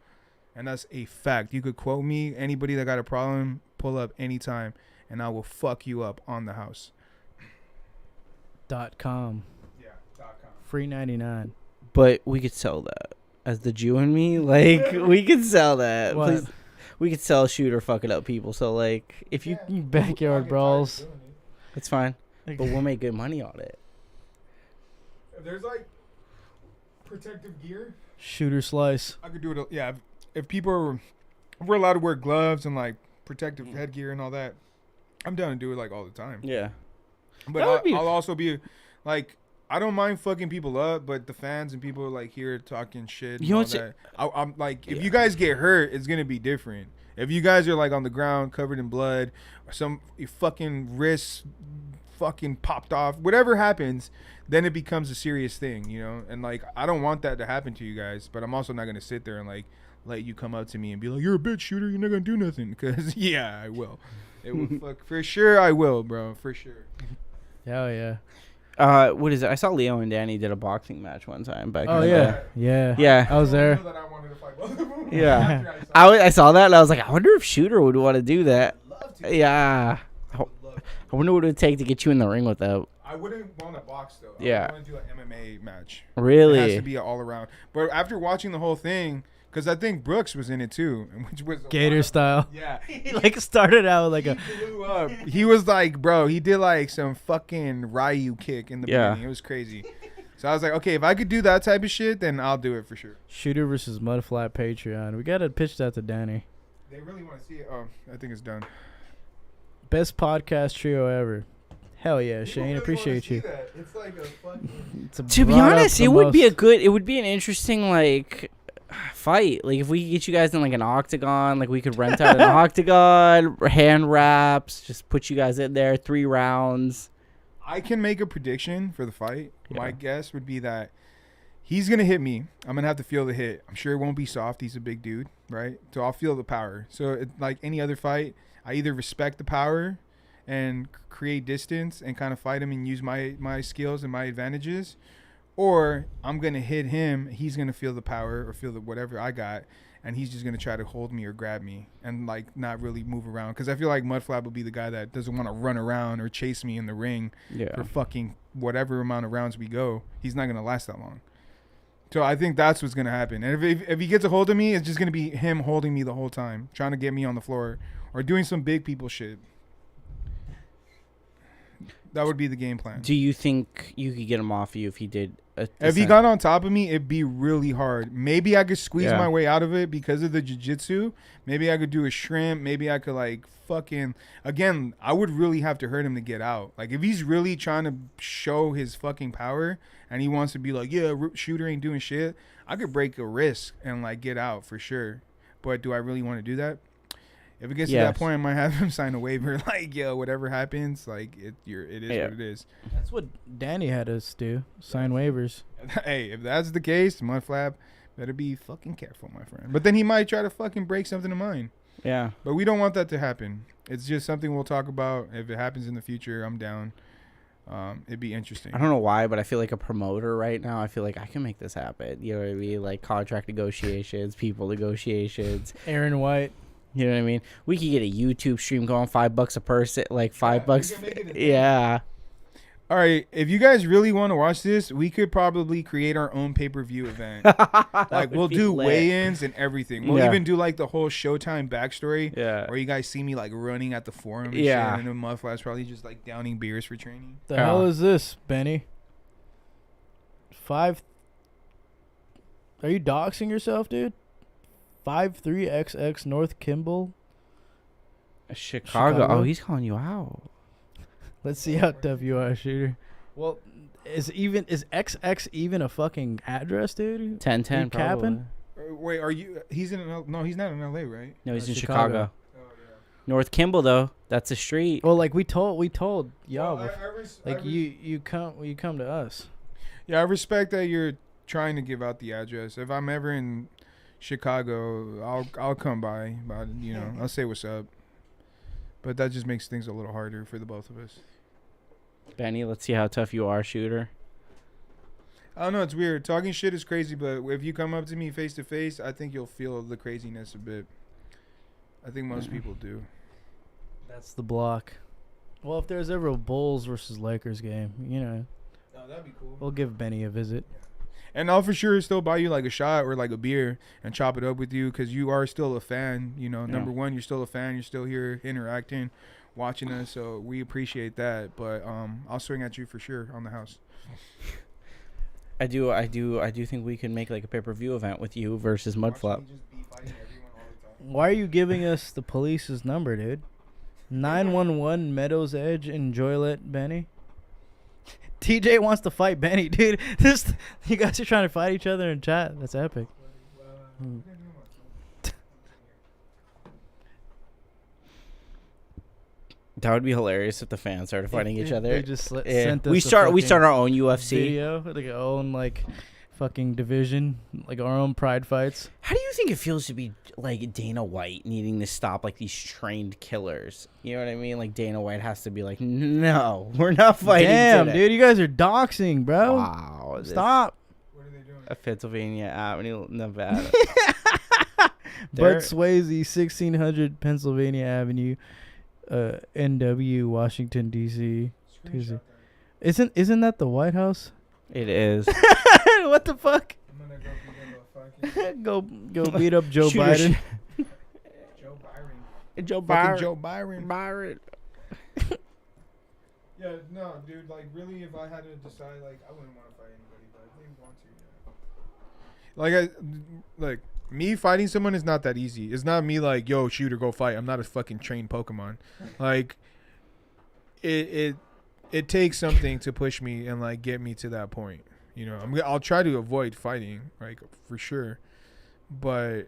S3: And that's a fact. You could quote me. Anybody that got a problem, pull up anytime, and I will fuck you up on the house.
S1: .com.
S3: Yeah, .com.
S1: Free 99.
S2: But we could sell that as the Jew in me. Like, we could sell that.
S1: What?
S2: Please. We could sell Shooter fucking up people. So like, if you,
S1: Backyard brawls.
S2: it's fine. But we'll make good money on it.
S3: If there's like protective gear,
S1: Shooter slice.
S3: I could do it. Yeah, if people we're allowed to wear gloves and like protective headgear and all that, I'm down to do it like all the time.
S2: Yeah.
S3: But I'll also be like, I don't mind fucking people up, but the fans and people like here talking shit and all that. I'm like, if you guys get hurt, it's gonna be different. If you guys are like on the ground covered in blood, or some fucking wrists fucking popped off, whatever happens, then it becomes a serious thing, you know. And like, I don't want that to happen to you guys, but I'm also not gonna sit there and like let you come up to me and be like, you're a bitch, Shooter, you're not gonna do nothing, because yeah, I will. It will fuck for sure. I will, bro, for sure.
S1: Hell yeah.
S2: What is it? I saw Leo and Danny did a boxing match one time back.
S1: Oh
S2: in the
S1: yeah,
S2: day.
S1: yeah,
S2: Yeah.
S1: I was there.
S3: That I wanted to fight both of them.
S2: Yeah. I saw that and I was like, I wonder if Shooter would want to do that.
S3: Love to.
S2: Yeah. I wonder what it would take to get you in the ring with that.
S3: I wouldn't want to box though.
S2: Yeah.
S3: I want to do an MMA match.
S2: Really?
S3: It has to be an all around. But after watching the whole thing, because I think Brooks was in it too, which was
S1: Gator style.
S3: Yeah.
S1: He like started out with like a.
S3: He blew up. He was like, bro, he did like some fucking Ryu kick in the beginning. It was crazy. So I was like, okay, if I could do that type of shit, then I'll do it for sure.
S1: Shooter versus Mudflat Patreon. We gotta pitch that to Danny.
S3: They really want to see it. Oh, I think it's done.
S1: Best podcast trio ever. Hell yeah, Shane.
S3: Really
S1: Appreciate you.
S3: It's like a fucking.
S2: To be honest, it would be an interesting like fight. Like if we could get you guys in like an octagon, like we could rent out an octagon, hand wraps, just put you guys in there, 3 rounds.
S3: I can make a prediction for the fight.
S2: Yeah.
S3: My guess would be that he's going to hit me. I'm going to have to feel the hit. I'm sure it won't be soft. He's a big dude, right? So I'll feel the power. So like any other fight, I either respect the power and create distance and kind of fight him and use my skills and my advantages, or I'm going to hit him. He's going to feel the power or feel the whatever I got, and he's just going to try to hold me or grab me and like not really move around, because I feel like Mudflap will be the guy that doesn't want to run around or chase me in the ring for fucking whatever amount of rounds we go. He's not going to last that long. So I think that's what's going to happen. And if he gets a hold of me, it's just going to be him holding me the whole time, trying to get me on the floor or doing some big people shit. That would be the game plan.
S2: Do you think you could get him off you if he did?
S3: If he got on top of me, it'd be really hard. Maybe I could squeeze my way out of it because of the jiu-jitsu. Maybe I could do a shrimp. Maybe I could like fucking... Again, I would really have to hurt him to get out. Like if he's really trying to show his fucking power and he wants to be like, yeah, Shooter ain't doing shit, I could break a wrist and like get out for sure. But do I really want to do that? If it gets to that point, I might have him sign a waiver. Like, yo, whatever happens, like it is what it is.
S1: That's what Danny had us do. Sign waivers.
S3: Hey, if that's the case, Mudflap better be fucking careful, my friend. But then he might try to fucking break something of mine.
S2: Yeah.
S3: But we don't want that to happen. It's just something we'll talk about. If it happens in the future, I'm down. It'd be interesting.
S2: I don't know why, but I feel like a promoter right now. I feel like I can make this happen. You know what I mean? Like contract negotiations, people negotiations.
S1: Aaron White.
S2: You know what I mean? We could get a YouTube stream going, $5 a person, like $5. Yeah.
S3: All right, if you guys really want to watch this, we could probably create our own pay-per-view event. Like we'll do weigh-ins and everything. We'll even do like the whole Showtime backstory.
S2: Yeah.
S3: Where you guys see me like running at the forum and shit, and in mud flats probably just like downing beers for training.
S1: The hell is this, Benny? Are you doxing yourself, dude? 53XX North Kimball.
S2: Chicago. Oh, he's calling you out.
S1: Let's see how tough you are, shooter. Well, is XX even a fucking address, dude?
S2: 1010
S1: capping?
S3: Wait, are you? He's in. No, he's not in LA, right?
S2: No, he's in Chicago.
S3: Oh, yeah.
S2: North Kimball though. That's a street.
S1: Well, like we told y'all.
S3: Well,
S1: you come to us.
S3: Yeah, I respect that you're trying to give out the address. If I'm ever in Chicago, I'll come by. But I'll say what's up. But that just makes things a little harder for the both of us.
S2: Benny, let's see how tough you are, shooter.
S3: I don't know, it's weird. Talking shit is crazy, but if you come up to me face to face, I think you'll feel the craziness a bit. I think most people do.
S1: That's the block. Well, if there's ever a Bulls versus Lakers game,
S3: No, that'd be cool.
S1: We'll give Benny a visit.
S3: Yeah. And I'll for sure still buy you like a shot or like a beer and chop it up with you because you are still a fan. Number one, you're still a fan. You're still here interacting, watching us. So we appreciate that. But I'll swing at you for sure on the house.
S2: I do think we can make like a pay-per-view event with you versus Mudflap.
S1: Why are you giving us the police's number, dude? 911 Meadows Edge in Joylette, Benny. TJ wants to fight Benny, dude. You guys are trying to fight each other in chat. That's epic.
S2: That would be hilarious if the fans started fighting each other.
S1: They just sent us
S2: we start our own UFC
S1: video, like our own fucking division, like our own pride fights.
S2: How do you think it feels to be like Dana White needing to stop like these trained killers? You know what I mean? Like Dana White has to be like, no, we're not fighting.
S1: Damn,
S2: today.
S1: dude, you guys are doxing, bro.
S2: Wow,
S1: stop.
S3: What are they doing?
S2: Pennsylvania Avenue, Nevada.
S1: Bud Swayze, 1600 Pennsylvania Avenue, NW, Washington D.C. Isn't that the White House?
S2: It is.
S1: What the fuck?
S3: I'm gonna
S1: go beat up Joe Biden.
S3: Joe Byron. Yeah, no, dude. Like, really, if I had to decide, like, I wouldn't want to fight anybody, but if they want to, yeah. Like me fighting someone is not that easy. It's not me like, yo, shooter, go fight. I'm not a fucking trained Pokemon. Like, it takes something to push me and like get me to that point. I'll try to avoid fighting, like for sure, but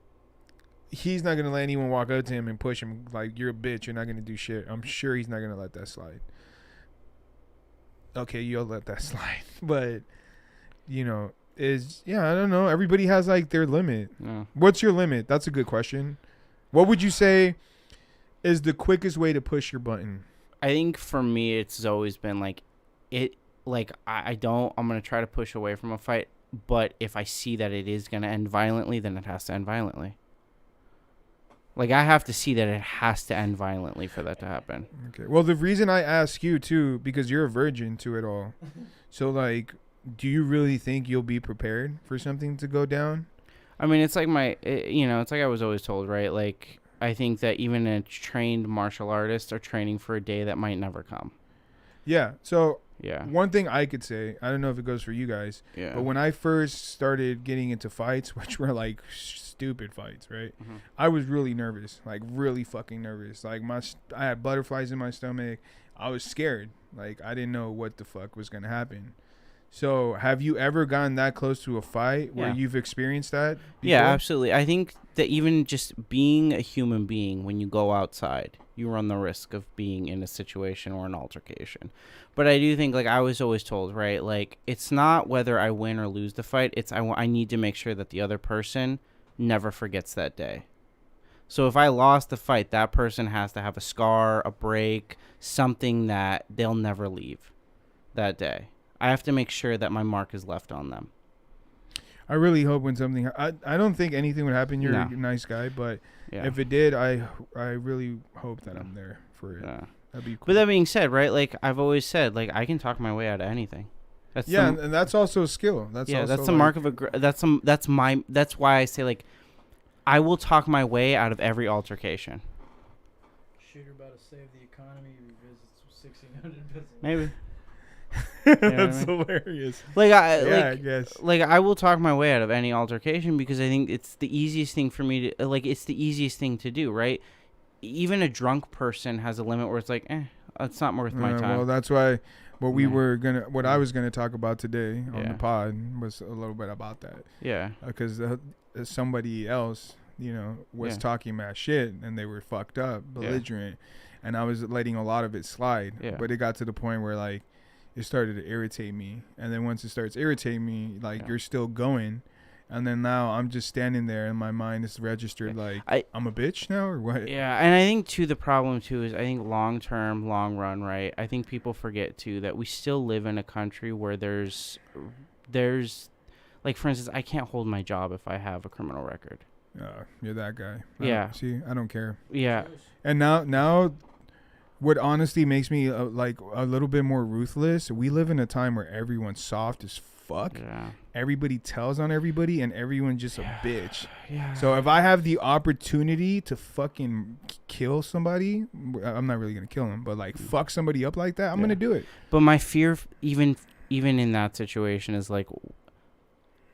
S3: he's not gonna let anyone walk up to him and push him like you're a bitch. You're not gonna do shit. I'm sure he's not gonna let that slide. Okay, you'll let that slide, but I don't know. Everybody has like their limit.
S2: Yeah.
S3: What's your limit? That's a good question. What would you say is the quickest way to push your button?
S2: I think for me, it's always been like it. Like, I'm going to try to push away from a fight, but if I see that it is going to end violently, then it has to end violently. Like, I have to see that it has to end violently for that to happen.
S3: Okay. Well, the reason I ask you, too, because you're a virgin to it all. So, like, do you really think you'll be prepared for something to go down?
S2: I mean, it's like it's like I was always told, right? Like, I think that even a trained martial artist are training for a day that might never come.
S3: Yeah. So...
S2: Yeah.
S3: One thing I could say, I don't know if it goes for you guys, but when I first started getting into fights, which were like stupid fights, right? Mm-hmm. I was really nervous, like really fucking nervous. Like I had butterflies in my stomach. I was scared. Like I didn't know what the fuck was going to happen. So have you ever gotten that close to a fight where you've experienced that before?
S2: Yeah, absolutely. I think that even just being a human being, when you go outside, you run the risk of being in a situation or an altercation. But I do think, like I was always told, right, like it's not whether I win or lose the fight. It's I need to make sure that the other person never forgets that day. So if I lost the fight, that person has to have a scar, a break, something that they'll never leave that day. I have to make sure that my mark is left on them.
S3: I really hope when something I don't think anything would happen. You're a nice guy, but if it did, I really hope that I'm there for it.
S2: Yeah.
S3: That'd be cool.
S2: But that being said, right? Like I've always said, like I can talk my way out of anything. That's
S3: and that's also a skill. That's
S2: the mark of that's why I say like I will talk my way out of every altercation.
S1: Shooter about to save the economy. Revisits 1,600 business.
S2: Maybe.
S3: That's hilarious.
S2: I
S3: guess.
S2: Like I will talk my way out of any altercation because I think it's the easiest thing for me to it's the easiest thing to do, right? Even a drunk person has a limit where it's like, it's not worth my time.
S3: Well, that's why what I was gonna talk about today on the pod was a little bit about that.
S2: Yeah.
S3: Because somebody else, was talking mad shit and they were fucked up, belligerent, and I was letting a lot of it slide.
S2: Yeah.
S3: But it got to the point where like it started to irritate me, and then once it starts irritating me, like you're still going, and then now I'm just standing there and my mind is registered like I'm a bitch now or what?
S2: Yeah, and I think too the problem too is I think long run, right? I think people forget too that we still live in a country where there's like for instance, I can't hold my job if I have a criminal record.
S3: You're that guy. I don't care.
S2: Yeah.
S3: And now what honestly makes me like a little bit more ruthless, we live in a time where everyone's soft as fuck.
S2: Yeah.
S3: Everybody tells on everybody and everyone's just a bitch.
S2: Yeah.
S3: So if I have the opportunity to fucking kill somebody, I'm not really going to kill him, but like fuck somebody up like that, I'm going to do it.
S2: But my fear even in that situation is like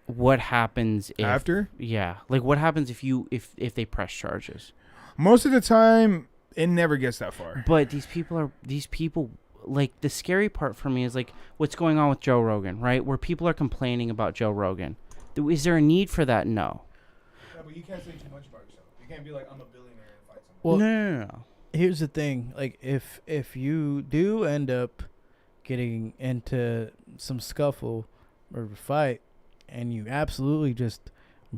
S2: what happens if
S3: after?
S2: Yeah. Like what happens if they press charges?
S3: Most of the time it never gets that far.
S2: But these people like the scary part for me is like what's going on with Joe Rogan, right? Where people are complaining about Joe Rogan. Is there a need for that? No.
S3: Yeah, but you can't say too much about yourself. You can't be like, I'm a billionaire and fight somebody.
S1: Well,
S2: no.
S1: Here's the thing. Like if you do end up getting into some scuffle or fight and you absolutely just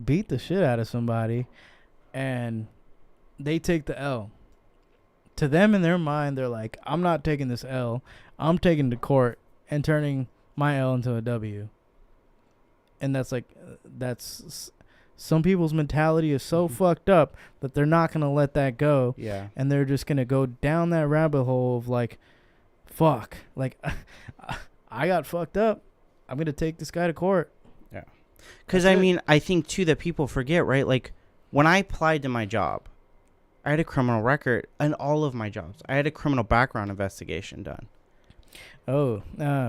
S1: beat the shit out of somebody and they take the L, to them in their mind, they're like, I'm not taking this L. I'm taking to court and turning my L into a W. And that's some people's mentality is so fucked up that they're not going to let that go.
S2: Yeah.
S1: And they're just going to go down that rabbit hole of like, fuck, like I got fucked up. I'm going to take this guy to court.
S2: Yeah. Because I mean, I think too that people forget, right? Like when I applied to my job, I had a criminal record in all of my jobs. I had a criminal background investigation done.
S1: Oh,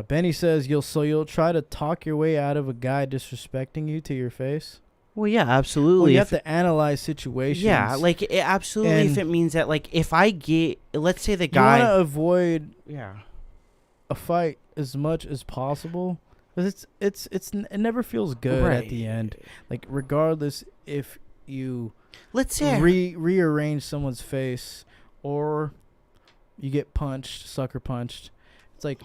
S1: Benny says you'll try to talk your way out of a guy disrespecting you to your face.
S2: Well, yeah, absolutely.
S1: Well, you have to analyze situations.
S2: Yeah, like it absolutely. And if it means that, like, if I get, let's say the guy,
S1: you want to avoid
S2: a
S1: fight as much as possible, because it never feels good at the end. Like regardless if you.
S2: Let's say
S1: rearrange someone's face or you get punched, sucker punched. It's like,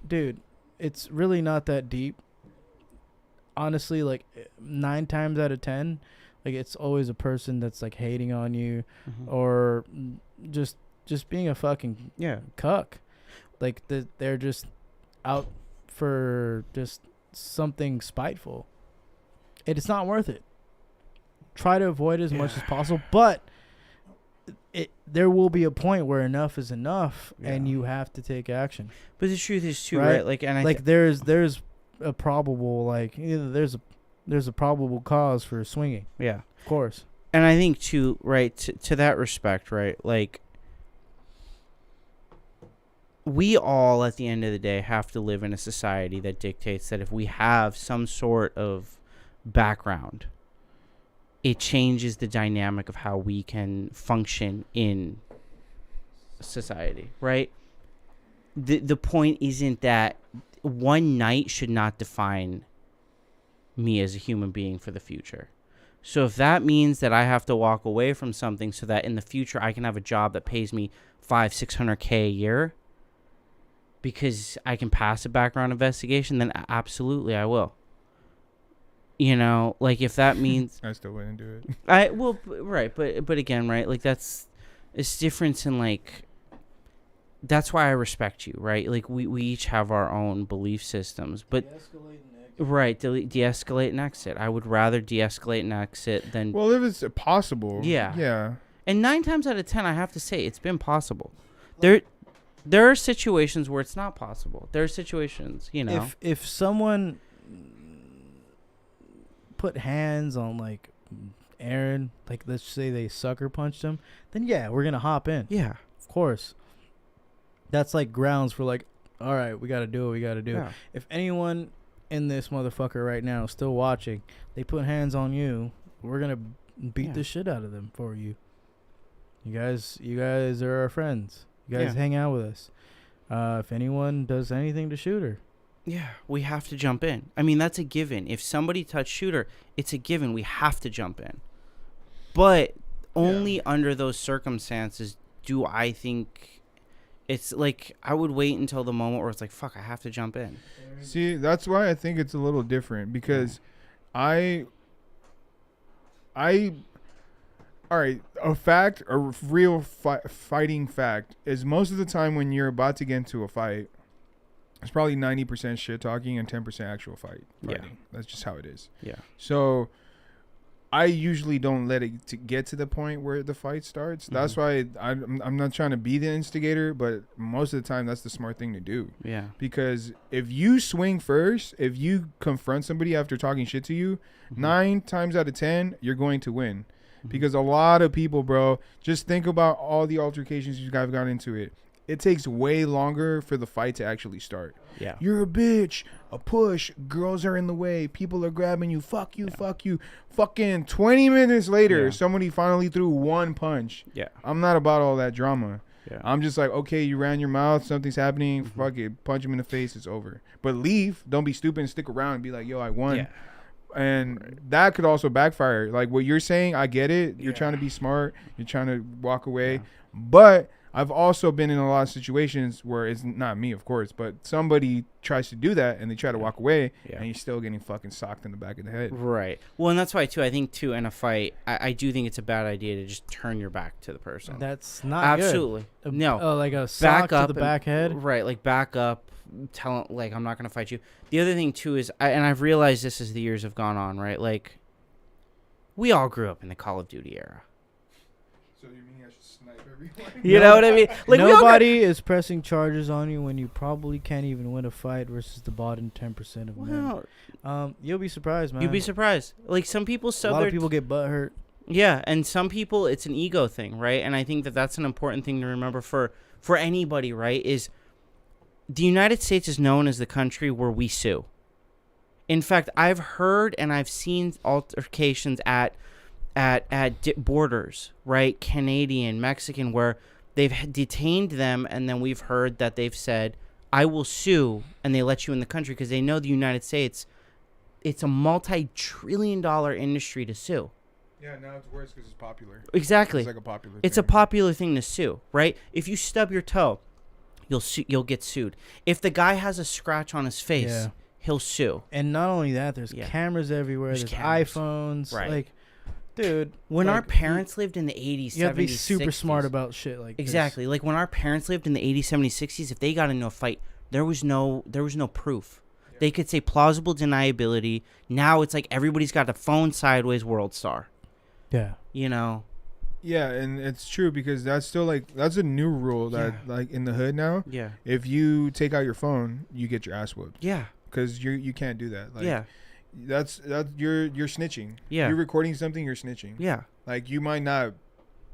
S1: dude, it's really not that deep. Honestly, like 9 times out of 10, like it's always a person that's like hating on you or just being a fucking cuck. Like they're just out for just something spiteful. It's not worth it. Try to avoid it as much as possible, but there will be a point where enough is enough, and you have to take action.
S2: But the truth is too, right? Like, and
S1: there's a probable there's a probable cause for swinging. Yeah, of course.
S2: And I think too, right? To that respect, right? Like, we all at the end of the day have to live in a society that dictates that if we have some sort of background, it changes the dynamic of how we can function in society, right? The point isn't that one night should not define me as a human being for the future. So if that means that I have to walk away from something so that in the future I can have a job that pays me $500-600K a year because I can pass a background investigation, then absolutely I will. You know, like if that means
S3: I still wouldn't do it.
S2: right, but again, right, like it's different in like. That's why I respect you, right? Like we each have our own belief systems, but right, de-escalate and exit. I would rather de-escalate and exit than.
S3: Well, if it's possible.
S2: Yeah.
S3: Yeah.
S2: And 9 times out of 10, I have to say it's been possible. There are situations where it's not possible. There are situations, you know.
S1: If someone put hands on like Aaron, like let's say they sucker punched him, then yeah, we're gonna hop in.
S2: Yeah,
S1: of course. That's like grounds for like, all right, we gotta do what we gotta do.
S2: Yeah.
S1: If anyone in this motherfucker right now is still watching, they put hands on you, we're gonna beat the shit out of them for you. You guys are our friends. You guys hang out with us. If anyone does anything to Shooter,
S2: yeah, we have to jump in. I mean, that's a given. If somebody touched Shooter, it's a given. We have to jump in. But only under those circumstances do I think it's like I would wait until the moment where it's like, fuck, I have to jump in.
S3: See, that's why I think it's a little different because all right, a real fighting fact is most of the time when you're about to get into a fight, it's probably 90% shit talking and 10% actual fighting. Yeah. That's just how it is.
S2: Yeah.
S3: So I usually don't let it get to the point where the fight starts. Mm-hmm. That's why I'm not trying to be the instigator, but most of the time that's the smart thing to do.
S2: Yeah.
S3: Because if you swing first, if you confront somebody after talking shit to you, 9 times out of 10, you're going to win. Because a lot of people, bro, just think about all the altercations you guys got into it. It takes way longer for the fight to actually start.
S2: Yeah.
S3: You're a bitch, a push, girls are in the way, people are grabbing you, fuck you, fuck you. Fucking 20 minutes later, somebody finally threw one punch.
S2: Yeah.
S3: I'm not about all that drama.
S2: Yeah.
S3: I'm just like, okay, you ran your mouth, something's happening, fuck it, punch him in the face, it's over. But leave, don't be stupid and stick around and be like, yo, I won.
S2: Yeah.
S3: And that could also backfire. Like what you're saying, I get it. You're trying to be smart. You're trying to walk away. Yeah. But I've also been in a lot of situations where it's not me, of course, but somebody tries to do that and they try to walk away and you're still getting fucking socked in the back of the head.
S2: Right. Well, and that's why, too, I think, too, in a fight, I do think it's a bad idea to just turn your back to the person.
S1: That's not
S2: absolutely
S1: good.
S2: No.
S1: Like a sock to the back head?
S2: Right. Like back up. Tell like I'm not gonna fight you. The other thing too is and I've realized this as the years have gone on, right? Like we all grew up in the Call of Duty era.
S3: So you mean I should snipe everyone?
S2: You know what I mean? Like
S1: nobody is pressing charges on you when you probably can't even win a fight versus the bottom 10% of men. You'll be surprised, man.
S2: You'll be surprised. Like some people
S1: a lot of people get butt hurt.
S2: Yeah, and some people it's an ego thing, right? And I think that's an important thing to remember for anybody, right? Is the United States is known as the country where we sue. In fact, I've heard and I've seen altercations at borders, right? Canadian, Mexican, where they've detained them, and then we've heard that they've said, "I will sue," and they let you in the country because they know the United States. It's a multi-trillion-dollar industry to sue.
S3: Yeah, now it's worse because it's popular.
S2: Exactly.
S3: It's like a popular.
S2: It's a popular thing to sue, right? If you stub your toe, you'll get sued. If the guy has a scratch on his face, he'll sue.
S1: And not only that, there's cameras everywhere. There's iPhones.
S2: Right.
S1: Like, dude.
S2: When our parents lived in the 80s, 70s,
S1: you have to be super
S2: 60s,
S1: smart about shit like
S2: exactly.
S1: this.
S2: Like when our parents lived in the 80s, 70s, 60s, if they got into a fight, there was no proof. Yeah. They could say plausible deniability. Now it's like everybody's got a phone sideways world star.
S1: Yeah.
S2: You know.
S3: Yeah, and it's true because that's still that's a new rule that like in the hood now.
S2: Yeah.
S3: If you take out your phone, you get your ass whooped.
S2: Yeah.
S3: Because you can't do that. Like, that's you're snitching.
S2: Yeah.
S3: You're recording something, you're snitching.
S2: Yeah.
S3: Like you might not.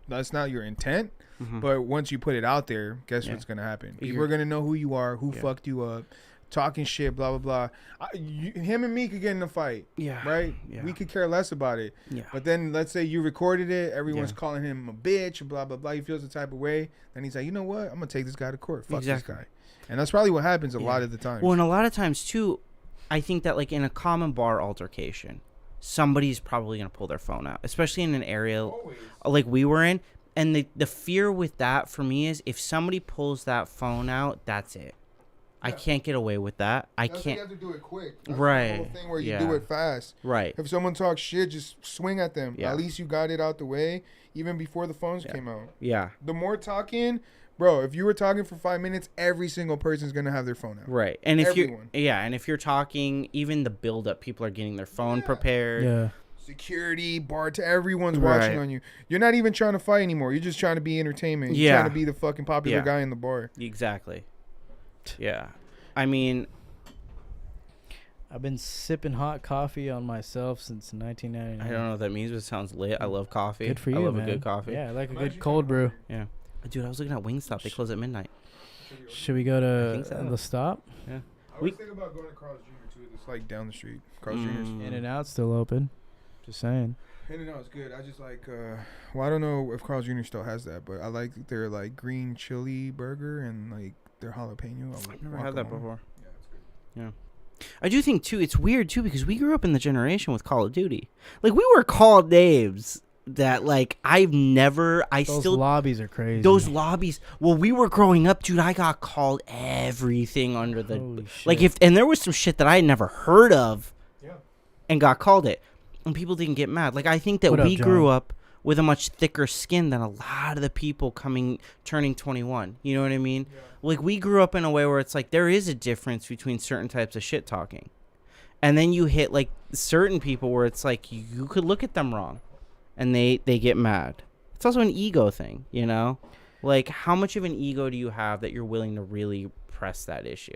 S3: That's not your intent. Mm-hmm. But once you put it out there, guess what's gonna happen? People are gonna know who you are, who fucked you up. Talking shit, blah, blah, blah. Him and me could get in a fight. Yeah. Right? Yeah. We could care less about it. Yeah. But then let's say you recorded it. Everyone's calling him a bitch, blah, blah, blah. He feels the type of way. Then he's like, you know what? I'm going to take this guy to court. Fuck this guy. And that's probably what happens a lot of the time.
S2: Well, and a lot of times, too, I think that, like, in a common bar altercation, somebody's probably going to pull their phone out, especially in an area like we were in. And the fear with that for me is if somebody pulls that phone out, that's it. I can't get away with that. I
S3: That's
S2: can't.
S3: why you have to do it quick. That's
S2: Right.
S3: the whole thing where you
S2: Yeah.
S3: do it fast.
S2: Right.
S3: If someone talks shit, just swing at them.
S2: Yeah.
S3: At least you got it out the way even before the phones came out.
S2: Yeah.
S3: The more talking, bro, if you were talking for 5 minutes, every single person's going to have their phone out.
S2: Right. And if
S3: Everyone.
S2: and if you're talking, even the build up, people are getting their phone prepared.
S1: Yeah.
S3: Security, everyone's watching on you. You're not even trying to fight anymore. You're just trying to be entertainment. You're trying to be the fucking popular guy in the bar.
S2: Exactly. Yeah. I mean,
S1: I've been sipping hot coffee on myself since 1999.
S2: I don't know what that means, but it sounds lit. I love coffee.
S1: Good for you,
S2: I love
S1: man.
S2: a good coffee.
S1: Yeah, I like a
S3: I'm
S1: good
S3: actually
S1: cold brew.
S2: Yeah. Dude, I was looking at Wingstop. They close at midnight.
S1: Should we go
S2: I think
S1: to
S2: so.
S1: the stop?
S3: I always think about going to Carl's Jr. too. It's like down the street. Carl's Jr.'s.
S1: In and Out still open. Just saying.
S3: In-N-Out is good. I just like, well, I don't know if Carl's Jr. still has that, but I like their like green chili burger and like their jalapeno.
S2: I've never had that before.
S3: Yeah, it's good.
S2: Yeah. I do think too, it's weird too, because we grew up in the generation with Call of Duty. Like, we were called names that like
S1: Those lobbies are crazy.
S2: those lobbies. Well, we were growing up, dude. I got called everything under the
S1: Holy shit.
S2: like and there was some shit that I had never heard of,
S3: Yeah.
S2: and got called it, and people didn't get mad. Like, I think that
S1: What up,
S2: we grew
S1: John?
S2: up with a much thicker skin than a lot of the people turning 21. You know what I mean?
S3: Yeah.
S2: Like, we grew up in a way where it's like there is a difference between certain types of shit talking, and then you hit like certain people where it's like you could look at them wrong, and they get mad. It's also an ego thing, you know? Like, how much of an ego do you have that you're willing to really press that issue?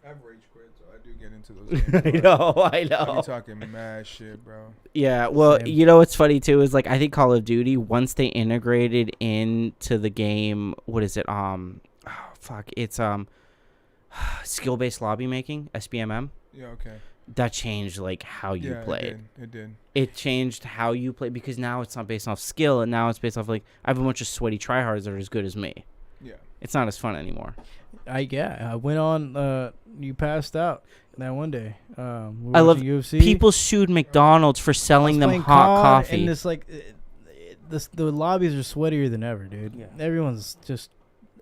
S3: I've rage quit, so I do get into those games.
S2: I
S3: I
S2: know.
S3: be talking mad shit, bro.
S2: Yeah, well,
S1: Same.
S2: you know what's funny too is like I think Call of Duty, once they integrated into the game, what is it? It's skill-based lobby making, SBMM.
S3: Yeah, okay.
S2: That changed like how you
S3: Yeah,
S2: played.
S3: It did.
S2: It changed how you play, because now it's not based off skill, and now it's based off like I have a bunch of sweaty tryhards that are as good as me.
S3: Yeah.
S2: It's not as fun anymore.
S1: I went on. You passed out that one day. We
S2: I love
S1: watching UFC.
S2: People sued McDonald's for selling them
S1: playing
S2: hot
S1: COD,
S2: coffee.
S1: and it's like the lobbies are sweatier than ever, dude.
S2: Yeah.
S1: Everyone's just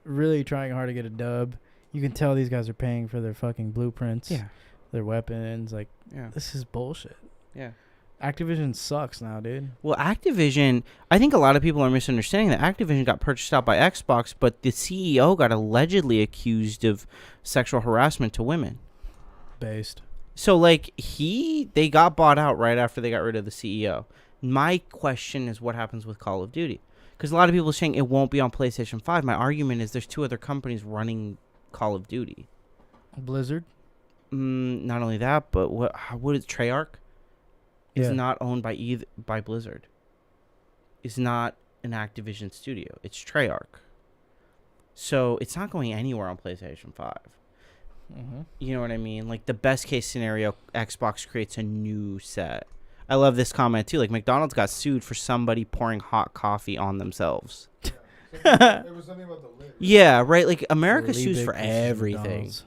S1: really trying hard to get a dub. You can tell these guys are paying for their fucking blueprints,
S2: Yeah.
S1: their weapons. Like,
S2: Yeah.
S1: this is bullshit.
S2: Yeah.
S1: Activision sucks now, dude.
S2: Well, Activision, I think a lot of people are misunderstanding that Activision got purchased out by Xbox, but the CEO got allegedly accused of sexual harassment to women.
S1: Based.
S2: So, like, they got bought out right after they got rid of the CEO. My question is what happens with Call of Duty? Because a lot of people are saying it won't be on PlayStation 5. My argument is there's two other companies running Call of Duty.
S1: Blizzard.
S2: Not only that, but what is Treyarch? Is
S1: Yeah.
S2: not owned by Blizzard. It's not an Activision studio. It's Treyarch. So it's not going anywhere on PlayStation 5.
S1: Mm-hmm.
S2: You know what I mean? Like, the best case scenario, Xbox creates a new set. I love this comment too. Like, McDonald's got sued for somebody pouring hot coffee on themselves.
S3: Yeah. It was something about the lid.
S2: Yeah, right. Like, America
S1: Really
S2: sues
S1: big
S2: for
S1: pieces of
S2: everything.
S1: McDonald's.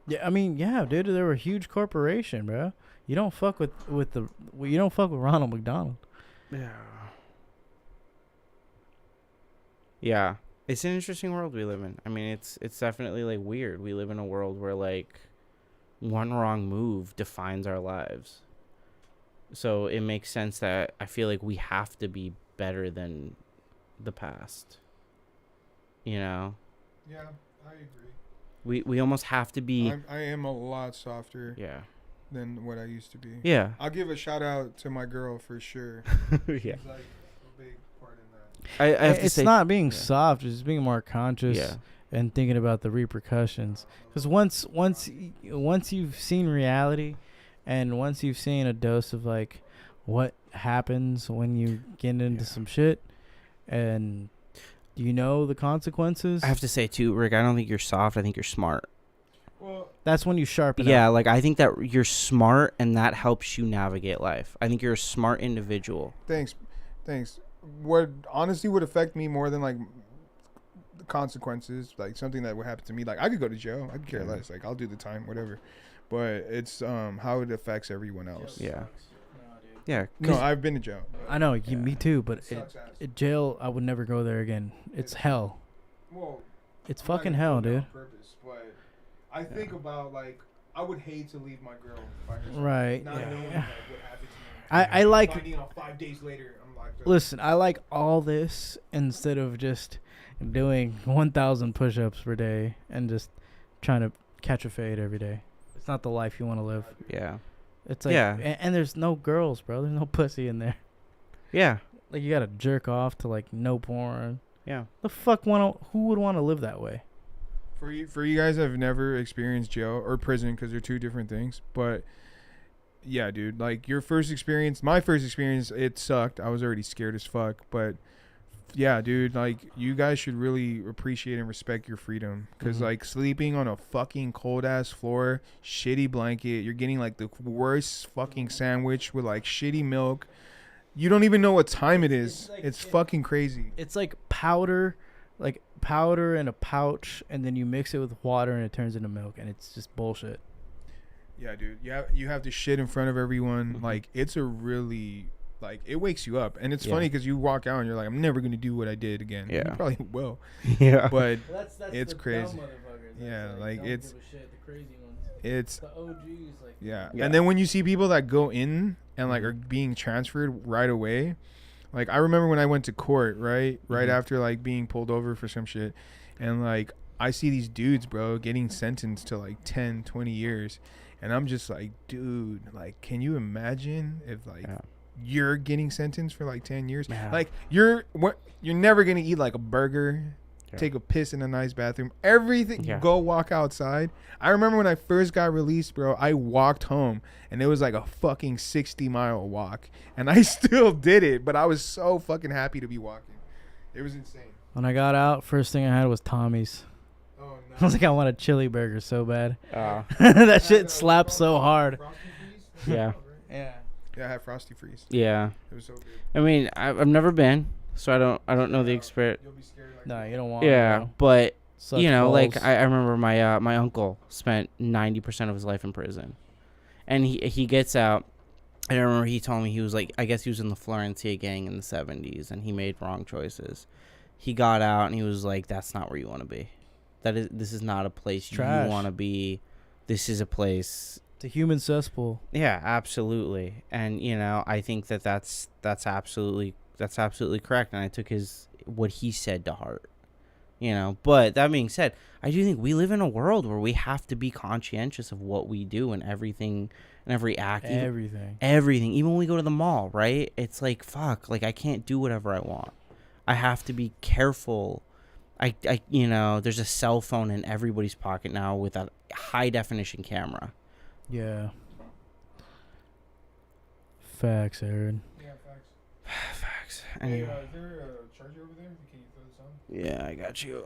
S1: Yeah, I mean, yeah, dude, they were a huge corporation, bro. You don't fuck with Ronald McDonald.
S2: Yeah. Yeah. It's an interesting world we live in. I mean, it's definitely like weird. We live in a world where like one wrong move defines our lives. So it makes sense that I feel like we have to be better than the past. You know?
S3: Yeah, I agree.
S2: We almost have to be.
S3: I am a lot softer
S2: Yeah.
S3: than what I used to be.
S2: Yeah.
S3: I'll give a shout out to my girl for sure.
S2: Yeah.
S3: She's like a big part in that.
S2: I have to
S1: It's
S2: say,
S1: not being
S2: yeah.
S1: soft; it's being more conscious
S2: Yeah.
S1: and thinking about the repercussions. Because once you've seen reality, and once you've seen a dose of like what happens when you get into some shit, and you know the consequences,
S2: I have to say too, Rick, I don't think you're soft. I think you're smart.
S3: Well,
S1: that's when you sharpen
S2: Yeah,
S1: up.
S2: like I think that you're smart and that helps you navigate life. I think you're a smart individual.
S3: thanks. What honestly would affect me more than like the consequences, like something that would happen to me. Like, I could go to jail. I could care less. Like, I'll do the time, whatever. But it's how it affects everyone else.
S2: Yeah. Yeah.
S3: No, I've been to jail.
S1: I know, me too, but
S3: It sucks ass.
S1: jail, I would never go there again. It's hell.
S3: Well,
S1: It's
S3: I'm not
S1: fucking
S3: gonna
S1: hell,
S3: do it
S1: dude.
S3: on purpose, but I think about like I would hate to leave my girl by herself.
S1: Right.
S3: Not
S1: Yeah.
S3: knowing like, what happened to me.
S1: I like.
S3: Finding out 5 days later, I'm like.
S1: Listen, I like all this instead of just doing 1,000 push-ups per day and just trying to catch a fade every day. It's not the life you want to live.
S2: Yeah.
S1: It's like,
S2: Yeah.
S1: and there's no girls, bro. There's no pussy in there.
S2: Yeah.
S1: Like, you gotta jerk off to like no porn.
S2: Yeah.
S1: Who would want to live that way?
S3: For you guys that have never experienced jail or prison, because they're two different things, but yeah, dude, like my first experience, it sucked. I was already scared as fuck, but yeah, dude, like you guys should really appreciate and respect your freedom, because like sleeping on a fucking cold ass floor, shitty blanket, you're getting like the worst fucking sandwich with like shitty milk. You don't even know what time it is. It's fucking crazy.
S1: It's like powder in a pouch, and then you mix it with water and it turns into milk, and it's just bullshit.
S3: Yeah, dude. You have to shit in front of everyone. Like, it's a really, like, it wakes you up. And it's funny because you walk out and you're like, I'm never going to do what I did again.
S2: Yeah.
S3: You probably will.
S2: Yeah.
S3: But
S1: That's
S3: it's
S1: the
S3: crazy.
S1: dumb motherfuckers.
S3: Yeah,
S1: That's
S3: like,
S1: don't
S3: it's-
S1: give a shit, the crazy ones.
S3: it's,
S1: The OGs, like,
S3: yeah.
S2: Yeah.
S3: And then when you see people that go in and, like, are being transferred right away. Like, I remember when I went to court, right after, like, being pulled over for some shit. And, like, I see these dudes, bro, getting sentenced to, like, 10, 20 years. And I'm just like, dude, like, can you imagine if like you're getting sentenced for like 10 years?
S2: Yeah.
S3: Like you're never going to eat like a burger, take a piss in a nice bathroom, everything.
S2: Yeah.
S3: Go walk outside. I remember when I first got released, bro, I walked home and it was like a fucking 60-mile walk. And I still did it, but I was so fucking happy to be walking. It was insane.
S1: when I got out, first thing I had was Tommy's.
S3: Oh, no.
S1: I was like, I want a chili burger so bad.
S2: Oh.
S1: That shit slaps so hard.
S3: Frosty Freeze?
S2: Yeah.
S1: Yeah.
S3: Yeah, I had Frosty Freeze.
S2: Yeah.
S3: It was so good.
S2: I mean, I've never been, so I don't know the experience.
S3: You'll be scared. Like
S1: No, you don't want.
S2: Yeah, but
S1: Such
S2: you know, like
S1: balls.
S2: I remember my my uncle spent 90% of his life in prison, and he gets out. And I remember he told me he was like, I guess he was in the Florencia gang in the 70s, and he made wrong choices. He got out and he was like, that's not where you want to be. This is not a place you
S1: Trash.
S2: want to be. This is a place.
S1: It's a human cesspool.
S2: Yeah, absolutely. And you know, I think that's absolutely correct. And I took what he said to heart. You know, but that being said, I do think we live in a world where we have to be conscientious of what we do and everything and every act. Everything. Even when we go to the mall, right? It's like, fuck, like I can't do whatever I want. I have to be careful. I you know, there's a cell phone in everybody's pocket now with a high definition camera.
S1: Yeah. Facts, Aaron.
S3: Yeah, facts.
S2: Facts.
S3: Hey,
S2: Anyway.
S3: is there a charger over there? Can you throw this on?
S2: Yeah, I got you.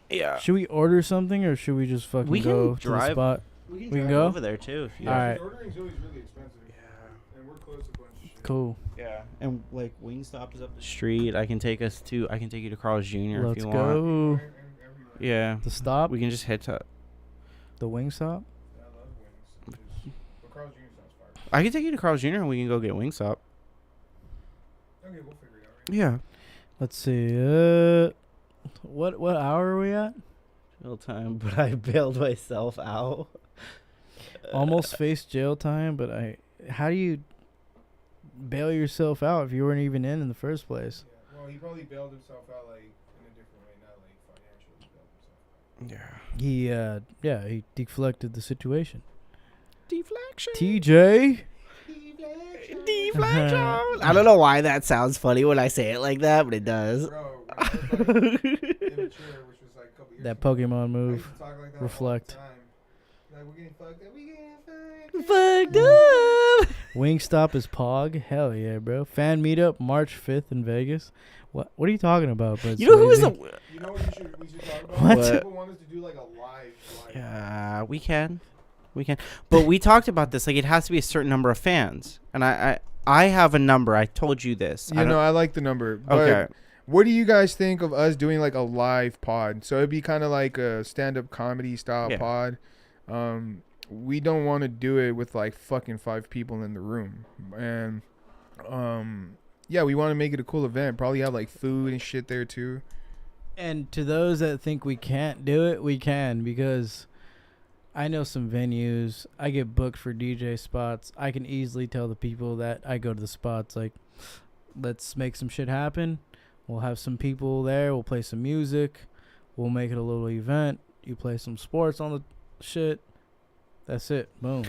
S2: Yeah.
S1: Should we order something or should we just fucking
S2: We can
S1: go to the
S2: drive-
S1: spot?
S2: We
S1: can go?
S2: over there too. If you
S1: All right.
S3: Ordering's always really expensive. Yeah. And we're close to a bunch of shit.
S1: Cool.
S2: Yeah. And like Wingstop is up the street. I can take you to Carl's Jr.
S1: Let's
S2: if you want.
S1: go.
S3: Everywhere.
S2: Yeah.
S1: The stop?
S2: We can just head to.
S1: The wing stop?
S3: Yeah, I love wings. But Carl's Jr. sounds fire.
S2: I can take you to Carl's Jr. and we can go get Wingstop.
S3: Okay, we'll figure it out, right?
S2: Yeah.
S1: Let's see. What hour are we at?
S2: Jail time, but I bailed myself out.
S1: Almost faced jail time, but how do you bail yourself out if you weren't even in the first place?
S3: Yeah. Well, he probably bailed himself out, like, in a different way, not, like, financially bailed himself out.
S2: Yeah.
S1: He deflected the situation.
S2: Deflection.
S1: TJ?
S2: Deflection. I don't know why that sounds funny when I say it like that, but it does.
S3: Bro, when I was, like, immature, which was, like, a couple years
S1: That
S3: ago,
S1: Pokemon
S3: I
S1: move.
S3: used to talk like that
S1: Reflect.
S3: all the time. Like, we're getting fucked up. We getting
S2: Fucked up.
S1: Wingstop is Pog? Hell yeah, bro. Fan meetup March 5th in Vegas. What are you talking about? Bud
S2: You know who was
S1: Swayze?
S2: the?
S3: You know what we should talk about?
S1: What?
S3: People want us to do, like, a live.
S2: Yeah, we can. But we talked about this. Like, it has to be a certain number of fans, and I have a number. I told you this.
S3: You know, I like the number. But
S2: Okay.
S3: what do you guys think of us doing like a live pod? So it'd be kind of like a stand-up comedy style
S2: Yeah.
S3: pod. We don't want to do it with like fucking 5 people in the room. And yeah, we want to make it a cool event. Probably have like food and shit there too.
S1: And to those that think we can't do it, we can, because I know some venues. I get booked for DJ spots. I can easily tell the people that I go to the spots, like, let's make some shit happen. We'll have some people there. We'll play some music. We'll make it a little event. You play some sports on the shit. That's it. Boom.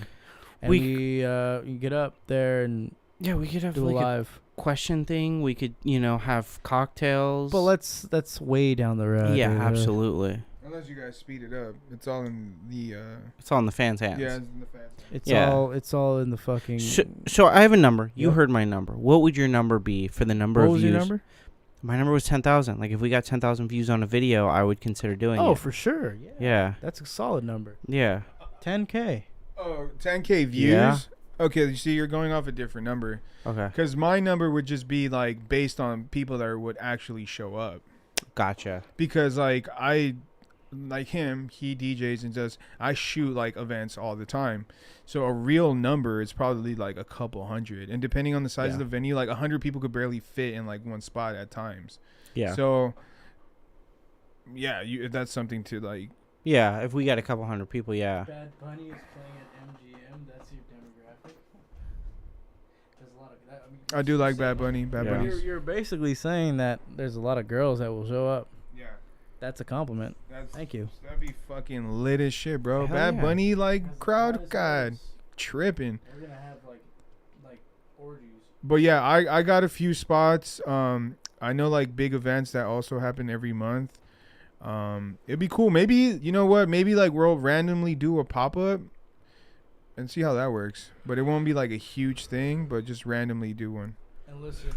S1: And you get up there and
S2: we could have
S1: do
S2: like
S1: a live
S2: question thing. We could, have cocktails.
S1: But that's way down the road.
S2: Yeah,
S1: dude.
S2: Absolutely.
S3: Unless you guys speed it up, it's all in the.
S2: It's all in the fans' hands.
S3: Yeah, it's in the fans.
S1: It's all in the fucking.
S2: So I have a number. You heard my number. What would your number be for the number of views?
S1: What was your number?
S2: My number was 10,000. Like, if we got 10,000 views on a video, I would consider doing it.
S1: Oh, for sure.
S2: Yeah.
S1: That's a solid number.
S2: Yeah.
S1: 10K.
S3: Oh, 10K views?
S2: Yeah.
S3: Okay, you see, you're going off a different number.
S2: Okay.
S3: Because my number would just be, like, based on people that would actually show up.
S2: Gotcha.
S3: Because, like, like him, he DJs and does, I shoot, like, events all the time. So a real number is probably, like, a couple hundred. And depending on the size of the venue, like, 100 people could barely fit in, like, one spot at times. Yeah. So, yeah, that's something to, like.
S2: Yeah, if we got a couple hundred people, yeah.
S1: Bad Bunny is playing at MGM. That's your demographic. There's a lot of that.
S3: I do like Bad Bunny.
S1: You're basically saying that there's a lot of girls that will show up.
S3: Yeah.
S1: That's a compliment. Thank you.
S3: That'd be fucking lit as shit, bro.
S2: Hell
S3: Bad
S2: yeah.
S3: Bunny, like, crowd, God, tripping.
S1: We're gonna have like orgies.
S3: But yeah, I got a few spots. I know, like, big events that also happen every month. It'd be cool. Maybe, you know what? Maybe, like, we'll randomly do a pop-up and see how that works. But it won't be, like, a huge thing, but just randomly do one.
S1: And listen,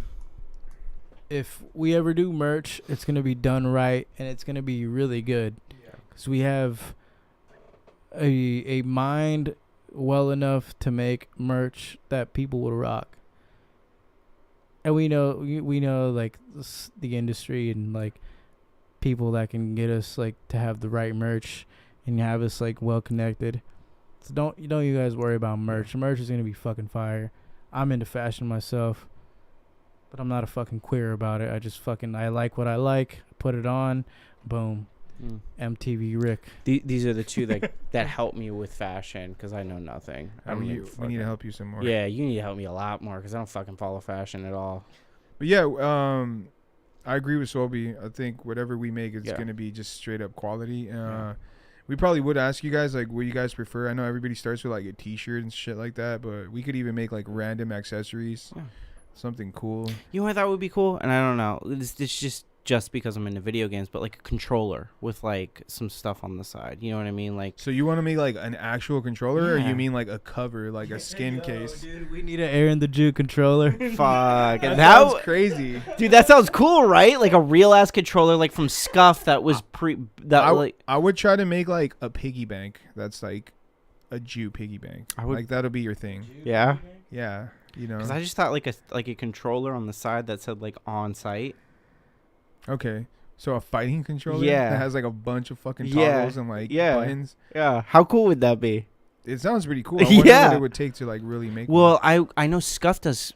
S1: if we ever do merch, it's going to be done right, and it's going to be really good. Because we have a mind well enough to make merch that people will rock. And we know like, the industry and, like, people that can get us, like, to have the right merch and have us, like, well connected. So don't you guys worry about merch. Merch is gonna be fucking fire. I'm into fashion myself, but I'm not a fucking queer about it. I like what I like. Put it on, boom. MTV Rick.
S2: These are the two that help me with fashion, because I know nothing.
S3: We need to help you some more.
S2: Yeah, you need to help me a lot more, because I don't fucking follow fashion at all.
S3: But yeah, I agree with Solby. I think whatever we make is going to be just straight up quality. We probably would ask you guys, like, what you guys prefer. I know everybody starts with, like, a t-shirt and shit like that, but we could even make, like, random accessories. Yeah. Something cool.
S2: You know what that would be cool? And I don't know. It's just because I'm into video games, but, like, a controller with, like, some stuff on the side. You know what I mean? Like,
S3: so you want to make, like, an actual controller, or you mean, like, a cover, like a skin case?
S1: Dude, we need an Aaron the Jew controller.
S2: Fuck.
S3: That sounds crazy.
S2: Dude, that sounds cool, right? Like a real-ass controller, like, from Scuff that was
S3: I would try to make, like, a piggy bank that's, like, a Jew piggy bank. Like, that'll be your thing.
S2: Yeah?
S3: Yeah. You know?
S2: Because I just thought, like a controller on the side that said, like, on-site.
S3: Okay, so a fighting controller that has, like, a bunch of fucking toggles and, like, buttons.
S2: Yeah, how cool would that be?
S3: It sounds pretty cool. I wonder what it would take to, like, really make.
S2: Well, I know Scuff does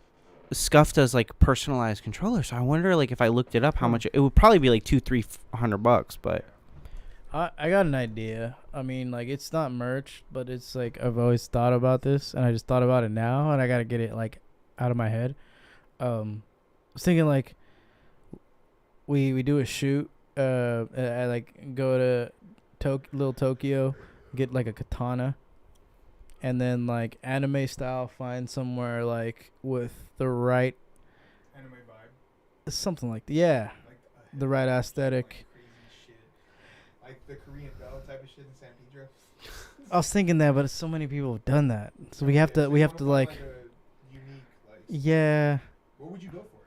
S2: like personalized controllers. So I wonder, like, if I looked it up, how much it would probably be, like, $200-$300, but.
S1: I got an idea. I mean, like, it's not merch, but it's like I've always thought about this, and I just thought about it now, and I gotta get it, like, out of my head. I was thinking, like, we do a shoot. I like go to Little Tokyo, get, like, a katana, and then, like, anime style, find somewhere, like, with the right
S3: anime vibe,
S1: something like that. Yeah, like the right aesthetic.
S3: Like the Korean Bell type of shit in San Pedro.
S1: I was thinking that, but so many people have done that, so we have to like.
S3: A unique, like,
S1: yeah.
S3: What would you go for?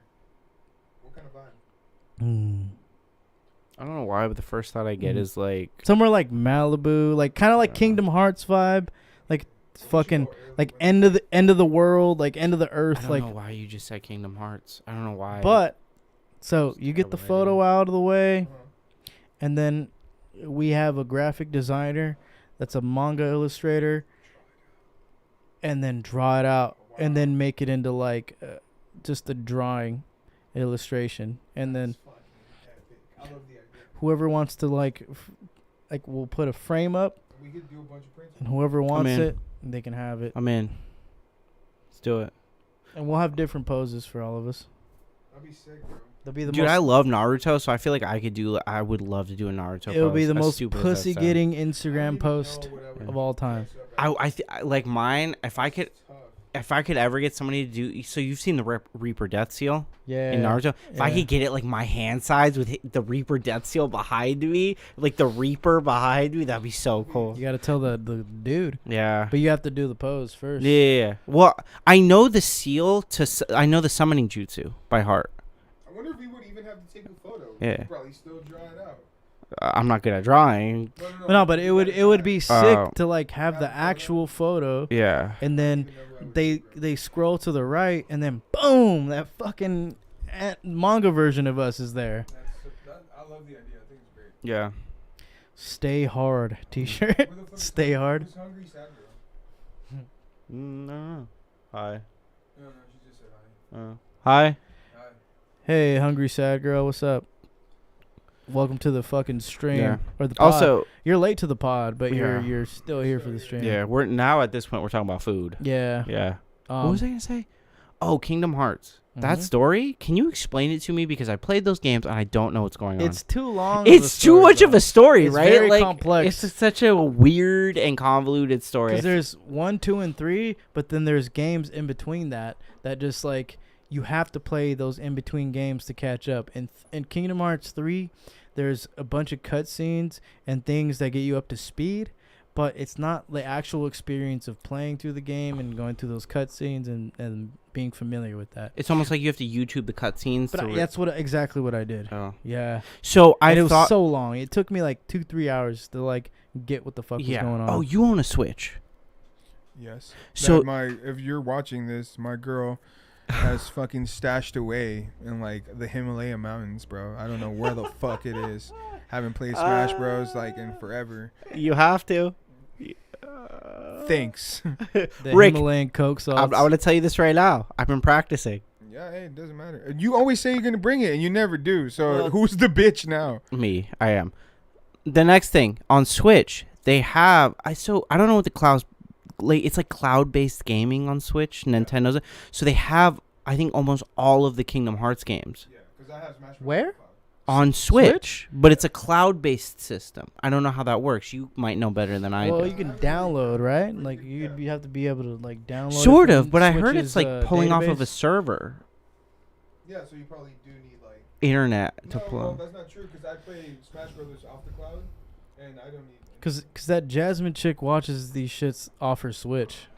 S3: What kind of vibe?
S2: I don't know why, but the first thought I get is, like,
S1: somewhere like Malibu, like kind of like Kingdom Hearts vibe, like fucking like end of the world, like end of the earth.
S2: I
S1: like,
S2: don't know why you just said Kingdom Hearts. I don't know why.
S1: But so you get the photo out of the way, and then we have a graphic designer that's a manga illustrator, and then draw it out, and then make it into, like, just a drawing illustration, and then whoever wants to like we'll put a frame up,
S3: We could do a bunch of prints.
S1: and whoever wants
S2: in.
S1: it, they can have it.
S2: I'm in. Let's do it.
S1: And we'll have different poses for all of us.
S3: That'd be sick, bro.
S1: They'll be the
S2: Dude,
S1: most,
S2: I love Naruto, so I feel like I would love to do a Naruto pose.
S1: it'll be the
S2: as
S1: most
S2: stupid as that sounds.
S1: pussy-getting Instagram post of all time.
S2: I like mine. If I could ever get somebody to do, so you've seen the Reaper Death Seal
S1: Yeah.
S2: in Naruto. If I
S1: yeah.
S2: could get it like my hand size with the Reaper Death Seal behind me, like the Reaper behind me, that'd be so cool.
S1: You got to tell the dude.
S2: Yeah.
S1: But you have to do the pose first.
S2: Yeah. Well, I know the seal I know the summoning jutsu by heart.
S3: I wonder if we would even have to take a photo.
S2: Yeah.
S3: We'd probably still draw it out.
S2: I'm not good at drawing.
S1: No, but it would be sick to like have the actual photo,
S2: Yeah.
S1: and then they scroll to the right, and then boom, that fucking manga version of us is there.
S3: I love the idea. I think it's great.
S2: Yeah.
S1: Stay hard T-shirt. Stay hard.
S3: Who's hungry, sad girl?
S2: No. Hi.
S3: No, she just said hi.
S2: Hi.
S3: Hi.
S1: Hey, hungry sad girl, what's up? Welcome to the fucking stream
S2: Yeah.
S1: or the pod.
S2: Also,
S1: You're late to the pod, but
S2: Yeah.
S1: you're still here for the stream.
S2: yeah, we're now at this point we're talking about food.
S1: Yeah.
S2: Yeah. What was I gonna say? Oh, Kingdom Hearts. That
S1: Mhm.
S2: story. Can you explain it to me because I played those games and I don't know what's going on.
S1: It's too long. of a
S2: It's too
S1: story,
S2: much
S1: bro.
S2: of a story,
S1: It's
S2: right?
S1: very
S2: like
S1: complex.
S2: It's such a weird and convoluted story.
S1: Because there's 1, 2, and 3, but then there's games in between that just like you have to play those in between games to catch up. And in Kingdom Hearts 3, there's a bunch of cutscenes and things that get you up to speed, but it's not the actual experience of playing through the game and going through those cutscenes and being familiar with that.
S2: It's almost like you have to YouTube the cutscenes.
S1: But that's exactly what I did.
S2: Oh.
S1: Yeah.
S2: So
S1: And it
S2: I
S1: was
S2: thought.
S1: so long. It took me like 2-3 hours to like get what the fuck was going on.
S2: Oh, you own a Switch.
S3: Yes.
S2: So-
S3: if you're watching this, my girl has fucking stashed away in like the Himalaya mountains, bro. I don't know where the fuck it is. Haven't played Smash Bros like in forever.
S2: You have to.
S3: Thanks.
S1: The
S2: Rick,
S1: Himalayan Coke sauce.
S2: I'm going to tell you this right now. I've been practicing.
S3: Yeah, hey, it doesn't matter. You always say you're gonna bring it, and you never do. So
S2: Well-
S3: who's the bitch now?
S2: Me, I am. The next thing on Switch, they have. I don't know what the cloud. Like it's like cloud-based gaming on Switch. Nintendo's. So they have, I think, almost all of the Kingdom Hearts games
S3: Yeah, because I have Smash Bros.
S1: Where?
S2: on Switch, but it's a cloud-based system. I don't know how that works. You might know better than I
S1: Well,
S2: do.
S1: you can download, right? Like you have to be able to like download. it
S2: Sort
S1: from
S2: of, but I heard it's
S1: Switch's,
S2: like pulling off of a
S1: database.
S2: server
S3: Yeah, so you probably do need like.
S2: internet to
S3: No,
S2: pull.
S3: well, that's not true because I play Smash Brothers off the cloud, and I don't need.
S1: Cause that Jasmine chick watches these shits off her Switch.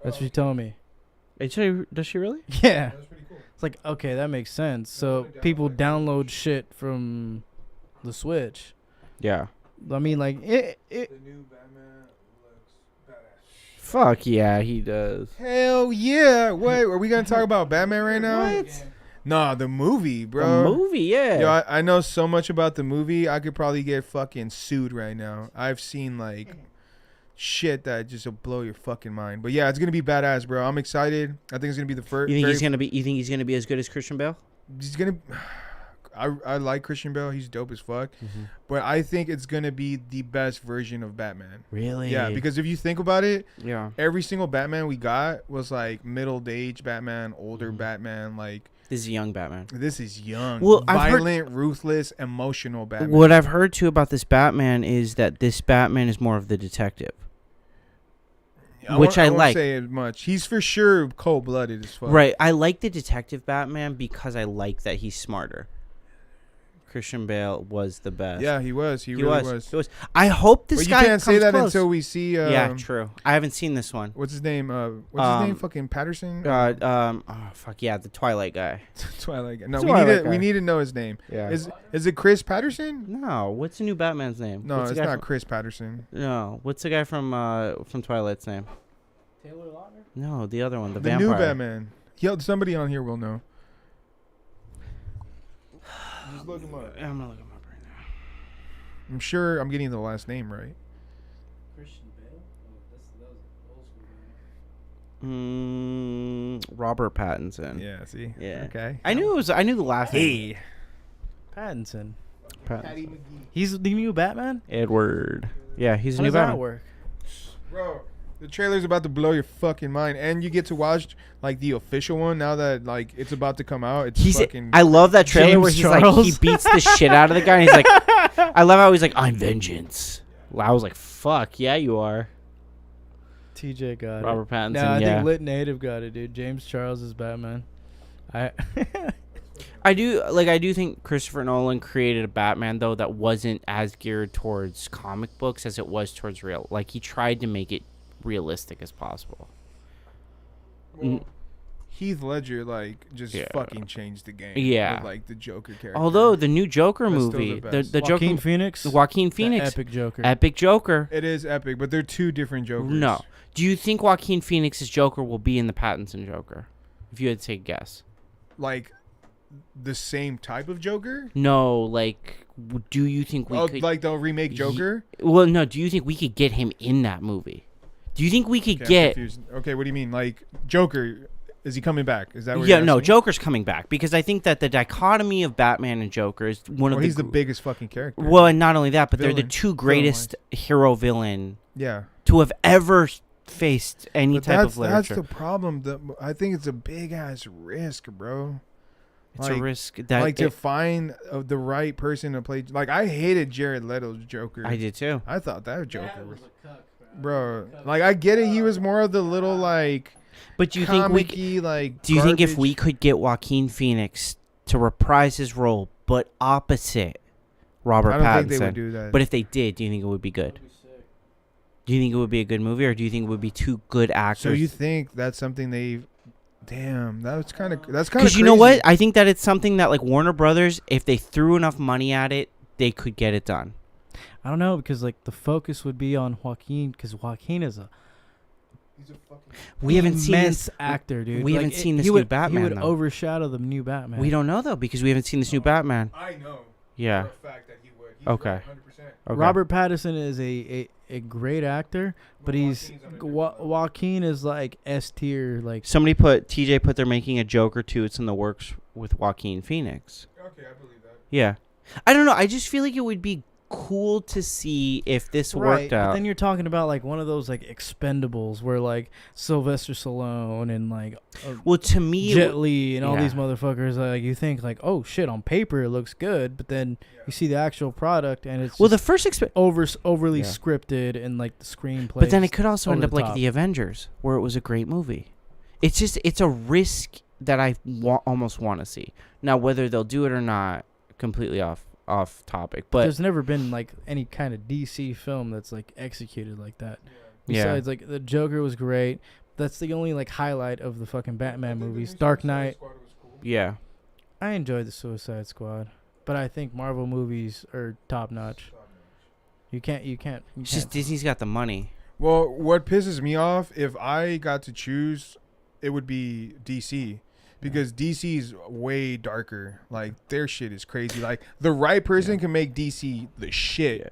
S1: That's what she told me.
S2: Does she really?
S1: Yeah.
S3: That's pretty cool.
S1: It's like, okay, that makes sense. So people download shit from the Switch.
S2: Yeah.
S1: I mean, like it.
S3: The new Batman looks badass.
S2: Fuck yeah, he does.
S3: Hell yeah! Wait, are we gonna talk about Batman right now? Nah, the movie, bro.
S2: The movie, yeah.
S3: Yo, I know so much about the movie. I could probably get fucking sued right now. I've seen like shit that just will blow your fucking mind. But yeah, it's gonna be badass, bro. I'm excited. I think it's gonna be the first.
S2: You think he's gonna be as good as Christian Bale?
S3: He's gonna. I like Christian Bale. He's dope as fuck.
S2: Mm-hmm.
S3: But I think it's gonna be the best version of Batman.
S2: Really?
S3: Yeah, because if you think about it,
S2: yeah,
S3: every single Batman we got was like middle-aged Batman, older Batman. Like
S2: this is a young Batman.
S3: this is young,
S2: Well, I've heard-
S3: violent, ruthless, emotional Batman.
S2: What I've heard too about this Batman is that this Batman is more of the detective. Which I
S3: won't
S2: like.
S3: say it much. He's for sure cold-blooded as fuck.
S2: Right. I like the detective Batman because I like that he's smarter. Christian Bale was the best.
S3: Yeah, he was. He
S2: He
S3: really
S2: was. He was. I hope this
S3: But you
S2: guy
S3: can't say
S2: comes
S3: that
S2: close.
S3: until we see.
S2: Yeah, true. I haven't seen this one.
S3: What's his name? What's his name? Fucking Patterson.
S2: Oh fuck yeah, the Twilight guy.
S3: Twilight. No,
S2: Twilight guy.
S3: we need to know his name.
S2: Yeah.
S3: Is it Chris Patterson?
S2: No, what's the new Batman's name?
S3: No,
S2: What's the
S3: it's
S2: guy
S3: not
S2: from-
S3: Chris Patterson.
S2: No, what's the guy from Twilight's name?
S1: Taylor Lautner?
S2: No, the other one, the
S3: The
S2: vampire.
S3: new Batman. Yo, somebody on here will know. Just look him up.
S2: I'm gonna look him up right now.
S3: I'm sure I'm getting the last name right.
S1: Christian Bale? That was old school.
S2: Robert Pattinson.
S3: Yeah. See.
S2: Yeah.
S3: Okay.
S2: I knew the last name.
S1: Pattinson.
S2: Pattinson.
S1: He's the new Batman.
S2: Edward. Yeah, he's a
S1: How
S2: new
S1: does that
S2: Batman.
S1: work?
S3: Bro, the trailer's about to blow your fucking mind, and you get to watch like the official one now that like it's about to come out. It's fucking.
S2: I love that trailer
S1: James
S2: where he's
S1: Charles.
S2: like he beats the shit out of the guy. And he's like, I love how he's like, I'm vengeance. I was like, fuck yeah, you are.
S1: TJ got
S2: Robert
S1: it.
S2: Pattinson.
S1: No, I
S2: yeah.
S1: think Lit Native got it, dude. James Charles is Batman.
S2: I do think Christopher Nolan created a Batman though that wasn't as geared towards comic books as it was towards real. Like he tried to make it realistic as possible.
S3: Well, Heath Ledger like just
S2: Yeah.
S3: fucking changed the game.
S2: Yeah.
S3: With, like the Joker character.
S2: Although the new Joker
S3: That's still
S2: movie,
S3: the
S2: the
S3: best.
S1: Joaquin
S2: Joker,
S1: Phoenix.
S2: Joaquin
S1: The
S2: Phoenix,
S1: epic Joker.
S2: epic Joker.
S3: It is epic, but they're two different Jokers.
S2: No, do you think Joaquin Phoenix's Joker will be in the Pattinson Joker? If you had to take a guess.
S3: Like the same type of Joker.
S2: No, like, do you think we could?
S3: Like they'll remake Joker.
S2: Well, no. Do you think we could get him in that movie? Do you think we could
S3: Okay, I'm
S2: get?
S3: confused. Okay, what do you mean? Like Joker? Is he coming back? Is that what
S2: Yeah,
S3: you're
S2: no.
S3: asking?
S2: Joker's coming back because I think that the dichotomy of Batman and Joker is one of
S3: Well,
S2: the.
S3: he's the biggest fucking character.
S2: Well, and not only that, but they're the
S3: Villain.
S2: two greatest hero villain
S3: Yeah.
S2: to have ever faced any
S3: But
S2: type of
S3: that's
S2: literature.
S3: the problem. I think it's a big ass risk, bro.
S2: It's
S3: like-
S2: a risk that
S3: Like to find the right person to play. Like I hated Jared Leto's Joker.
S2: I did too.
S3: I thought that Joker was, bro. Like I get it. He was more of the little like
S2: But do you think we?
S3: comic-y, like.
S2: Do you think if
S3: garbage.
S2: we could get Joaquin Phoenix to reprise his role, but opposite Robert
S3: I don't
S2: Pattinson?
S3: think they would do that.
S2: But if they did, do you think it would be good? Do you think it would be a good movie, or do you think it would be two good actors?
S3: So you think that's something they? Damn, that's kind of
S2: Because
S3: crazy.
S2: you know what? I think that it's something that like Warner Brothers, if they threw enough money at it, they could get it done.
S1: I don't know because like the focus would be on Joaquin because Joaquin is a
S2: We haven't seen
S1: immense
S2: this
S1: actor, dude.
S2: we
S1: Like,
S2: haven't seen
S1: he
S2: this new
S1: would-
S2: Batman,
S1: He would
S2: though.
S1: overshadow the new Batman.
S2: We don't know though because we haven't seen this new Batman.
S3: I know.
S2: Yeah.
S3: For a fact that he would. He's
S2: Okay.
S3: right, 100%.
S2: Okay.
S1: Robert Pattinson is a great actor, but he's Joaquin is like S tier. Like
S2: Somebody TJ put they're making a Joker 2. It's in the works with Joaquin Phoenix.
S3: Okay, I believe that.
S2: Yeah. I don't know. I just feel like it would be cool to see if this worked
S1: But
S2: out.
S1: then you're talking about like one of those like Expendables where like Sylvester Stallone and like
S2: Well, to me,
S1: Jet Li and all
S2: yeah.
S1: these motherfuckers, like you think like, oh shit, on paper it looks good, but then you see the actual product and it's
S2: well, the
S1: just
S2: first
S1: overly
S2: Yeah.
S1: scripted and like the screenplay.
S2: but then it could also
S1: over
S2: end
S1: the
S2: up like
S1: top.
S2: the Avengers, where it was a great movie. It's a risk that I almost want to see. Now, whether they'll do it or not, completely off topic. But
S1: there's never been like any kind of DC film that's like executed like that.
S2: Yeah.
S1: Besides, like the Joker was great. That's the only like highlight of the fucking Batman movies. Dark Knight.
S2: yeah,
S1: I enjoyed the Suicide Squad, but I think Marvel movies are top notch. You can't.
S2: it's just Disney's got the money.
S3: Well, what pisses me off, if I got to choose, it would be DC. Because DC's way darker. Like, their shit is crazy. Like, the right person can make DC the shit.
S2: Yeah.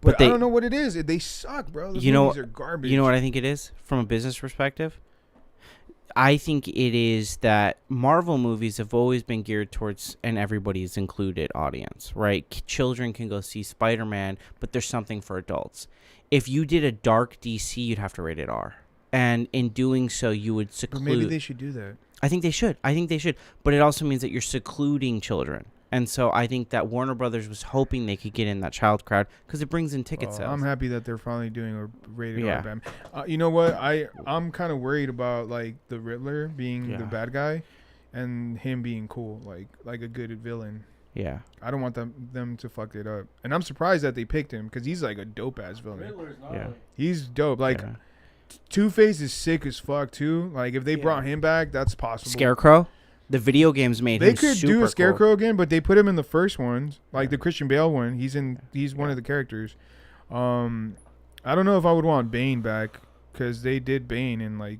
S3: But
S2: But
S3: I don't know what it is. They suck, bro. Those movies are garbage.
S2: You know what I think it is from a business perspective? I think it is that Marvel movies have always been geared towards an everybody's included audience, right? Children can go see Spider-Man, but there's something for adults. If you did a dark DC, you'd have to rate it R. And in doing so, you would
S3: But
S2: seclude.
S3: maybe they should do that.
S2: I think they should. But it also means that you're secluding children. And so I think that Warner Brothers was hoping they could get in that child crowd because it brings in ticket sales.
S3: I'm happy that they're finally doing a rated
S2: Yeah.
S3: R Batman. You know what? I'm kind of worried about like the Riddler being
S2: Yeah.
S3: the bad guy, and him being cool, like a good villain.
S2: Yeah.
S3: I don't want them to fuck it up, and I'm surprised that they picked him because he's like a dope ass villain.
S2: Yeah.
S3: He's dope. Like
S2: Yeah.
S3: Two-Face is sick as fuck too. Like if they brought him back, that's possible.
S2: Scarecrow? The video games made
S3: They
S2: him
S3: could
S2: super
S3: do a
S2: cool.
S3: Scarecrow again, but they put him in the first ones, like
S2: Yeah.
S3: the Christian Bale one. He's one of the characters. I don't know if I would want Bane back because they did Bane and like.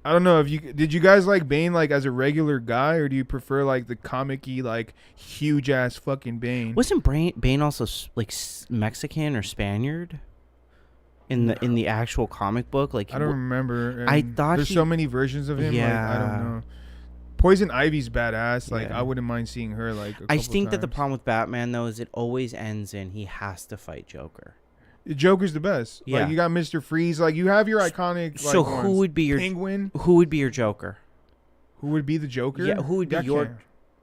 S3: I don't know if did you guys like Bane like as a regular guy, or do you prefer like the comic-y like huge ass fucking Bane?
S2: Wasn't Bane also Mexican or Spaniard? In the actual comic book, like
S3: I don't remember.
S2: I
S3: and
S2: thought
S3: there's so many versions of him. Like, I don't
S2: Yeah.
S3: know. Poison Ivy's badass. Like
S2: Yeah.
S3: I wouldn't mind seeing her. Like
S2: I think that the problem with Batman though is it always ends in he has to fight Joker.
S3: Joker's the best.
S2: Yeah.
S3: Like you got Mr. Freeze. Like you have your iconic. Like,
S2: So who
S3: ones.
S2: would be your
S3: Penguin?
S2: Who would be your Joker?
S3: Who would be the Joker?
S2: Yeah, who would be your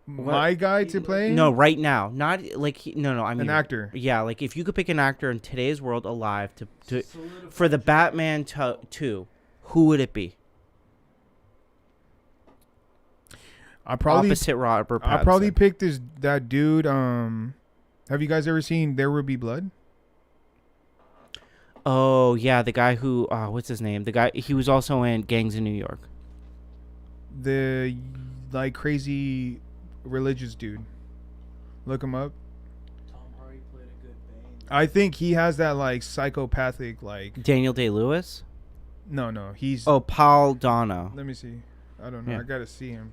S3: my guy to play?
S2: No, right now, not like no. I mean,
S3: an actor.
S2: Yeah, like if you could pick an actor in today's world alive to for the Batman 2, who would it be?
S3: I probably
S2: Opposite Robert Pattinson.
S3: I probably picked that dude. Have you guys ever seen There Will Be Blood?
S2: Oh yeah, the guy who what's his name? The guy he was also in Gangs in New York.
S3: The like crazy religious dude. Look him up.
S1: Tom Hardy played a good Bane.
S3: I think he has that like psychopathic like.
S2: Daniel Day-Lewis.
S3: No, he's.
S2: Oh, Paul Dano.
S3: Let me see. I don't know.
S2: Yeah.
S3: I gotta see him.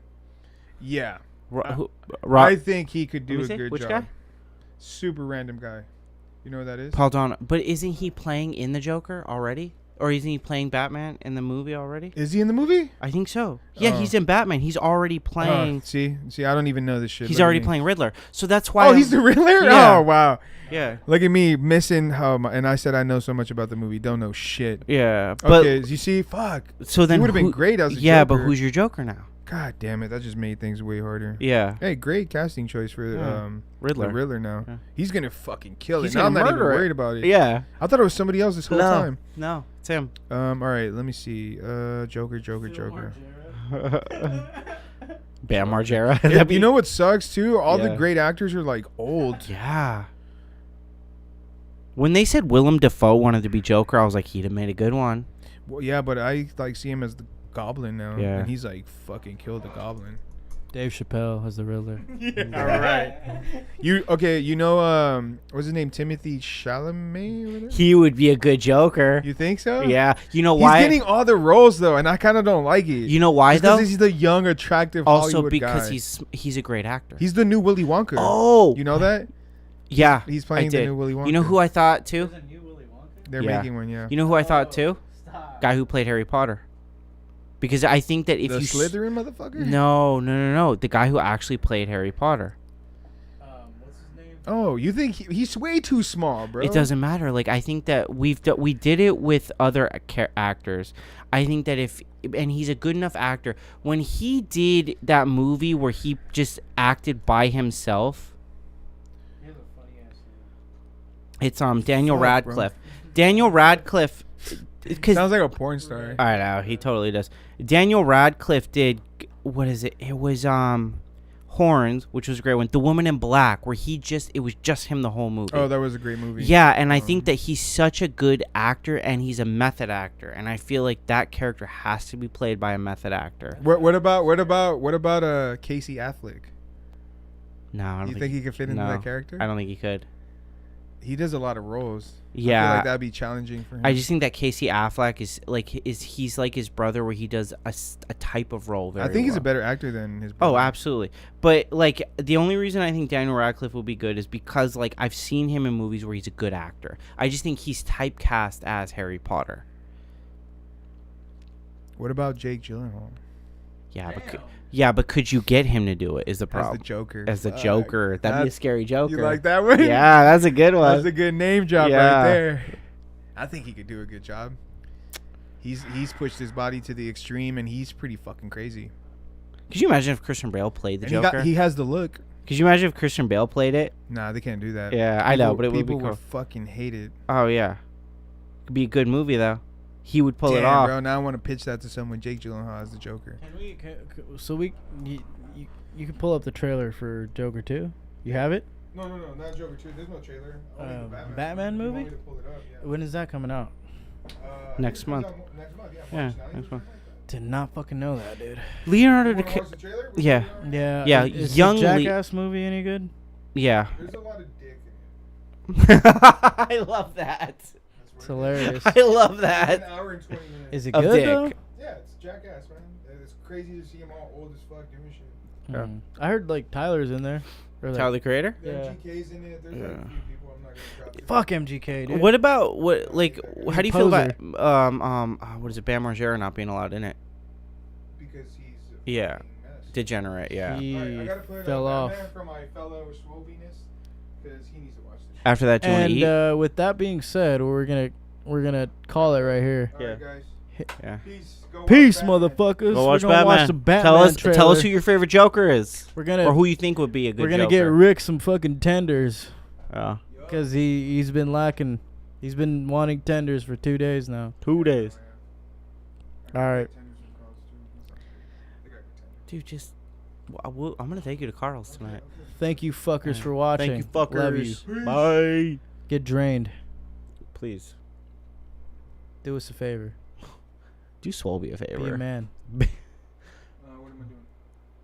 S3: Yeah.
S2: I
S3: I think he could do a good
S2: Which
S3: job.
S2: guy?
S3: Super random guy. You know who that is?
S2: Paul Dano. But isn't he playing in the Joker already? Or isn't he playing Batman in the movie already?
S3: Is he in the movie?
S2: I think so. Yeah,
S3: Oh.
S2: he's in Batman. He's already playing.
S3: See, I don't even know this shit.
S2: He's
S3: Look at
S2: already
S3: me.
S2: playing Riddler. So that's why.
S3: Oh, he's the Riddler.
S2: Yeah.
S3: Oh, wow.
S2: Yeah.
S3: Look at me missing. And I said I know so much about the movie. Don't know shit.
S2: Yeah. But
S3: Okay, you see, fuck.
S2: so then
S3: He would have been
S2: who-
S3: great as a
S2: Yeah,
S3: Joker.
S2: but who's your Joker now?
S3: God damn it! That just made things way harder.
S2: Yeah.
S3: Hey, great casting choice for
S2: Yeah. Riddler.
S3: the Riddler now.
S2: Yeah.
S3: He's gonna fucking kill
S2: He's
S3: it. Now I'm
S2: gonna
S3: not even
S2: murder it.
S3: worried about it.
S2: Yeah.
S3: I thought it was somebody else this whole time.
S2: No, it's him.
S3: All right, let me see. Joker.
S2: Bam Margera.
S3: Yeah, you know what sucks too? All the
S2: Yeah.
S3: great actors are like old.
S2: Yeah. When they said Willem Dafoe wanted to be Joker, I was like, he'd have made a good one.
S3: Well, yeah, but I like see him as the Goblin now,
S2: Yeah.
S3: and he's like fucking killed the Goblin.
S1: Dave Chappelle as the Riddler.
S3: All right. You know what's his name? Timothy Chalamet or whatever?
S2: He would be a good Joker.
S3: You think so?
S2: Yeah. You know
S3: He's
S2: why?
S3: getting all the roles though, and I kind of don't like it.
S2: You know why
S3: Just
S2: though?
S3: he's the young, attractive
S2: Also
S3: Hollywood
S2: because
S3: guy.
S2: he's a great actor.
S3: He's the new Willy Wonka.
S2: Oh.
S3: You know that?
S2: Yeah.
S3: He's playing
S2: I
S3: the
S2: did.
S3: new Willy Wonka.
S2: You know who I thought too?
S3: They're
S2: Yeah.
S3: making one, yeah.
S2: You know who I thought too? Guy who played Harry Potter. Because I think that if
S3: the
S2: you
S3: Slytherin motherfucker?
S2: No. The guy who actually played Harry Potter.
S1: What's his name?
S3: Oh, you think he's way too small, bro?
S2: It doesn't matter. Like I think that we did it with other actors. I think that and he's a good enough actor. When he did that movie where he just acted by himself, it's Daniel
S3: Fuck,
S2: Radcliffe. Daniel Radcliffe.
S3: Sounds like a porn star.
S2: I know he totally does. Daniel Radcliffe did what is it? It was Horns, which was a great one. The Woman in Black, where it was just him the whole movie.
S3: Oh, that was a great movie.
S2: Yeah, and I think that he's such a good actor, and he's a method actor, and I feel like that character has to be played by a method actor.
S3: What about Casey Affleck?
S2: No, I don't
S3: You think he could fit into that character?
S2: I don't think he could.
S3: He does a lot of roles. I feel
S2: Yeah,
S3: like that'd be challenging for him.
S2: I just think that Casey Affleck he's like his brother, where he does a type of role very
S3: I think he's a
S2: well.
S3: better actor than his brother.
S2: Oh, absolutely. But like the only reason I think Daniel Radcliffe will be good is because like I've seen him in movies where he's a good actor. I just think he's typecast as Harry Potter.
S3: What about Jake Gyllenhaal?
S2: Yeah, but could you get him to do it? Is the problem
S3: As the Joker.
S2: As the Joker? That'd be a scary Joker.
S3: You like that one?
S2: Yeah, that's a good one.
S3: That's a good name drop
S2: Yeah.
S3: right there. I think he could do a good job. He's pushed his body to the extreme, and he's pretty fucking crazy.
S2: Could you imagine if Christian Bale played the
S3: And
S2: Joker?
S3: he has the look.
S2: Could you imagine if Christian Bale played it?
S3: Nah, they can't do that.
S2: Yeah, I know, but it would be
S3: people
S2: cool.
S3: would fucking hate it.
S2: Oh yeah, it'd be a good movie though. He would pull
S3: Damn,
S2: it off.
S3: bro. Now I want to pitch that to someone. Jake Gyllenhaal as the Joker.
S1: You can pull up the trailer for Joker 2. You have it?
S3: No, not Joker 2. There's no trailer.
S1: Batman movie? When is that coming out?
S2: Next month. Yeah,
S3: March 9th.
S2: next month.
S1: Did not fucking know that, dude.
S2: Leonardo
S3: Wanna watch
S2: DiCaprio.
S3: the trailer?
S2: Yeah,
S1: Yeah.
S2: Yeah,
S1: Is
S2: young
S1: the
S2: Le-
S1: Jackass movie any good?
S2: yeah.
S3: There's a lot of dick in it.
S2: I love that.
S1: It's hilarious.
S2: I love
S3: An
S2: that.
S3: hour and 20 minutes.
S1: Is it
S2: Of
S1: good
S2: dick.
S1: though?
S3: Yeah, it's Jackass, man. It's crazy to see him all old as fuck doing shit.
S2: Yeah.
S1: I heard like Tyler's in there. Or, like,
S2: Tyler the Creator.
S1: Yeah.
S3: MGK's in it. There's like a
S2: Yeah.
S3: few people. I'm not gonna drop it.
S1: Fuck MGK, dude.
S2: What about how do you feel
S1: Poser.
S2: about what is it? Bam Margera not being allowed in it?
S3: Because he's a
S2: Yeah.
S3: fucking mess.
S2: Degenerate, yeah.
S1: He
S3: Alright, I gotta put
S1: fell off.
S3: Batman for my fellow Swoviness, because he needs to watch this.
S2: After that, do you want to eat?
S1: And with that being said, we're gonna call it right here.
S3: Alright, guys.
S2: Yeah.
S3: Peace. Go watch
S1: Peace,
S3: Batman.
S1: motherfuckers.
S2: Go watch
S1: we're gonna
S2: Batman.
S1: watch the Batman trailer.
S2: Tell us who your favorite Joker is,
S1: We're gonna
S2: or who you think would be a good
S1: we're gonna
S2: Joker.
S1: get Rick some fucking tenders
S2: Yeah.
S1: because he's been lacking. He's been wanting tenders for 2 days now.
S2: 2 days.
S1: All right.
S2: Dude, just I'm gonna take you to Carl's tonight.
S1: Thank you fuckers for watching.
S2: Thank you, fuckers.
S1: Love you.
S2: Bye.
S1: Get drained.
S2: Please
S1: Do us a favor.
S2: do Swolby a
S1: Be
S2: favor.
S1: a man.